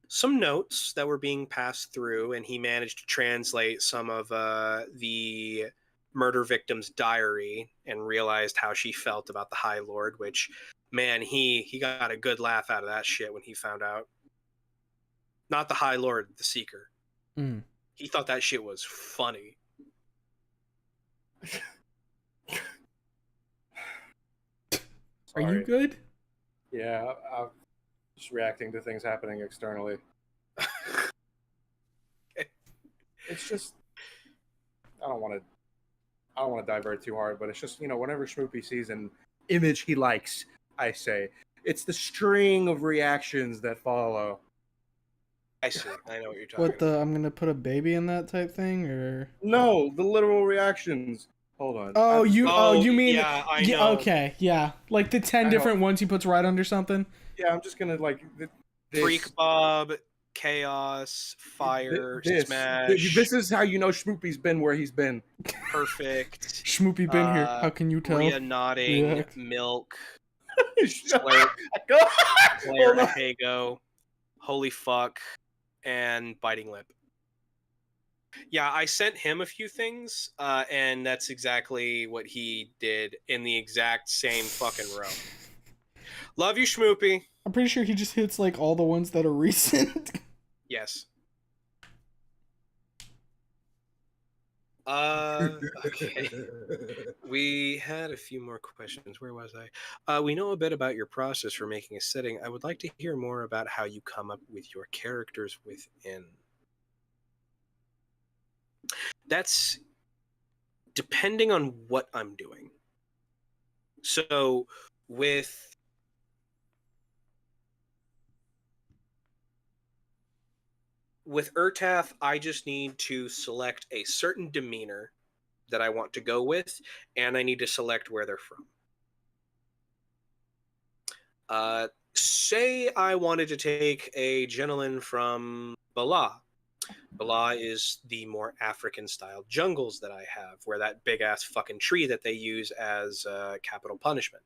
some notes that were being passed through, and he managed to translate some of the murder victim's diary and realized how she felt about the High Lord, which, man, he got a good laugh out of that shit when he found out. Not the High Lord, the Seeker. Mm. He thought that shit was funny. Are you good? Yeah, I'm just reacting to things happening externally. It's just I don't want to divert too hard, but it's just, whenever Schmoopy sees an image he likes, I say, it's the string of reactions that follow. I see. I know what you're talking What about. I'm gonna put a baby in that type thing, or? No, the literal reactions. Hold on. Oh, you mean? Yeah, I know. Okay, yeah, like the 10 I different know. ones he puts right under something. Yeah, I'm just gonna Freak Bob, Chaos, Fire, Smash. This is how you know Schmoopy's been where he's been. Perfect. Schmoopy been here. How can you tell? Rhea nodding, React. Milk, Hold Claire on. Hago, Holy Fuck, and Biting Lip. Yeah, I sent him a few things, and that's exactly what he did in the exact same fucking row. Love you, Schmoopy. I'm pretty sure he just hits like all the ones that are recent. Yes. Okay. We had a few more questions. Where was I? We know a bit about your process for making a setting. I would like to hear more about how you come up with your characters within. That's depending on what I'm doing. So with Urtath, I just need to select a certain demeanor that I want to go with, and I need to select where they're from. Say I wanted to take a gentleman from Bala. Bala is the more African-style jungles that I have, where that big-ass fucking tree that they use as capital punishment.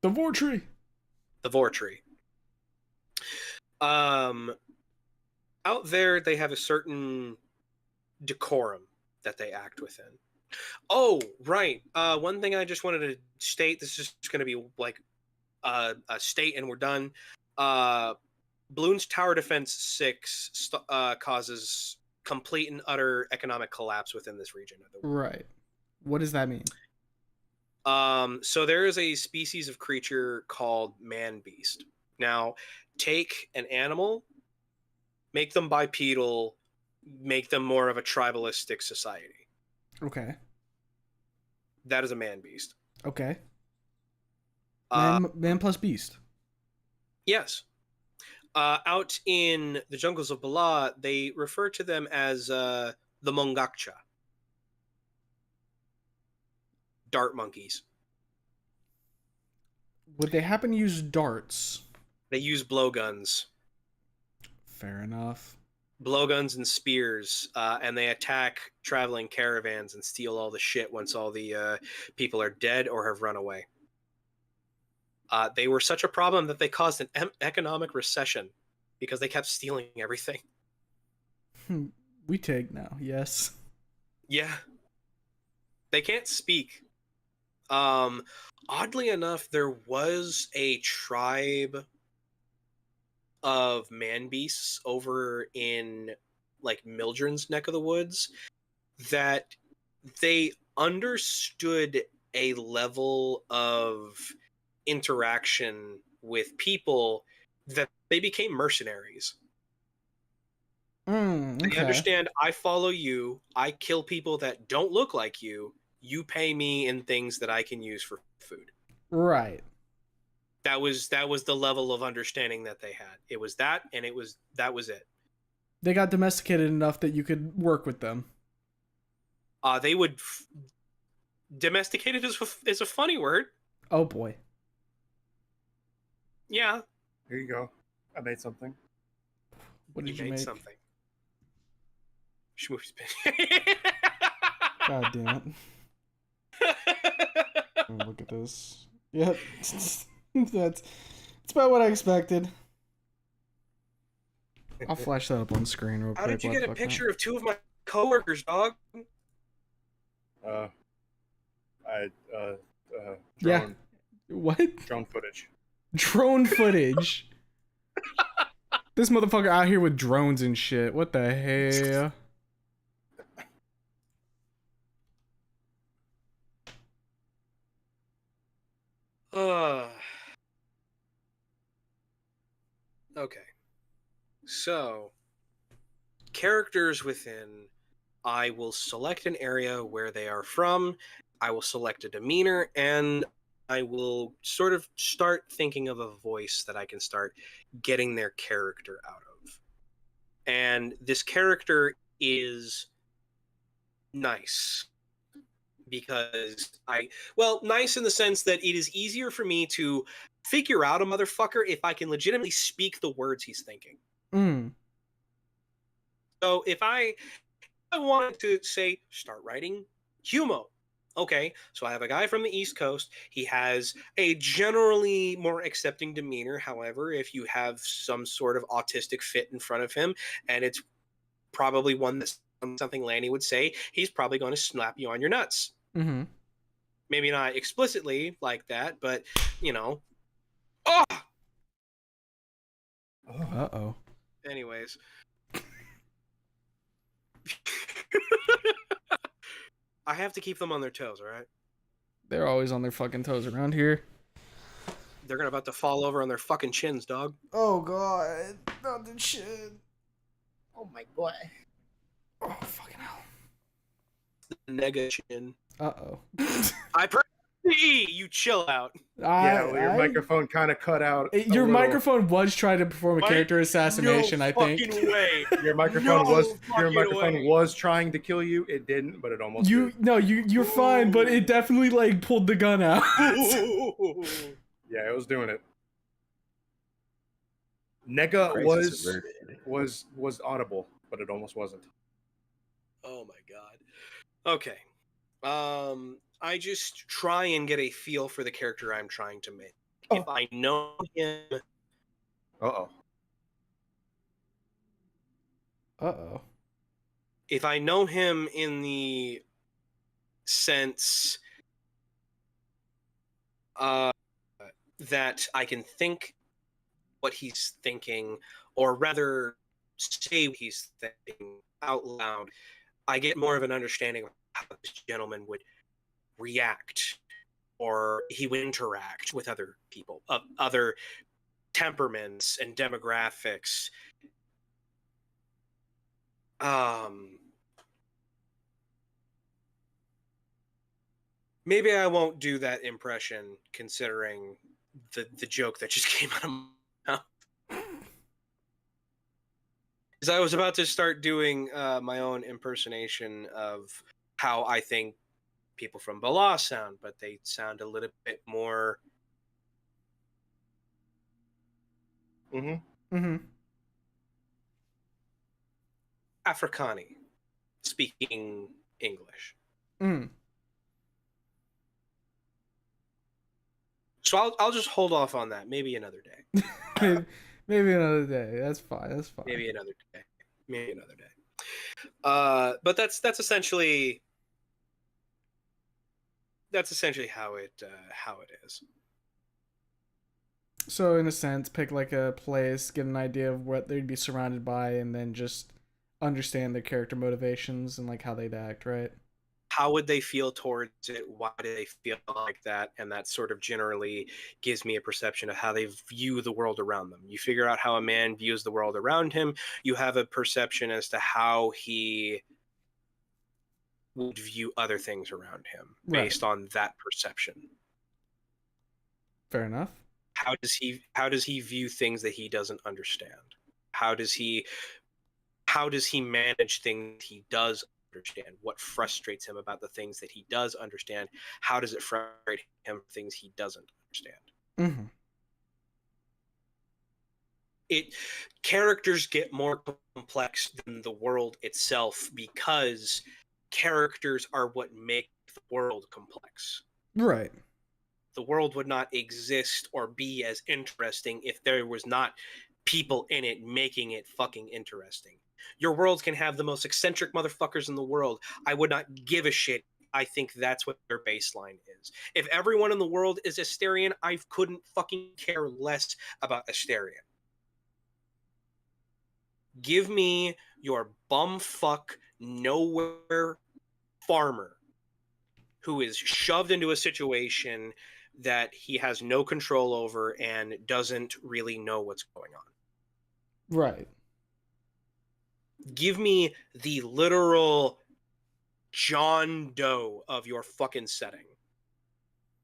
The Vortree. The Vortree. Out there, they have a certain decorum that they act within. Oh, right. One thing I just wanted to state, this is just going to be like a state and we're done. Bloons Tower Defense 6 causes complete and utter economic collapse within this region of the world. Right. What does that mean? So there is a species of creature called man-beast. Now, take an animal, make them bipedal, make them more of a tribalistic society. Okay. That is a man-beast. Okay. Man plus beast. Yes. Out in the jungles of Bala, they refer to them as the Mongakcha. Dart monkeys. Would they happen to use darts? They use blowguns. Fair enough. Blowguns and spears, and they attack traveling caravans and steal all the shit once all the people are dead or have run away. They were such a problem that they caused an economic recession because they kept stealing everything. We take now, yes. Yeah. They can't speak. Oddly enough, there was a tribe of man beasts over in like Mildred's neck of the woods that they understood a level of interaction with people that they became mercenaries. They Okay. understand I follow you, I kill people that don't look like you, you pay me in things that I can use for food. Right. That was the level of understanding that they had. It was that, and that was it. They got domesticated enough that you could work with them. They would domesticated is a funny word. Oh boy. Yeah, Here you go. I made something. What did you made make? something. Schmoop's God damn it. Look at this. Yep. That's about what I expected. I'll flash that up on screen real quick. How did you what get the a fuck picture now. of two of my coworkers, dog? Yeah. Drone, What? drone footage. Drone footage. This motherfucker out here with drones and shit. What the hell? Okay. So, characters within, I will select an area where they are from, I will select a demeanor, and I will sort of start thinking of a voice that I can start getting their character out of. And this character is nice. Because nice in the sense that it is easier for me to figure out a motherfucker if I can legitimately speak the words he's thinking. Mm. So if I wanted to say, start writing Humo. Okay, so I have a guy from the East Coast. He has a generally more accepting demeanor. However, if you have some sort of autistic fit in front of him, and it's probably one that's something Lanny would say, he's probably going to slap you on your nuts. Mm-hmm. Maybe not explicitly like that, but, you know. Oh! Uh-oh. Anyways. I have to keep them on their toes, all right? They're always on their fucking toes around here. They're about to fall over on their fucking chins, dog. Oh god. Not the shit. Oh my god. Oh fucking hell. Nega chin. Uh-oh. I press E, you chill out. Yeah, well, your microphone kind of cut out. Your microphone was trying to perform a Mike, character assassination, no I think. fucking way. Your microphone way. was trying to kill you. It didn't, but it almost did. You're fine, but it definitely like pulled the gun out. Yeah, it was doing it. Nega was audible, but it almost wasn't. Oh my god. Okay. I just try and get a feel for the character I'm trying to make. Oh. If I know him, Uh-oh. Uh-oh. if I know him in the sense that I can think what he's thinking, or rather say what he's thinking out loud, I get more of an understanding of how this gentleman would react, or he would interact with other people of other temperaments and demographics. Maybe I won't do that impression considering the joke that just came out of my mouth. Because I was about to start doing my own impersonation of how I think people from Bala sound, but they sound a little bit more. Afrikaani, speaking English. So I'll just hold off on that. Maybe another day. Maybe another day. That's fine. That's fine. Maybe another day. Maybe another day. But that's essentially how it is. So in a sense, pick like a place, get an idea of what they'd be surrounded by, and then just understand their character motivations and like how they'd act, right? how would they feel towards it? Why do they feel like that? And that sort of generally gives me a perception of how they view the world around them. You figure out how a man views the world around him, you have a perception as to how he would view other things around him based on that perception. Fair enough. How does he view things that he doesn't understand? How does he manage things he does understand? What frustrates him about the things that he does understand? How does it frustrate him for things he doesn't understand? Characters get more complex than the world itself because characters are what make the world complex. Right. The world would not exist or be as interesting if there was not people in it making it fucking interesting. Your worlds can have the most eccentric motherfuckers in the world. I would not give a shit. I think that's what their baseline is. If everyone in the world is Asterian, I couldn't fucking care less about Asterian. Give me your bumfuck nowhere farmer who is shoved into a situation that he has no control over and doesn't really know what's going on. Right. Give me the literal John Doe of your fucking setting.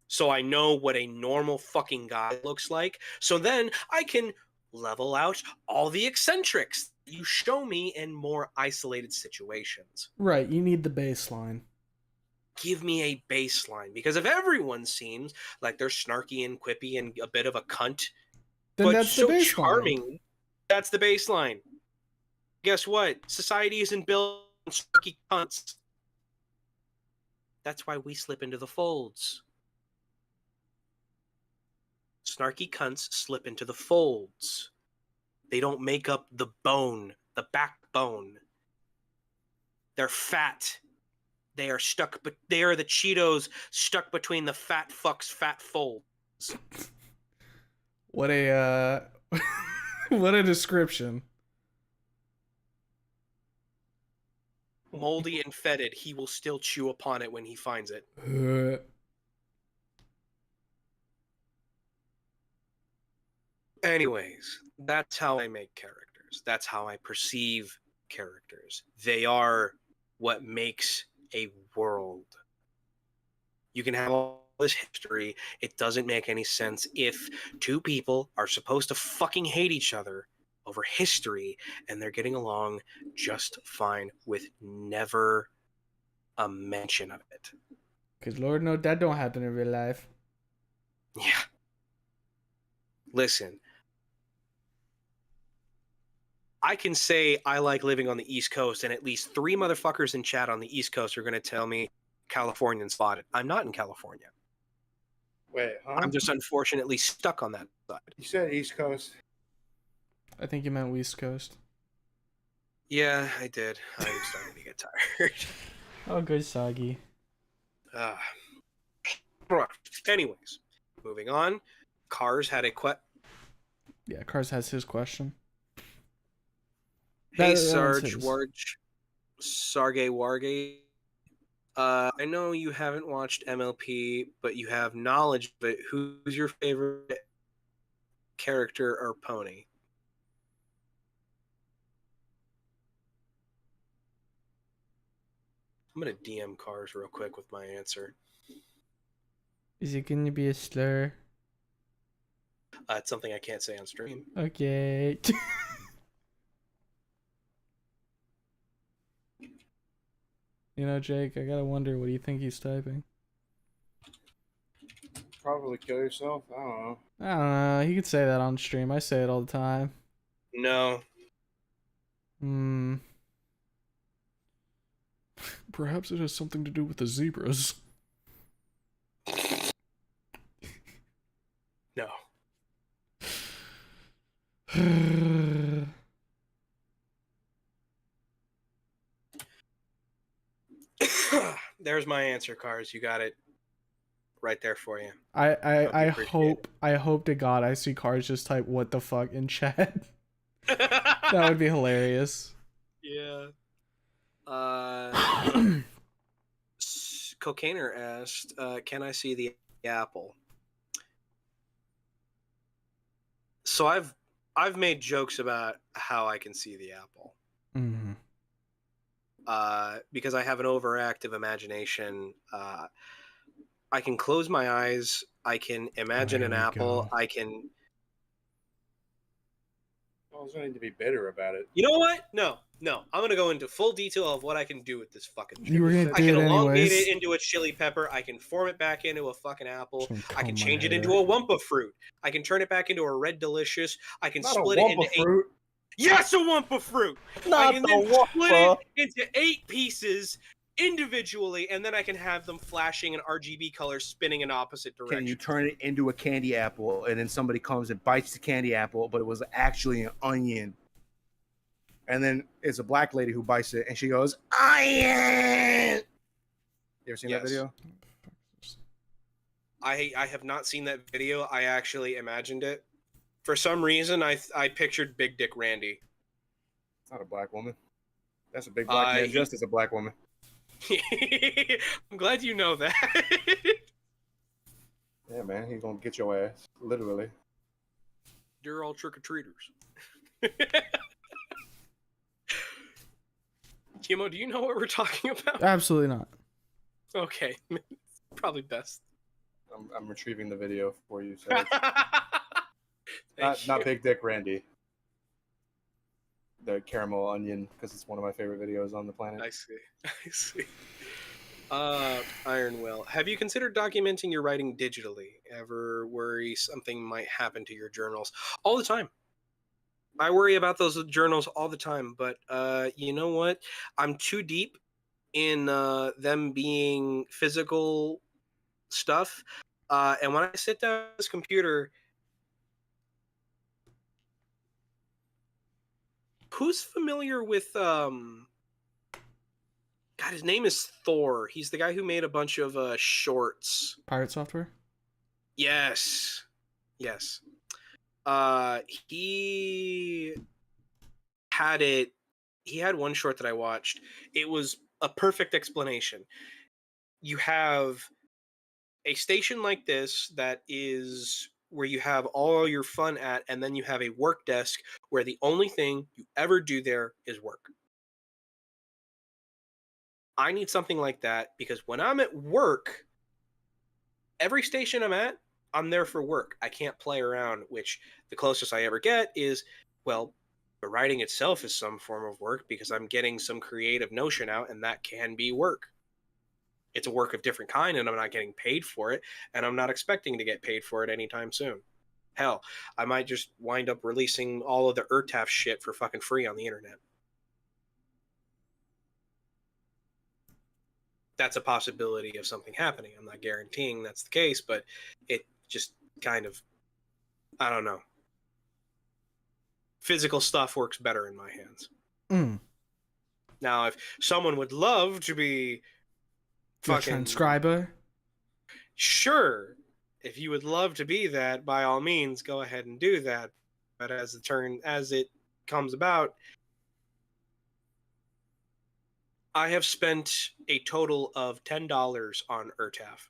So I know what a normal fucking guy looks like. So then I can level out all the eccentrics you show me in more isolated situations. Right. You need the baseline. Give me a baseline, because if everyone seems like they're snarky and quippy and a bit of a cunt, then but that's so the baseline. charming, that's the baseline. Guess what? Society isn't built on snarky cunts. That's why we slip into the folds. Snarky cunts slip into the folds. They don't make up the bone, the backbone. They're fat. They are stuck, but they are the Cheetos stuck between the fat fuck's fat folds. What a what a description. Moldy and fetid, he will still chew upon it when he finds it. Anyways, that's how I make characters. That's how I perceive characters. They are what makes a world. You can have all this history. It doesn't make any sense if two people are supposed to fucking hate each other over history and they're getting along just fine with never a mention of it. Because Lord knows that don't happen in real life. Yeah. Listen, I can say I like living on the East Coast, and at least 3 motherfuckers in chat on the East Coast are going to tell me Californians spotted. I'm not in California. Wait, huh? I'm just unfortunately stuck on that side. You said East Coast. I think you meant West Coast. Yeah, I did. I'm starting to get tired. Oh, good soggy. Anyways, moving on. Cars had a Yeah, Cars has his question. Hey, That was Sarge, his. Sarge Warge. I know you haven't watched MLP, but you have knowledge of it. Who's your favorite character or pony? I'm gonna DM Cars real quick with my answer. Is it going to be a slur? It's something I can't say on stream. Okay. You know, Jake, I gotta wonder, what do you think he's typing? Probably kill yourself. I don't know. I don't know. He could say that on stream. I say it all the time. No. Perhaps it has something to do with the zebras. No. There's my answer, Cars. You got it right there for you. I hope to God I see Cars just type "what the fuck" in chat. That would be hilarious. Yeah. Cocainer asked, "Can I see the apple?" So I've made jokes about how I can see the apple. Mm-hmm. Because I have an overactive imagination. I can close my eyes. I can imagine Here an we apple. go. I can. Well, there's no need to be bitter about it. You know what? No. I'm gonna go into full detail of what I can do with this fucking chip. You were gonna I do can it elongate anyways. it into a chili pepper. I can form it back into a fucking apple. Just gonna I can comb my change it into hair. a Wumpa fruit. I can turn it back into a Red Delicious. I can Not a split it into Wumpa fruit. Yes, a Wumpa fruit. I Not can the then split Wumpa. it into 8 pieces individually, and then I can have them flashing in RGB colors, spinning in opposite directions. Can you turn it into a candy apple, and then somebody comes and bites the candy apple, but it was actually an onion? And then it's a black lady who bites it, and she goes, "Onion." You ever seen that Yes. video? I have not seen that video. I actually imagined it. For some reason, I pictured Big Dick Randy. It's not a black woman. That's a big black man dressed as a black woman. I'm glad you know that. Yeah, man, he's gonna get your ass, literally. You're all trick-or-treaters. Humo, do you know what we're talking about? Absolutely not. Okay, probably best. I'm retrieving the video for you. So Thank not you. Big Dick Randy. The caramel onion, because it's one of my favorite videos on the planet. I see. Iron Will, have you considered documenting your writing digitally? Ever worry something might happen to your journals? All the time. I worry about those journals all the time, but you know what? I'm too deep in them being physical stuff. And when I sit down at this computer, who's familiar with God, his name is Thor. He's the guy who made a bunch of shorts. Pirate software? Yes. He had one short that I watched. It was a perfect explanation. You have a station like this that is where you have all your fun at, and then you have a work desk where the only thing you ever do there is work. I need something like that because when I'm at work, every station I'm at, I'm there for work. I can't play around, which the closest I ever get is, well, the writing itself is some form of work because I'm getting some creative notion out, and that can be work. It's a work of different kind, and I'm not getting paid for it, and I'm not expecting to get paid for it anytime soon. Hell, I might just wind up releasing all of the Urtaf shit for fucking free on the internet. That's a possibility of something happening. I'm not guaranteeing that's the case, but it just kind of, I don't know. Physical stuff works better in my hands. Mm. Now, if someone would love to be A fucking transcriber? sure, if you would love to be that, by all means, go ahead and do that. But as it comes about, I have spent a total of $10 on Urtaf.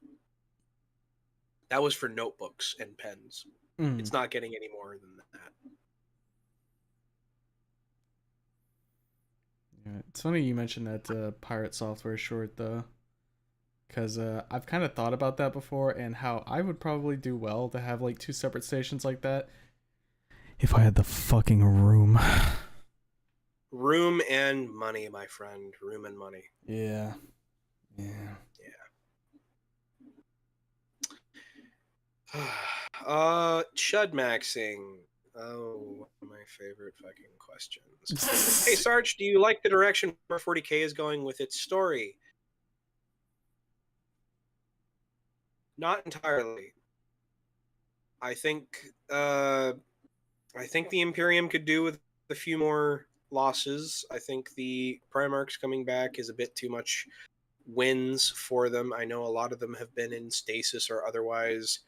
That was for notebooks and pens. Mm. It's not getting any more than that. Yeah, it's funny you mentioned that pirate software short, though. Because I've kind of thought about that before and how I would probably do well to have like 2 separate stations like that. If I had the fucking room. Room and money, my friend. Room and money. Yeah. Chud maxing. Oh, one of my favorite fucking questions. Hey, Sarge, do you like the direction where 40K is going with its story? Not entirely. I think the Imperium could do with a few more losses. I think the Primarchs coming back is a bit too much wins for them. I know a lot of them have been in stasis or otherwise,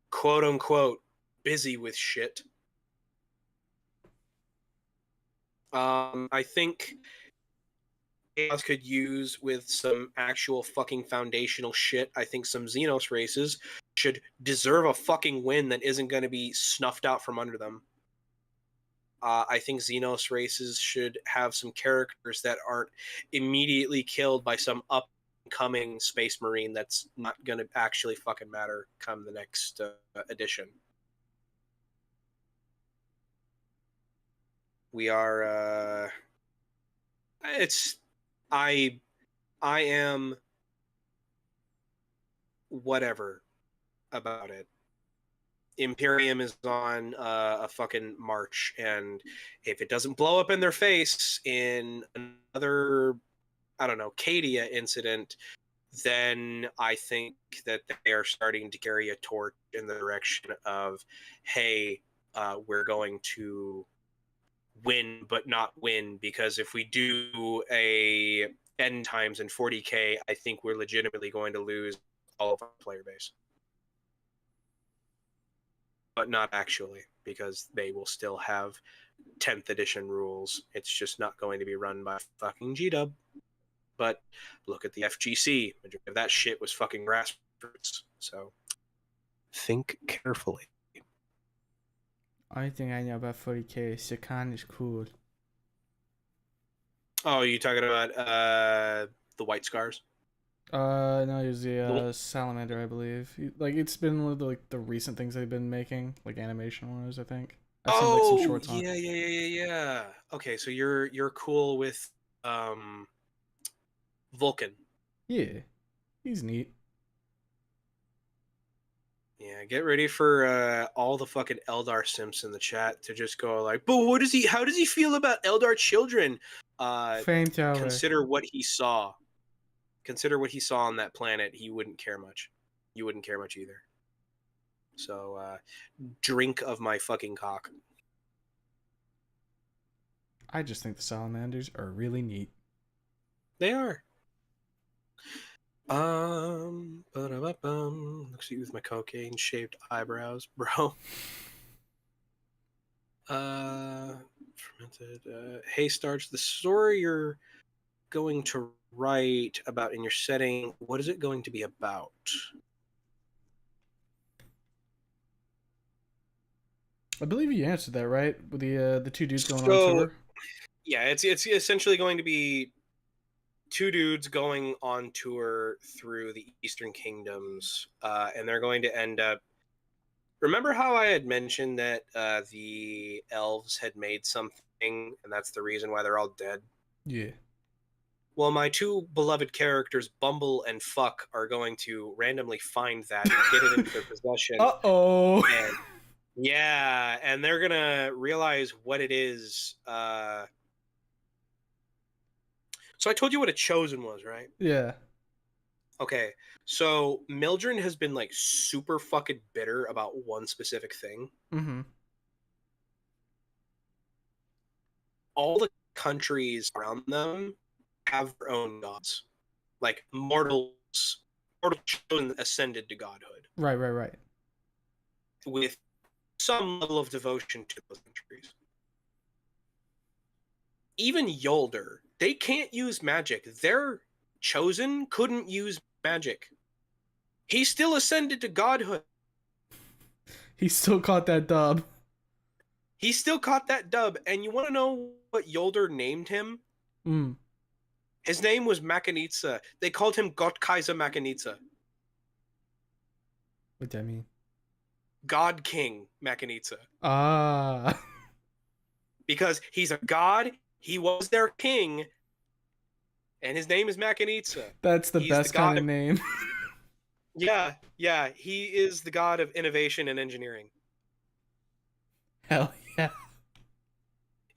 quote unquote, busy with shit. I think Chaos could use with some actual fucking foundational shit. I think some Xenos races should deserve a fucking win that isn't going to be snuffed out from under them. I think Xenos races should have some characters that aren't immediately killed by some upcoming Space Marine that's not going to actually fucking matter come the next edition. We are. I am whatever about it. Imperium is on a fucking march, and if it doesn't blow up in their face in another, I don't know, Cadia incident, then I think that they are starting to carry a torch in the direction of, hey, we're going to win but not win, because if we do a end times in 40k, I think we're legitimately going to lose all of our player base. But not actually, because they will still have 10th edition rules. It's just not going to be run by fucking G-Dub. But look at the FGC. Majority of that shit was fucking grassroots. So think carefully. Only thing I know about 40k is Sakan is cool. Oh, you talking about the White Scars? No, it was the Salamander, I believe. Like, it's been one of the recent things they've been making, like animation-wise, I think. I've seen like some shorts on it. Yeah. Okay, so you're cool with Vulcan. Yeah, he's neat. Yeah, get ready for all the fucking Eldar simps in the chat to just go like, but what does he? How does he feel about Eldar children? Fame Tower. Consider what he saw. Consider what he saw on that planet. He wouldn't care much. You wouldn't care much either. So, drink of my fucking cock. I just think the Salamanders are really neat. They are. Looks at you with my cocaine shaved eyebrows, bro. Fermented. Hey, Sarge, the story you're going to write about in your setting, what is it going to be about? I believe you answered that, right? With the two dudes going on tour. Yeah, it's essentially going to be two dudes going on tour through the Eastern Kingdoms, and they're going to end up. Remember how I had mentioned that the elves had made something, and that's the reason why they're all dead? Yeah. Well, my two beloved characters, Bumble and Fuck, are going to randomly find that and get it into their possession. Uh-oh. And, yeah, and they're going to realize what it is. So I told you what a chosen was, right? Yeah. Okay, so Mildred has been like super fucking bitter about one specific thing. Mm-hmm. All the countries around them have their own gods. Like mortal chosen ascended to godhood. Right. With some level of devotion to those countries. Even Yolder, they can't use magic. Their chosen couldn't use magic. He still ascended to godhood. He still caught that dub. He still caught that dub. And you want to know what Yolder named him? His name was Makanitsa. They called him Gottkaiser Makanitsa. What'd that mean? God King Makanitsa. Ah. Because he's a god, he was their king, and his name is Makanitsa. That's the best kind of name. Yeah, he is the god of innovation and engineering. Hell yeah.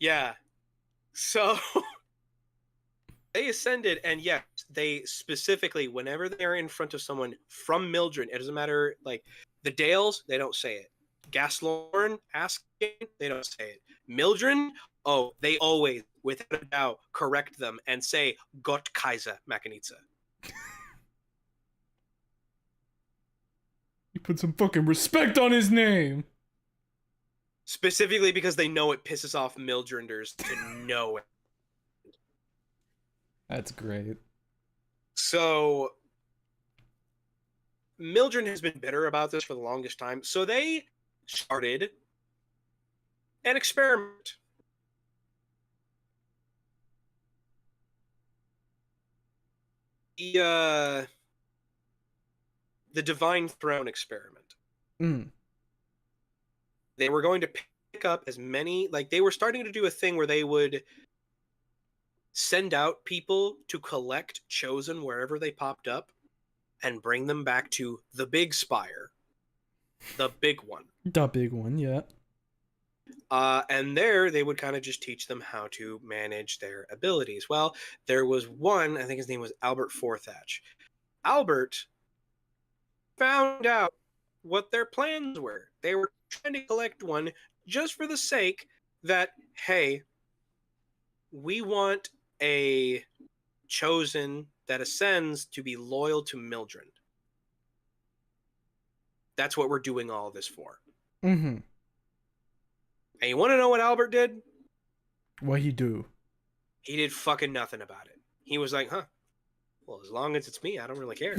Yeah. So they ascended, and yes, they specifically, whenever they're in front of someone from Mildred, it doesn't matter, like, the Dales, they don't say it. Gaslorn asking, they don't say it. Mildred, they always, without a doubt, correct them and say Gottkaiser Makanitsa. You put some fucking respect on his name. Specifically because they know it pisses off Mildreders to no end. That's great. So Mildred has been bitter about this for the longest time. So they started an experiment. The Divine Throne experiment. Mm. They were going to pick up as many, like they were starting to do a thing where they would send out people to collect chosen wherever they popped up and bring them back to the big spire, the big one. The big one, yeah. And there they would kind of just teach them how to manage their abilities. Well, there was one, I think his name was Albert Forthatch. Albert found out what their plans were. They were trying to collect one just for the sake that, hey, we want a chosen that ascends to be loyal to Mildred. That's what we're doing all this for. Mm-hmm. And you want to know what Albert did? What he do? He did fucking nothing about it. He was like, huh, well, as long as it's me, I don't really care.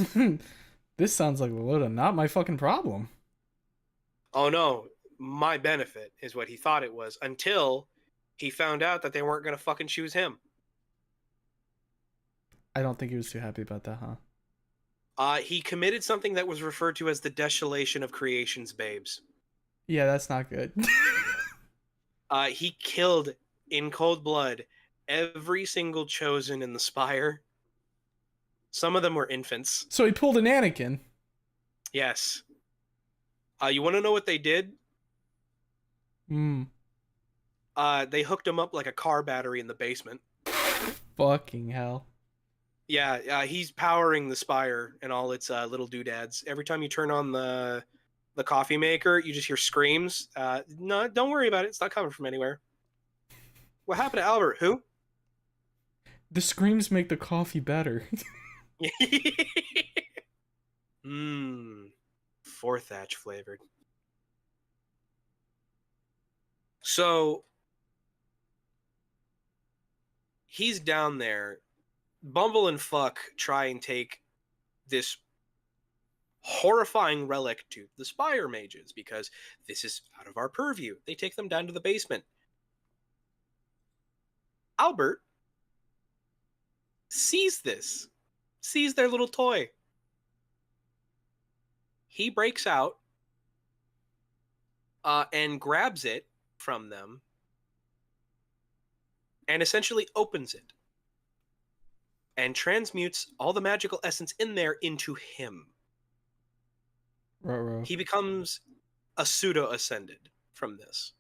This sounds like a load of not my fucking problem. Oh no, my benefit is what he thought it was until he found out that they weren't going to fucking choose him. I don't think he was too happy about that, huh? He committed something that was referred to as the desolation of creation's babes. Yeah, that's not good. He killed in cold blood every single chosen in the spire. Some of them were infants. So he pulled an Anakin. Yes. You want to know what they did? Hmm. They hooked him up like a car battery in the basement. Fucking hell. Yeah, he's powering the spire and all its little doodads. Every time you turn on the coffee maker, you just hear screams. No, don't worry about it. It's not coming from anywhere. What happened to Albert? Who? The screams make the coffee better. Mmm. Forthatch flavored. So he's down there. Bumble and Fuck try and take this horrifying relic to the Spire Mages because this is out of our purview. They take them down to the basement. Albert sees this, sees their little toy. He breaks out and grabs it from them and essentially opens it and transmutes all the magical essence in there into him. Ruh-roh. He becomes a pseudo-ascended from this.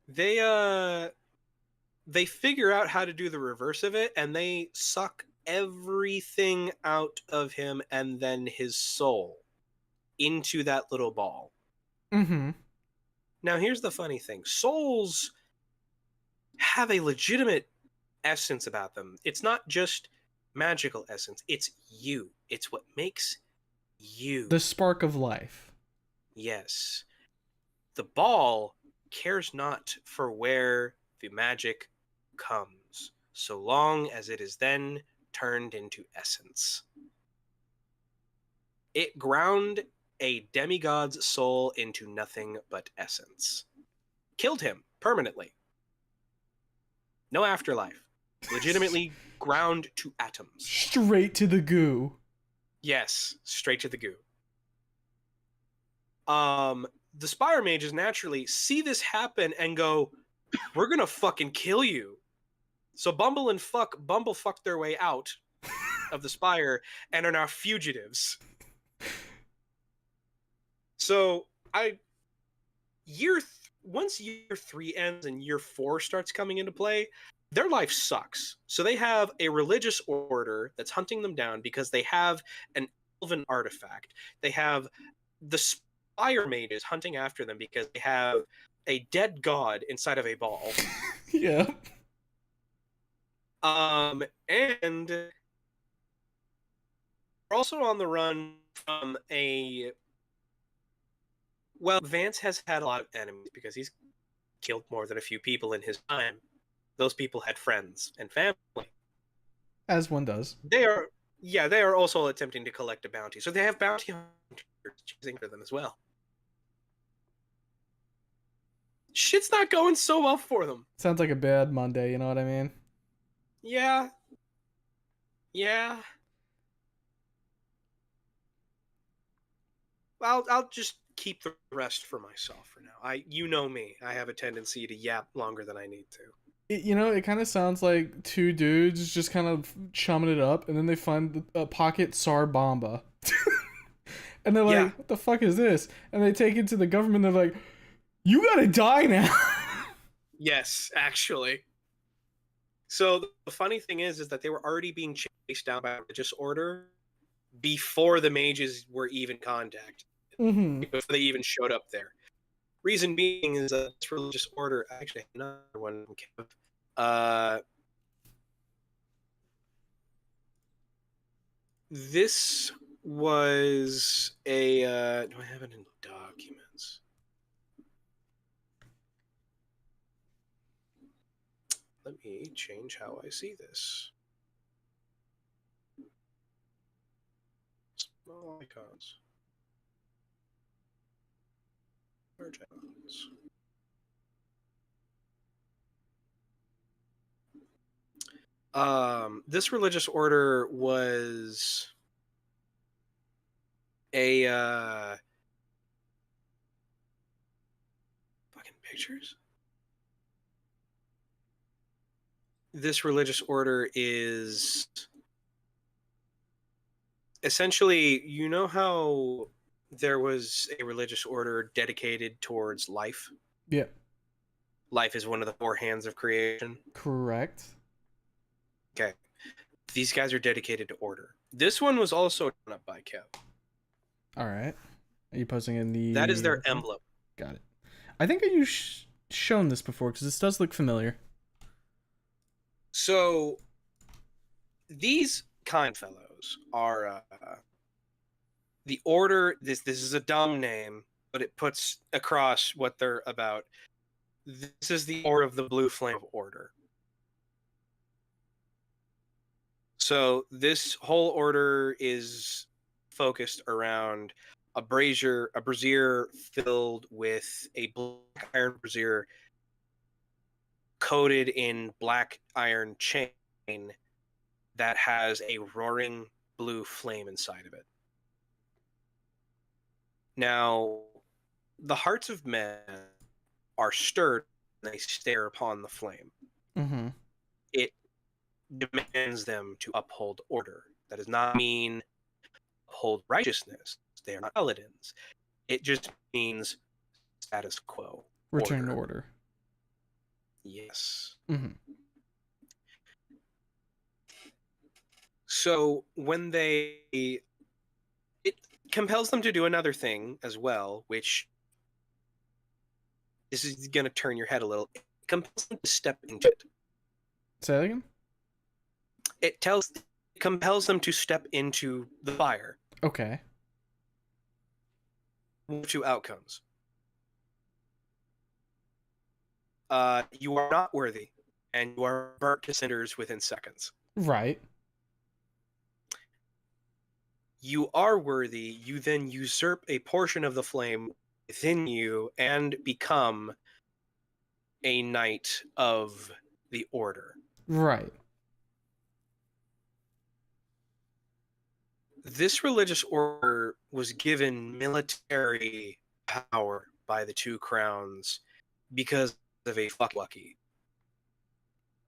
They figure out how to do the reverse of it, and they suck everything out of him and then his soul into that little ball. Mm-hmm. Now, here's the funny thing. Souls have a legitimate essence about them. It's not just magical essence. It's you. It's what makes you. The spark of life. Yes. The ball cares not for where the magic comes, so long as it is then turned into essence. It ground a demigod's soul into nothing but essence. Killed him permanently. No afterlife. Legitimately ground to atoms. Straight to the goo. Yes, straight to the goo. The Spire Mages naturally see this happen and go, we're gonna fucking kill you. So Bumble fuck their way out of the Spire and are now fugitives. So once year 3 ends and year 4 starts coming into play, their life sucks. So they have a religious order that's hunting them down because they have an elven artifact. They have the Spire Mages hunting after them because they have a dead god inside of a ball. Yeah. And we're also on the run from Vance has had a lot of enemies because he's killed more than a few people in his time, those people had friends and family. As one does. They are also attempting to collect a bounty. So they have bounty hunters chasing for them as well. Shit's not going so well for them. Sounds like a bad Monday, you know what I mean? Yeah. Yeah. I'll just keep the rest for myself for now. You know me. I have a tendency to yap longer than I need to. It kind of sounds like two dudes just kind of chumming it up, and then they find a pocket Sar Bomba. And they're like, what the fuck is this? And they take it to the government, they're like, you gotta die now. Yes, actually. So the funny thing is that they were already being chased down by a religious order before the mages were even contacted. Mm-hmm. Before they even showed up there. Reason being is that this religious order, actually another one, this was a, do I have it in documents? Let me change how I see this. Small icons. Large icons. This religious order was a fucking pictures. This religious order is essentially, you know how there was a religious order dedicated towards life? Yeah. Life is one of the four hands of creation. Correct. Okay. These guys are dedicated to order. This one was also done up by Kev. All right. Are you posting in the... That is their emblem. Got it. I think you've shown this before, because this does look familiar. So, these kind fellows are the order. This is a dumb name, but it puts across what they're about. This is the Order of the Blue Flame of Order. So this whole order is focused around a brazier filled with a black iron brazier coated in black iron chain that has a roaring blue flame inside of it. Now, the hearts of men are stirred when they stare upon the flame. Mm-hmm. It demands them to uphold order. That does not mean uphold righteousness. They are not paladins. It just means status quo. Return to order. Yes. Mm-hmm. So when it compels them to do another thing as well, which this is going to turn your head a little. It compels them to step into it. Say that again? It compels them to step into the fire. Okay. Two outcomes. You are not worthy, and you are burnt to cinders within seconds. Right. You are worthy, you then usurp a portion of the flame within you and become a knight of the order. Right. This religious order was given military power by the Two Crowns because of a fuck lucky.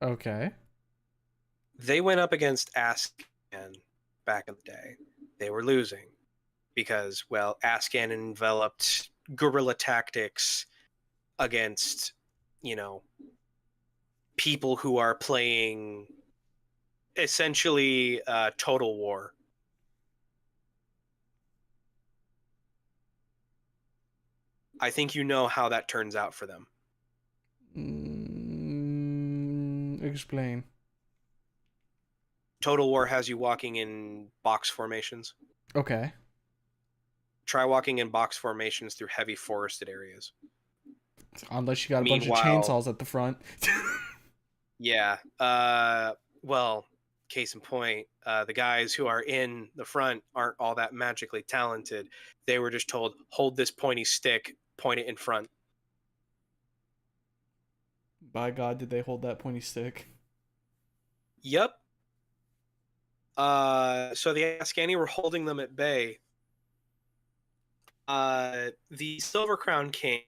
Okay. They went up against Ascan back in the day. They were losing because, well, Ascan enveloped guerrilla tactics against, people who are playing essentially Total War. I think you know how that turns out for them. Explain. Total War has you walking in box formations. Okay. Try walking in box formations through heavy forested areas. Unless you got a bunch of Meanwhile- chainsaws at the front. Yeah. Well, case in point, the guys who are in the front aren't all that magically talented. They were just told, hold this pointy stick, point it in front. By God, did they hold that pointy stick? Yep. So the Ascani were holding them at bay. The Silver Crown King,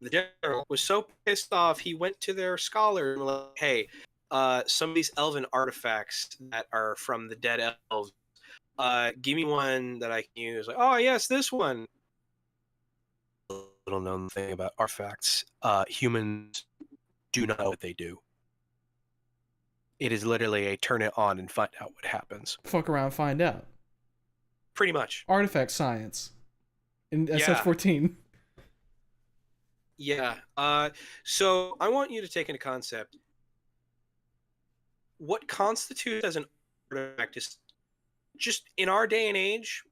the general, was so pissed off he went to their scholar and was like, hey, some of these elven artifacts that are from the dead elves, give me one that I can use. Like, oh yes, this one. Little known thing about artifacts, humans do not know what they do. It is literally a turn it on and find out what happens. Fuck around, find out. Pretty much. Artifact science in Yeah. SF-14. Yeah. So I want you to take into concept what constitutes as an artifact is just in our day and age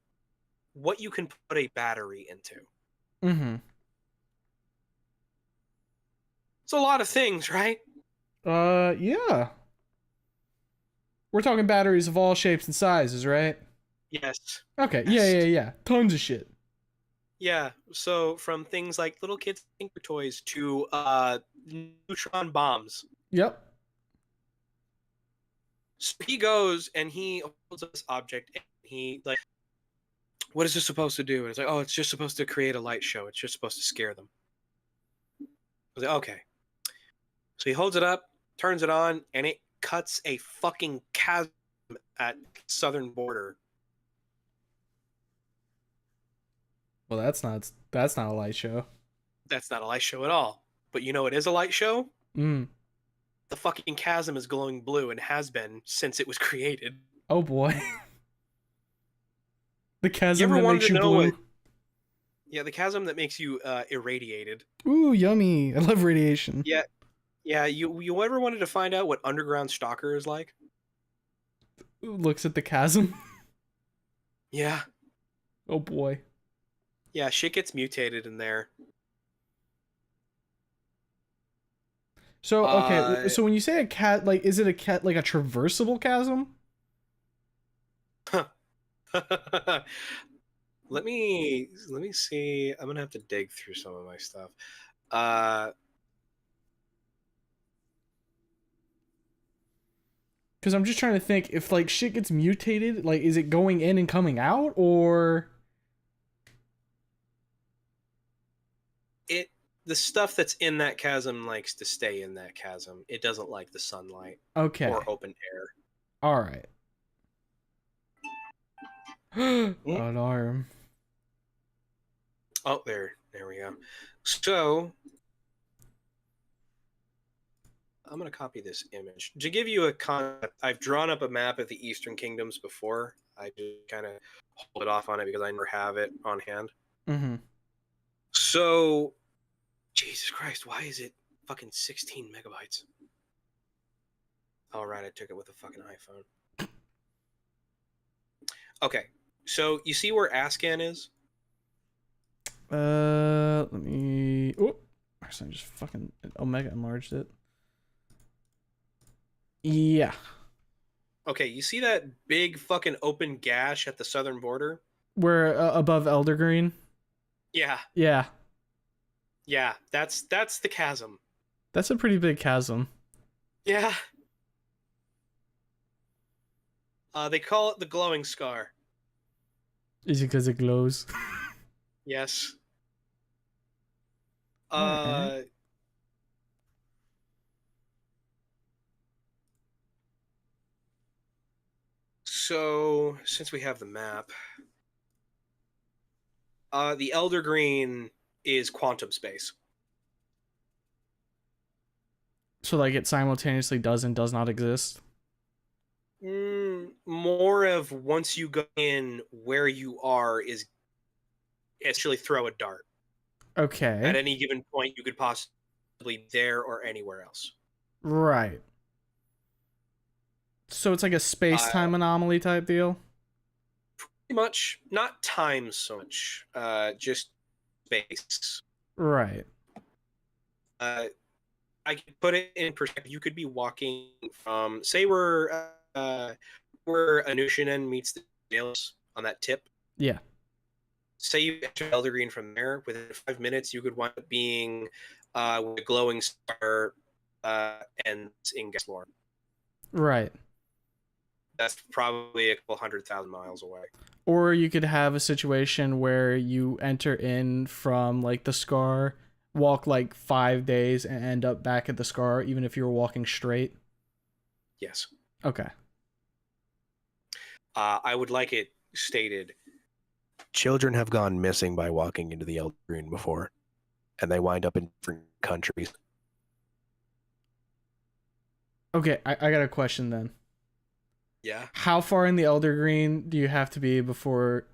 what you can put a battery into. Mm-hmm. It's a lot of things, right? Yeah. We're talking batteries of all shapes and sizes, right? Yes. Okay, yeah. Tons of shit. Yeah. So from things like little kids' tinker toys to neutron bombs. Yep. So he goes and he holds up this object and he like, what is this supposed to do? And it's like, oh, it's just supposed to create a light show. It's just supposed to scare them. I was like, okay. So he holds it up, turns it on, and it cuts a fucking chasm at southern border. Well, that's not a light show. That's not a light show at all. But you know it is a light show? Mm. The fucking chasm is glowing blue and has been since it was created. Oh boy. The You chasm ever that wanted makes to you know blue. what? Yeah, the chasm that makes you irradiated. Ooh, yummy. I love radiation. Yeah. Yeah, you ever wanted to find out what underground stalker is like? Ooh, looks at the chasm. Yeah. Oh boy. Yeah, shit gets mutated in there. So okay, Uh, so when you say a cat, like, is it a cat like a traversable chasm? let me see. I'm gonna have to dig through some of my stuff. Because I'm just trying to think if like shit gets mutated, like is it going in and coming out, or The stuff that's in that chasm likes to stay in that chasm. It doesn't like the sunlight okay, or open air. all right. Alarm. Oh, there we go. So I'm gonna copy this image to give you a concept. I've drawn up a map of the Eastern Kingdoms before. I just kind of hold it off on it because I never have it on hand. Mm-hmm. So, Jesus Christ, why is it fucking 16 megabytes? All right, I took it with a fucking iPhone. Okay, so you see where Ascan is? Let me. Oh, actually, I just fucking Omega enlarged it. Yeah. Okay, you see that big fucking open gash at the southern border? We're above Elder Green. Yeah, Yeah. yeah, that's the chasm. That's a pretty big chasm. Yeah. They call it the glowing scar. Is it because it glows? Yes. Alright. So, since we have the map, the Elder Green is quantum space. So like it simultaneously does and does not exist. More of once you go in where you are is actually throw a dart. At Okay. any given point, you could possibly be there or anywhere else. Right. So it's like a space-time anomaly type deal? Pretty much, not time so much, just space. Right. I could put it in perspective. You could be walking from, say, where Anushinen meets the Daedalus on that tip. Yeah. Say you enter Elder Green from there. Within 5 minutes, you could wind up being with a glowing star and in Gaslor. Right. That's probably a couple 100,000 miles away. Or you could have a situation where you enter in from like the Scar, walk like 5 days, and end up back at the Scar, even if you were walking straight. Yes. Okay. I would like it stated. Children have gone missing by walking into the Elder Green before, and they wind up in different countries. Okay, I got a question then. Yeah. How far in the Elder Green do you have to be before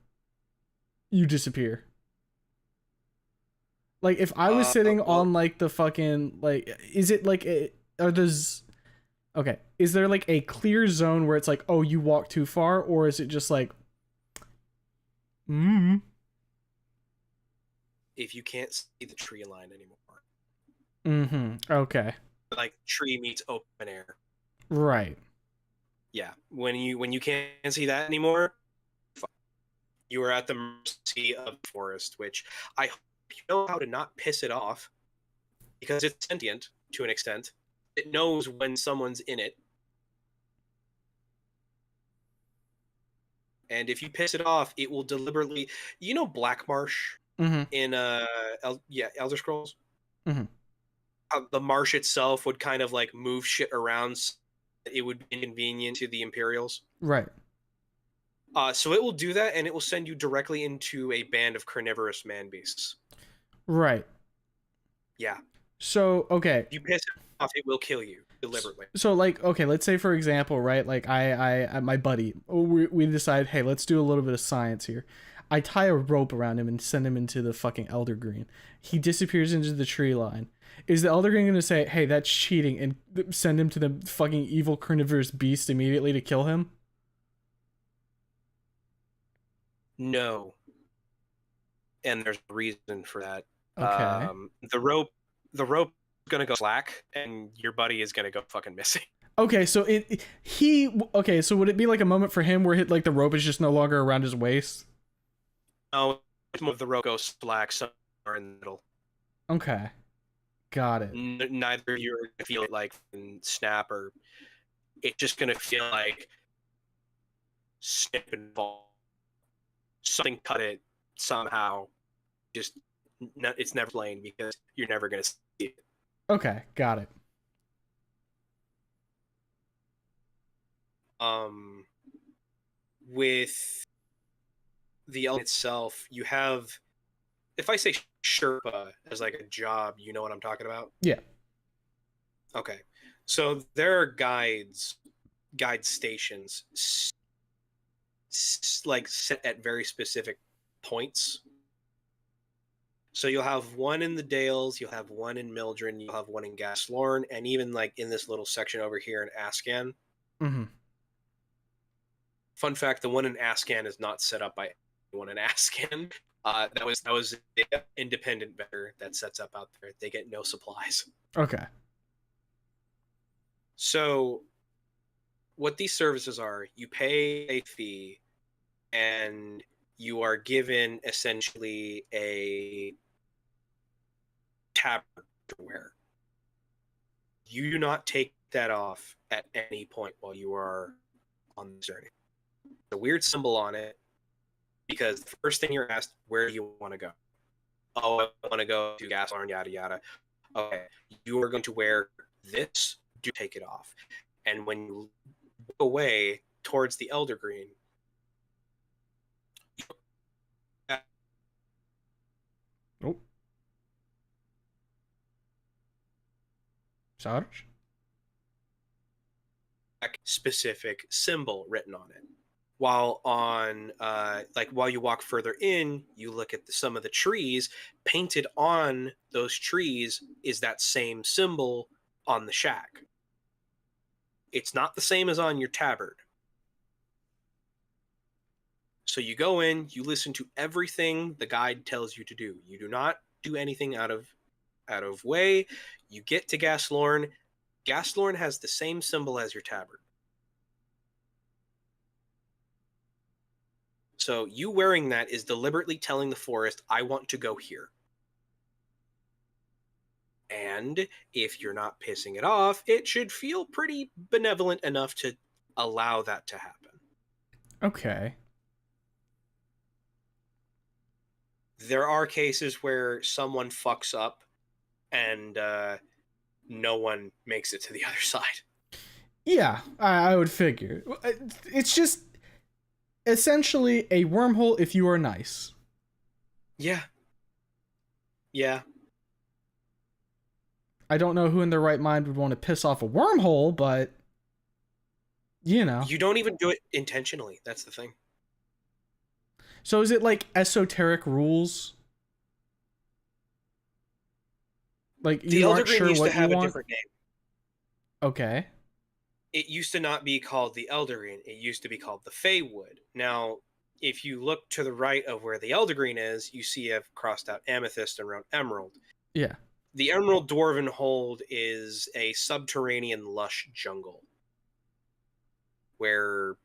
you disappear? Like, if I was sitting on like the fucking like, is it like are those? Okay, is there like a clear zone where it's like, oh, you walk too far, or is it just like, If you can't see the tree line anymore, okay, like tree meets open air. right. Yeah, when you can't see that anymore, you are at the mercy of the forest. Which I hope you know how to not piss it off, because it's sentient to an extent. It knows when someone's in it, and if you piss it off, it will deliberately. You know, Black Marsh in Elder Scrolls. How the marsh itself would kind of like move shit around. So it would be inconvenient to the Imperials. Right. So it will do that, and it will send you directly into a band of carnivorous man beasts. Right. Yeah. So, okay. If you piss it off, it will kill you deliberately. So, like, okay, let's say, for example, right, like, I my buddy, we decide, hey, let's do a little bit of science here. I tie a rope around him and send him into the fucking Elder Green. He disappears into the tree line. Is the Elder Green going to say, hey, that's cheating, and send him to the fucking evil carnivorous beast immediately to kill him? No. And there's a reason for that. Okay. The rope is going to go slack, and your buddy is going to go fucking missing. Okay, so so would it be like a moment for him where like the rope is just no longer around his waist? No, the rope goes slack somewhere in the middle. Okay. Got it. Neither of you are going to feel it like snap, or it's just going to feel like snip and fall. Something cut it somehow. Just it's never plain because you're never going to see it. Okay, got it. With the element itself, you have, if I say Sherpa as like a job, you know what I'm talking about? Yeah. Okay. So there are guide stations like set at very specific points. So you'll have one in the Dales, you'll have one in Mildren, you'll have one in Gaslorn, and even like in this little section over here in Ascan. Fun fact: the one in Ascan is not set up by anyone in Ascan. That was the independent vendor that sets up out there. They get no supplies. Okay. So, what these services are: you pay a fee, and you are given essentially a tabard to wear. You do not take that off at any point while you are on the journey. A weird symbol on it, because the first thing you're asked, where do you want to go? Oh, I want to go to Gaslorn, yada yada. Okay, you are going to wear this. Do take it off, and when you go away towards the Elder Green, Sarge? specific symbol written on it. While on while you walk further in, you look at some of the trees. Painted on those trees is that same symbol on the shack. It's not the same as on your tabard. So you go in, you listen to everything the guide tells you to do. You do not do anything out of out of way. You get to Gaslorn. Gaslorn has the same symbol as your tabard. So you wearing that is deliberately telling the forest, I want to go here. And if you're not pissing it off, it should feel pretty benevolent enough to allow that to happen. Okay. There are cases where someone fucks up and no one makes it to the other side. Yeah, I would figure. It's just essentially a wormhole if you are nice. Yeah. Yeah. I don't know who in their right mind would want to piss off a wormhole, but you know. You don't even do it intentionally. That's the thing. So is it like esoteric rules? Like The you Elder aren't Green sure used what to have you a want? different name. Okay. It used to not be called the Elder Green. It used to be called the Feywood. Now, if you look to the right of where the Elder Green is, you see I've crossed out amethyst around emerald. Yeah. The Emerald Dwarven Hold is a subterranean lush jungle where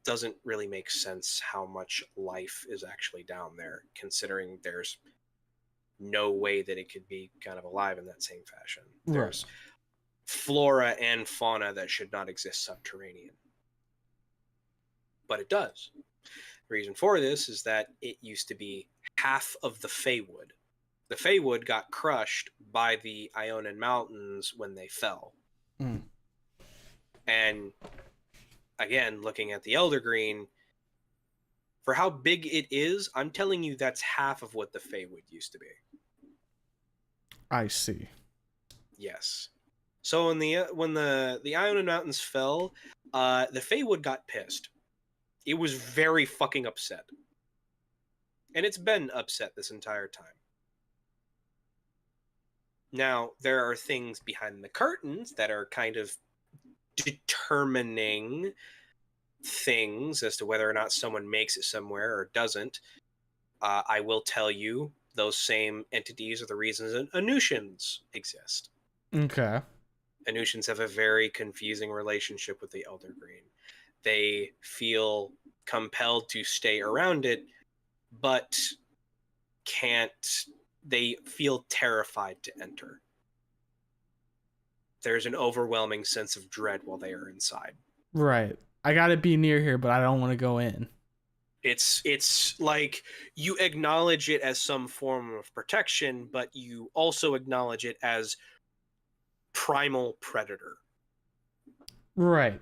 doesn't really make sense how much life is actually down there, considering there's no way that it could be kind of alive in that same fashion. There's flora and fauna that should not exist subterranean. But it does. The reason for this is that it used to be half of the Feywood. The Feywood got crushed by the Ionan Mountains when they fell. Mm. And again, looking at the Elder Green, for how big it is, I'm telling you that's half of what the Feywood used to be. I see. Yes. So when the Ionan Mountains fell, the Feywood got pissed. It was very fucking upset. And it's been upset this entire time. Now, there are things behind the curtains that are kind of determining things as to whether or not someone makes it somewhere or doesn't. I will tell you, those same entities are the reasons that Anushans exist. Okay. Anushans have a very confusing relationship with the Elder Green. They feel compelled to stay around it, but can't. They feel terrified to enter. There's an overwhelming sense of dread while they are inside. Right. I gotta be near here, but I don't want to go in. It's like you acknowledge it as some form of protection, but you also acknowledge it as primal predator. Right.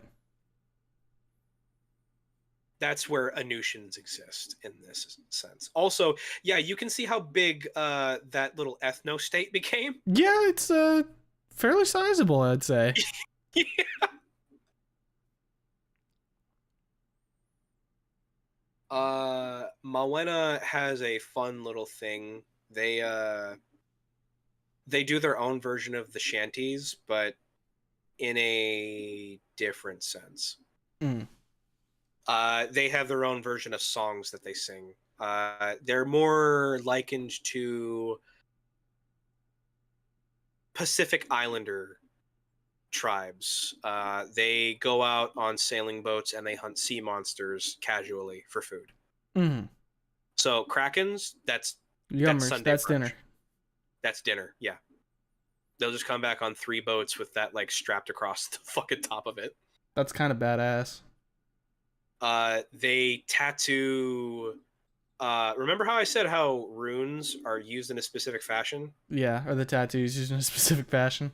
That's where Anushans exist in this sense. Also, yeah, you can see how big that little ethno state became. Yeah, it's fairly sizable, I'd say. Yeah. Mawena has a fun little thing. They do their own version of the shanties, but in a different sense. Mm. They have their own version of songs that they sing. They're more likened to Pacific Islander tribes. They go out on sailing boats and they hunt sea monsters casually for food. Mm. So krakens, that's Yummers, Sunday that's brunch. dinner. That's dinner, yeah. They'll just come back on 3 boats with that like strapped across the fucking top of it. That's kind of badass. They tattoo. Remember how I said how runes are used in a specific fashion? Yeah, or the tattoos used in a specific fashion.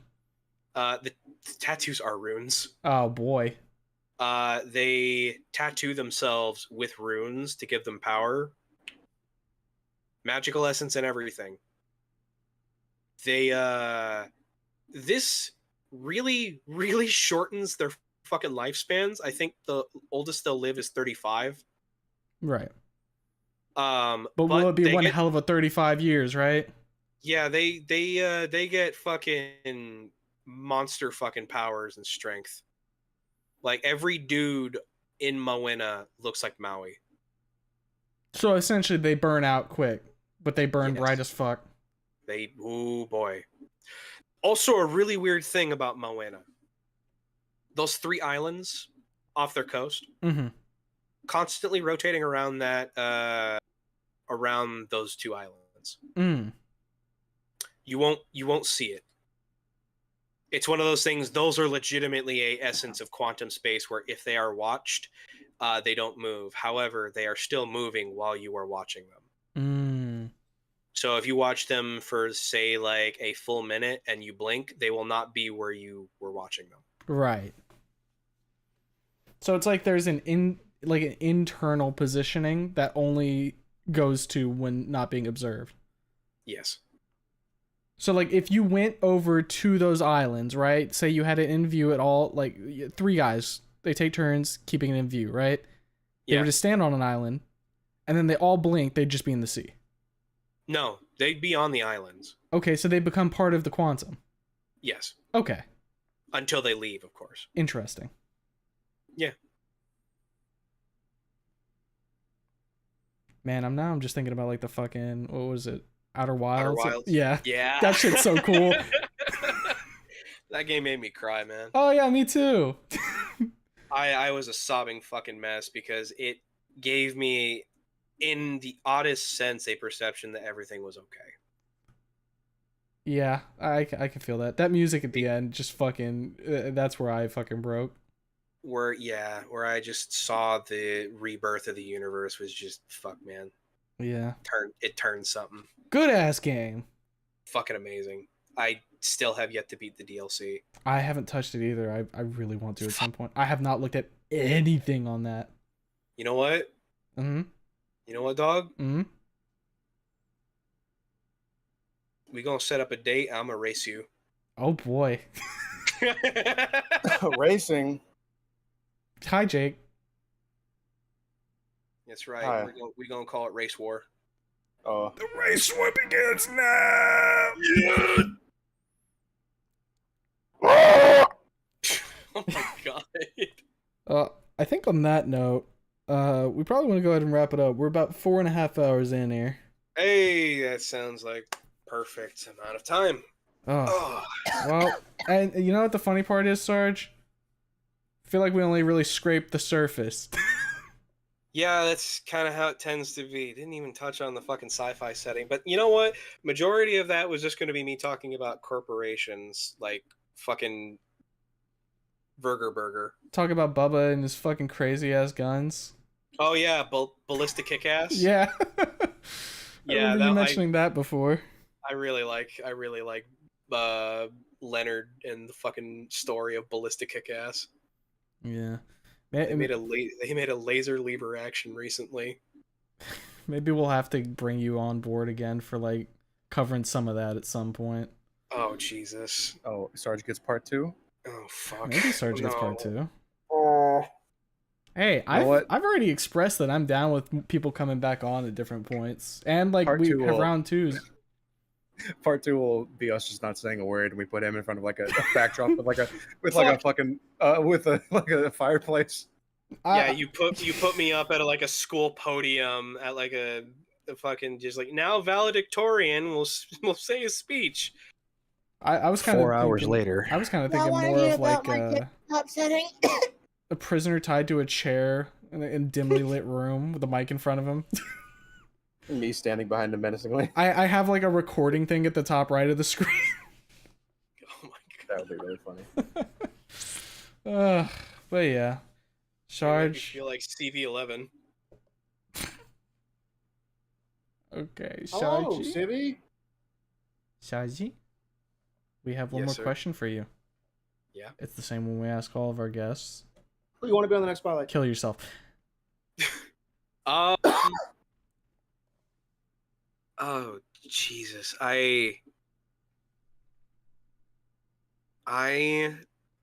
The tattoos are runes. Oh boy. They tattoo themselves with runes to give them power, magical essence, and everything. They this really shortens their fucking lifespans. I think the oldest they'll live is 35. Right. But will it be one get, hell of a 35 years, right? Yeah, they get fucking monster fucking powers and strength. Like every dude in Mawena looks like Maui. So essentially they burn out quick, but they burn Yes. bright as fuck. Oh boy. Also, a really weird thing about Moana. Those 3 islands off their coast, Mm-hmm. constantly rotating around around those 2 islands. Mm. You won't see it. It's one of those things. Those are legitimately a essence of quantum space where if they are watched, they don't move. However, they are still moving while you are watching them. Mm. So if you watch them for say like a full minute and you blink, they will not be where you were watching them. Right. So it's like there's an internal positioning that only goes to when not being observed. Yes. So like if you went over to those islands, right? Say you had it in view at all, like 3 guys, they take turns keeping it in view, right? They Yeah. were to stand on an island, and then they all blink, they'd just be in the sea. No, they'd be on the islands. Okay, so they become part of the quantum. Yes. Okay, Until they leave, of course. interesting. Yeah. Man, I'm just thinking about like the fucking, what was it? Outer Wilds? Wilds. Yeah. Yeah. That shit's so cool. That game made me cry, man. Oh yeah, me too. I was a sobbing fucking mess because it gave me, in the oddest sense, a perception that everything was okay. Yeah, I can feel that. That music at the end just fucking, that's where I fucking broke. Where I just saw the rebirth of the universe was just, fuck, man. Yeah. It turned something. Good ass game. Fucking amazing. I still have yet to beat the DLC. I haven't touched it either. I really want to at some point. I have not looked at anything on that. You know what? Mm-hmm. You know what, dog? Mm-hmm. We gonna set up a date. I'm gonna race you. Oh boy. Racing. Hi, Jake. That's right. Hi. We're gonna call it Race War. Oh. The race war begins now. Oh my god. I think on that note, we probably want to go ahead and wrap it up. We're about 4.5 hours in here. Hey, that sounds like perfect amount of time. Oh, Oh. well, and you know what the funny part is, Sarge? I feel like we only really scraped the surface. Yeah, that's kind of how it tends to be. Didn't even touch on the fucking sci-fi setting. But you know what? Majority of that was just going to be me talking about corporations like fucking Burger. Talk about Bubba and his fucking crazy ass guns. Oh yeah, ballistic kick-ass. Yeah. Yeah, I remember you mentioning that before. I really like Leonard and the fucking story of ballistic kick-ass. Yeah. They made a laser lever action recently. Maybe we'll have to bring you on board again for like covering some of that at some point. Oh Jesus. Oh, Sarge gets part 2. Oh fuck. Maybe Sarge gets No. part 2. Oh. Hey, know I've already expressed that I'm down with people coming back on at different points, and like Part we two have will- round 2s. Part 2 will be us just not saying a word, and we put him in front of like a backdrop with like a fucking with a fireplace. Yeah, you put me up at like a school podium at like a fucking just like now valedictorian will say a speech. I was kind of 4 hours later. I was kind of Y'all thinking wanna more hear of like about my TikTok setting? a prisoner tied to a chair in a dimly lit room with a mic in front of him. Me standing behind him menacingly. I have like a recording thing at the top right of the screen. Oh my That would be really funny. But yeah, god. Sarge. I feel like CV11. Okay, Hello, Sarge. Sibby. Sarge, we have one Yes, more sir. question for you. Yeah. It's the same one we ask all of our guests. Who you want to be on the next spotlight? Kill yourself. Oh Jesus. I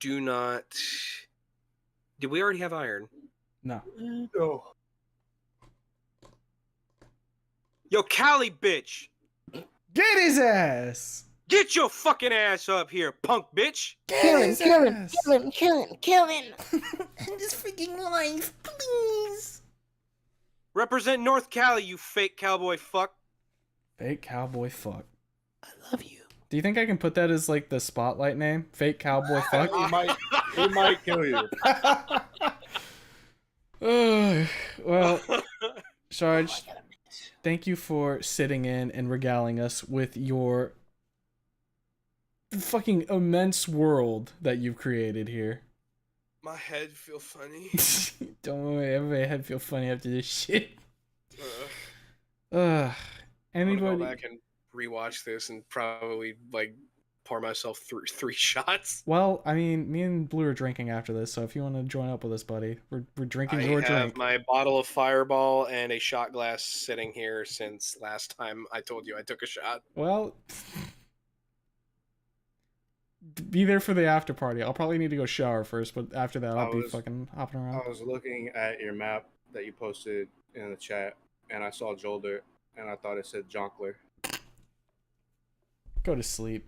do not. Did we already have iron? No. Oh. Yo, Cali bitch! Get his ass! Get your fucking ass up here, punk bitch! Kill him, kill him, kill him, kill him, kill him. End his freaking life, please. Represent North Cali, you fake cowboy fuck. Fake cowboy fuck. I love you. Do you think I can put that as like the spotlight name? Fake cowboy fuck. He might kill you. Well, Sarge, thank you for sitting in and regaling us with your fucking immense world that you've created here. My head feel funny. Don't worry, everybody head feel funny after this shit. I'm gonna Anybody? go back and rewatch this and probably like pour myself through 3 shots. Well, I mean, me and Blue are drinking after this, so if you want to join up with us, buddy, we're drinking I your have drink. my bottle of Fireball and a shot glass sitting here since last time I told you I took a shot. Well, be there for the after party. I'll probably need to go shower first, but after that, I'll be fucking hopping around. I was looking at your map that you posted in the chat, and I saw Jolder, and I thought it said Jonkler. Go to sleep.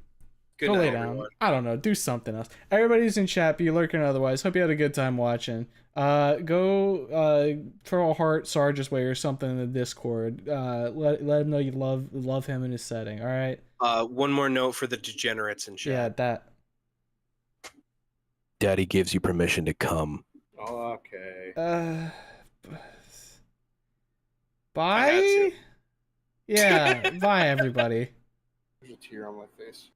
Good Go night, lay down. everyone. I don't know. Do something else. Everybody's in chat, be lurking otherwise. Hope you had a good time watching. Go throw a heart Sarge's way or something in the Discord. Let him know you love him in his setting. All right. One more note for the degenerates in chat. Yeah, that. Daddy gives you permission to come. Okay. Bye. Yeah. Bye, everybody. There's a tear on my face.